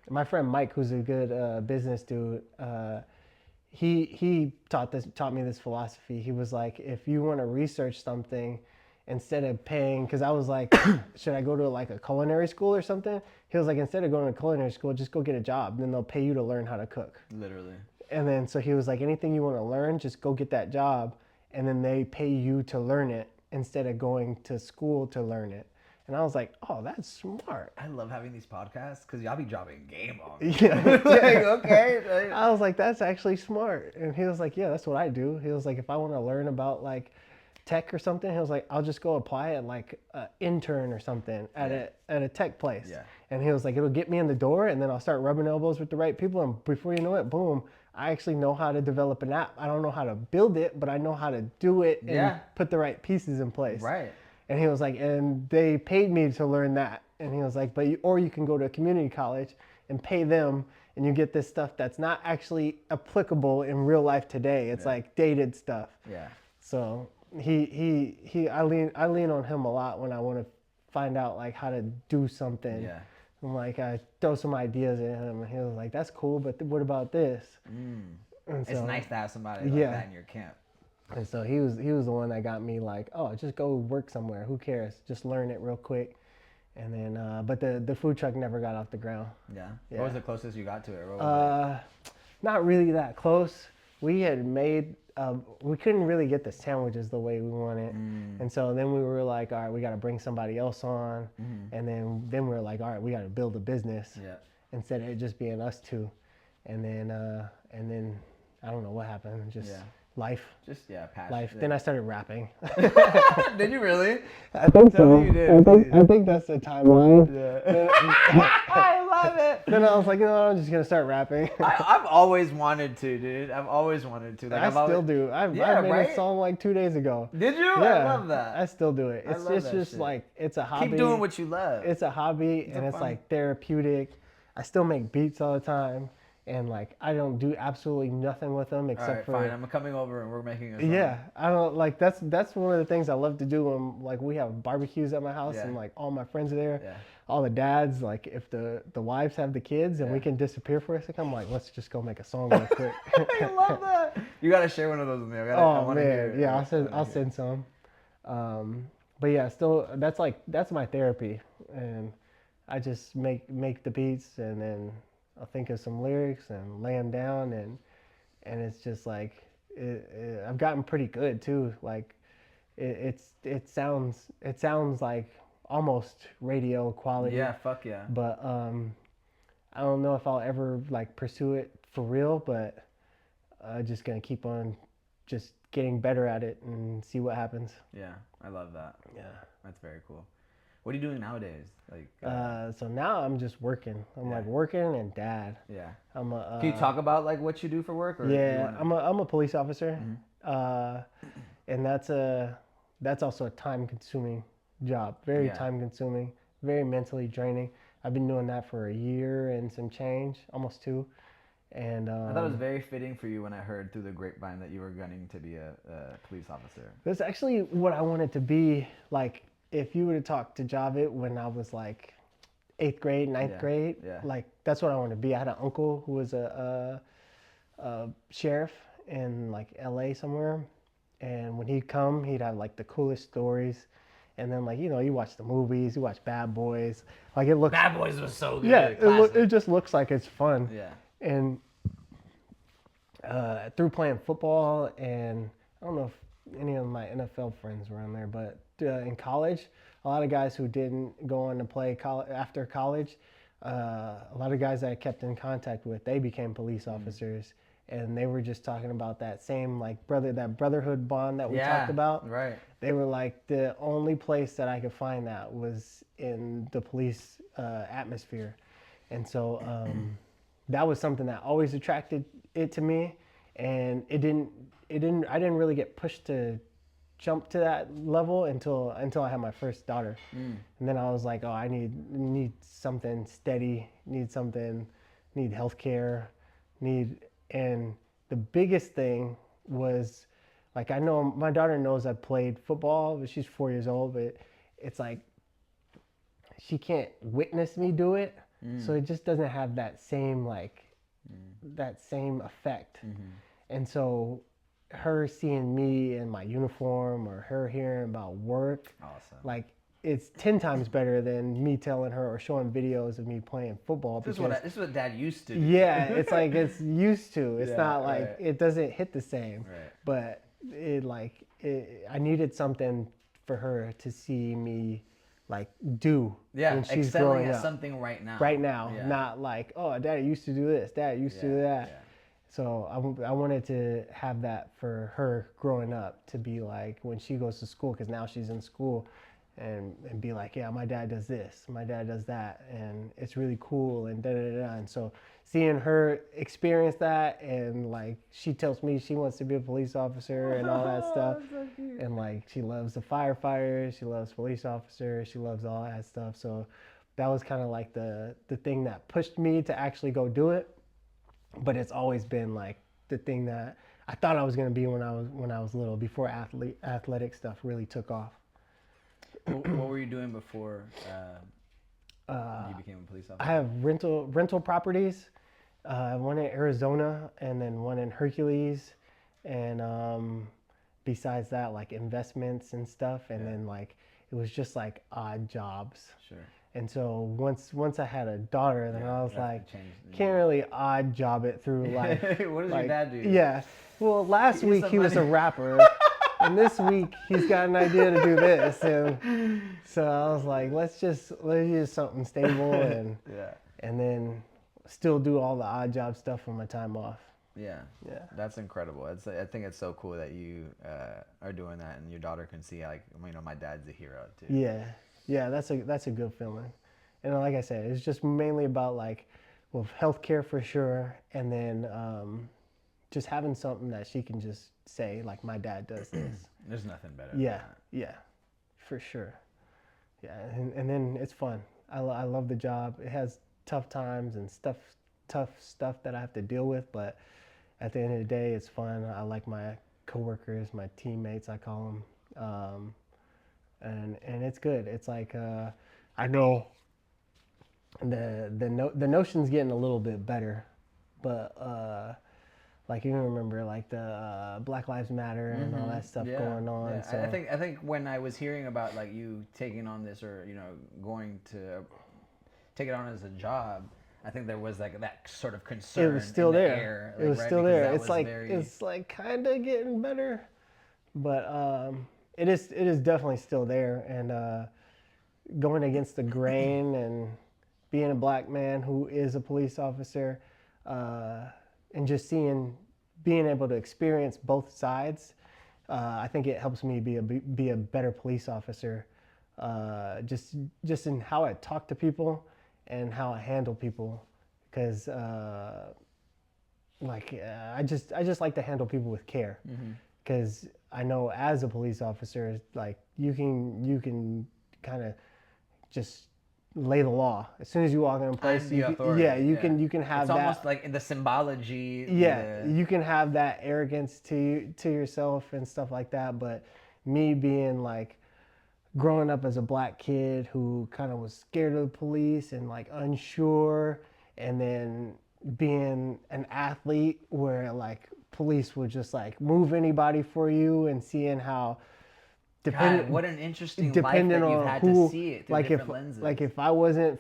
my friend Mike, who's a good business dude, he taught me this philosophy. He was like, if you want to research something, instead of paying, because I was like, should I go to like a culinary school or something? He was like, instead of going to culinary school, just go get a job. Then they'll pay you to learn how to cook. Literally. And then so he was like, anything you want to learn, just go get that job. And then they pay you to learn it instead of going to school to learn it. And I was like, oh, that's smart. I love having these podcasts because y'all be dropping game on me. Yeah. Okay. I was like, that's actually smart. And he was like, yeah, that's what I do. He was like, if I want to learn about like tech or something, he was like, I'll just go apply at like an intern or something at a tech place. Yeah. And he was like, it'll get me in the door, and then I'll start rubbing elbows with the right people, and before you know it, boom, I actually know how to develop an app. I don't know how to build it, but I know how to do it and put the right pieces in place. Right. And he was like, and they paid me to learn that. And he was like, or you can go to a community college and pay them, and you get this stuff that's not actually applicable in real life today. It's like dated stuff. Yeah. So I lean on him a lot when I want to find out like how to do something. Yeah. I'm like, I throw some ideas at him, and he was like, that's cool, but what about this? It's nice to have somebody like that in your camp. And so he was the one that got me like, oh, just go work somewhere. Who cares? Just learn it real quick. And then, but the food truck never got off the ground. Yeah. Yeah. What was the closest you got to it? What was Not really that close. We had made, we couldn't really get the sandwiches the way we wanted. And so then we were like, all right, we got to bring somebody else on. And then we were like, all right, we got to build a business instead of it just being us two. And then I don't know what happened. Just life. Just, passion. Life. Then I started rapping. Did you really? I think Tell so. me you did, I think that's the timeline. Yeah. I love it. Then I was like, I'm just going to start rapping. I've always wanted to, dude. I've always wanted to. Like, I still do. I made a song like 2 days ago. Did you? Yeah, I love that. I still do it. It's just shit. like, it's a hobby. Keep doing what you love. It's a hobby and it's like therapeutic. I still make beats all the time. And like, I don't do absolutely nothing with them except for. Fine. I'm coming over and we're making a song. Yeah, I don't like that's one of the things I love to do when like we have barbecues at my house and like all my friends are there. Yeah. All the dads, like if the wives have the kids and we can disappear for a second, I'm like, let's just go make a song real quick. I love that. You gotta share one of those with me. Oh man, yeah, I'll send some. But yeah, still that's my therapy, and I just make the beats and then I'll think of some lyrics and lay them down, and it's just like I've gotten pretty good too. Like it sounds like almost radio quality. Yeah, fuck yeah. But I don't know if I'll ever like pursue it for real, but I'm just gonna keep on just getting better at it and see what happens. Yeah, I love that. Yeah, that's very cool. What are you doing nowadays? Like, so now I'm just working. I'm like working and dad. Yeah. I'm a. Can you talk about like what you do for work? Or yeah, I'm a police officer, and that's also a time-consuming job. Very time-consuming, very mentally draining. I've been doing that for a year and some change, almost 2. And I thought it was very fitting for you when I heard through the grapevine that you were gunning to be a police officer. That's actually what I wanted to be. Like, if you would have talked to Jhavid when I was like 8th grade, 9th grade, like that's what I wanted to be. I had an uncle who was a sheriff in like LA somewhere, and when he'd come, he'd have like the coolest stories. And then, like, you watch the movies, you watch Bad Boys. Like, it looks... Bad Boys was so good. Yeah, it just looks like it's fun. Yeah. And through playing football, and I don't know if any of my NFL friends were on there, but in college, a lot of guys who didn't go on to play after college, a lot of guys that I kept in contact with, they became police officers. And they were just talking about that same like that brotherhood bond that we talked about. Right. They were like, the only place that I could find that was in the police atmosphere. And so that was something that always attracted it to me. And I didn't really get pushed to jump to that level until I had my first daughter. And then I was like, oh, I need something steady, need healthcare, and the biggest thing was, like, I know my daughter knows I played football, but she's 4 years old, but it's like she can't witness me do it. So it just doesn't have that same that same effect. And so her seeing me in my uniform or her hearing about work, like, it's 10 times better than me telling her or showing videos of me playing football. This is what Dad used to do. Yeah, it's like it's used to. It's not like it doesn't hit the same. Right. But I needed something for her to see me like do. Yeah, when she's excelling growing at up. something right now. Right now, not like, oh, Daddy used to do this, Dad used to do that. Yeah. So I wanted to have that for her growing up, to be like when she goes to school, because now she's in school. And be like, yeah, my dad does this, my dad does that, and it's really cool, and da-da-da-da. And so seeing her experience that, and like she tells me she wants to be a police officer and all that stuff. So cute. And like she loves the firefighters, she loves police officers, she loves all that stuff. So that was kind of like the thing that pushed me to actually go do it. But it's always been like the thing that I thought I was going to be when I was little, before athletic stuff really took off. What were you doing before you became a police officer? I have rental properties, one in Arizona and then one in Hercules, and besides that, like investments and stuff, and then like it was just like odd jobs. Sure. And so once I had a daughter, then I was that's like, the change. can't really odd job it through life. What does like, your dad do? Yeah. Well, last He's week he was a rapper, and this week he's got an idea to do this, and so I was like, let's use something stable, and Yeah. and then still do all the odd job stuff on my time off. Yeah. Yeah. That's incredible. I think it's so cool that you are doing that, and your daughter can see like, you know, my dad's a hero too. Yeah. Yeah, that's a good feeling. And like I said, it's just mainly about like, well, healthcare for sure, and then just having something that she can just say like, my dad does this. There's nothing better. Yeah, Than that. yeah, for sure. Yeah, and then it's fun. I love the job. It has tough times and tough stuff that I have to deal with, but at the end of the day, it's fun. I like my coworkers, my teammates, I call them. And it's good. It's like I know the notion's getting a little bit better, but like you remember like the Black Lives Matter and all that stuff going on. Yeah. So I think when I was hearing about like you taking on this, or you know, going to take it on as a job, I think there was like that sort of concern. it was still in the there. air, It was right? still Because there. that It's was like very... it's like kind of getting better, but it is definitely still there. And going against the grain and being a black man who is a police officer, and just being able to experience both sides, I think it helps me be a better police officer, just in how I talk to people and how I handle people, because I just like to handle people with care, because I know as a police officer, like you can kind of just lay the law as soon as you walk in a place. I'm the authority. You can have it's that. Almost like in the symbology. Yeah, you can have that arrogance to yourself and stuff like that. But me being like growing up as a black kid who kind of was scared of the police and like unsure, and then being an athlete where like police would just like move anybody for you, and seeing how what an interesting life that you've had to see it through different lenses. Like if I wasn't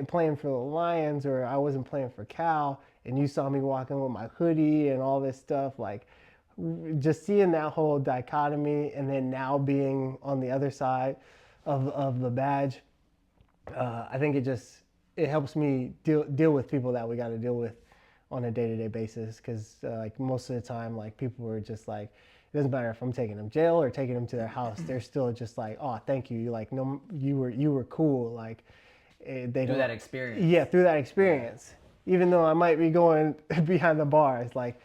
playing for the Lions, or I wasn't playing for Cal, and you saw me walking with my hoodie and all this stuff, like just seeing that whole dichotomy, and then now being on the other side of the badge, I think it helps me deal with people that we got to deal with on a day-to-day basis, because like most of the time, like people were just like, it doesn't matter if I'm taking them to jail or taking them to their house, they're still just like, oh, thank you. You like, no, you were cool. Like they through that experience. Yeah, through that experience. Even though I might be going behind the bars, like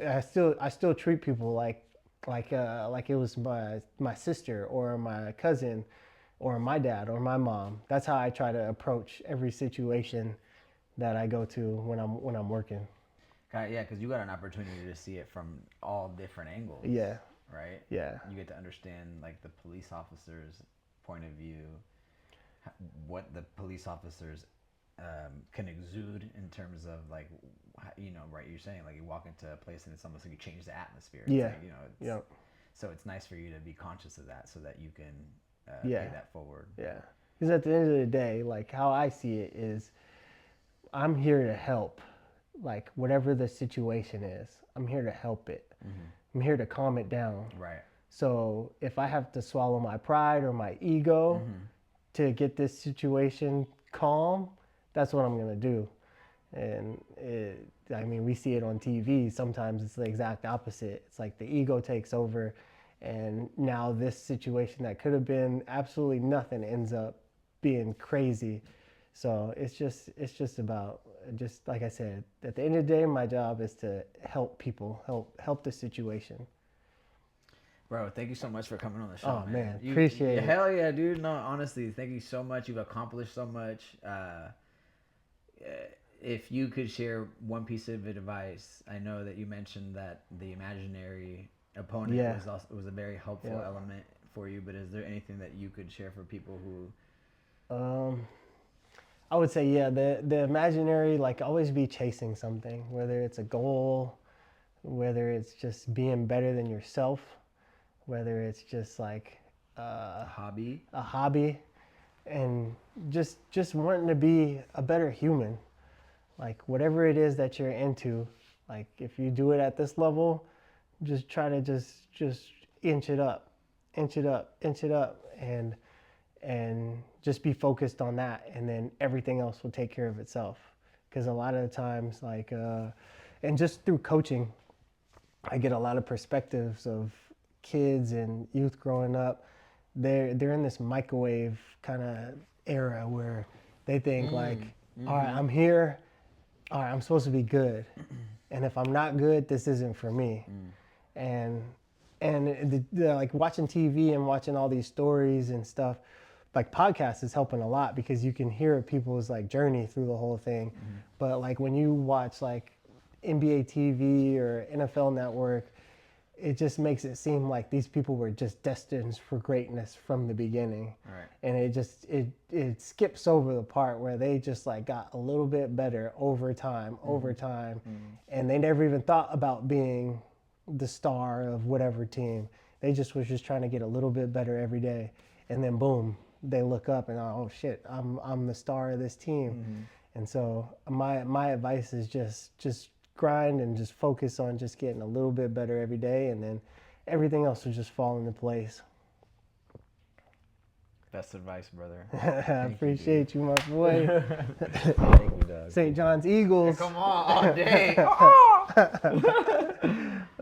I still treat people like it was my sister or my cousin or my dad or my mom. That's how I try to approach every situation that I go to when I'm working. Yeah, because you got an opportunity to see it from all different angles. Yeah. Right? Yeah. You get to understand like the police officer's point of view, what the police officers can exude in terms of like, you know, right? You're saying like you walk into a place and it's almost like you change the atmosphere. It's yeah. Like, you know, so it's nice for you to be conscious of that so that you can pay that forward. Yeah. Because at the end of the day, like how I see it is, I'm here to help. Like whatever the situation is, I'm here to help it. I'm here to calm it down. Right. So if I have to swallow my pride or my ego to get this situation calm, that's what I'm gonna do. And I mean, we see it on TV. Sometimes it's the exact opposite. It's like the ego takes over, and now this situation that could have been absolutely nothing ends up being crazy. So it's just about, just like I said, at the end of the day, my job is to help people, help the situation. Bro, thank you so much for coming on the show. Oh man, appreciate it. Hell yeah, dude. No, honestly, thank you so much. You've accomplished so much. If you could share one piece of advice, I know that you mentioned that the imaginary opponent was a very helpful element for you, but is there anything that you could share for people who... I would say, the imaginary, like always be chasing something, whether it's a goal, whether it's just being better than yourself, whether it's just like a hobby. and just wanting to be a better human. Like whatever it is that you're into, like if you do it at this level, just try to just inch it up, inch it up, inch it up, and just be focused on that, and then everything else will take care of itself. Because a lot of the times, like, and just through coaching, I get a lot of perspectives of kids and youth growing up. They're in this microwave kind of era where they think like, all right, I'm here, all right, I'm supposed to be good, and if I'm not good, this isn't for me. And like watching TV and watching all these stories and stuff, like podcasts is helping a lot because you can hear people's like journey through the whole thing. But like when you watch like NBA TV or NFL Network, it just makes it seem like these people were just destined for greatness from the beginning. Right. And it skips over the part where they just like got a little bit better over time, and they never even thought about being the star of whatever team. They just was just trying to get a little bit better every day, and then boom, they look up and oh shit, I'm the star of this team. And so my advice is just grind and just focus on just getting a little bit better every day, and then everything else will just fall into place. Best advice, brother. I appreciate you, my boy. Thank you, Doug. St. John's Eagles. Come on, all day.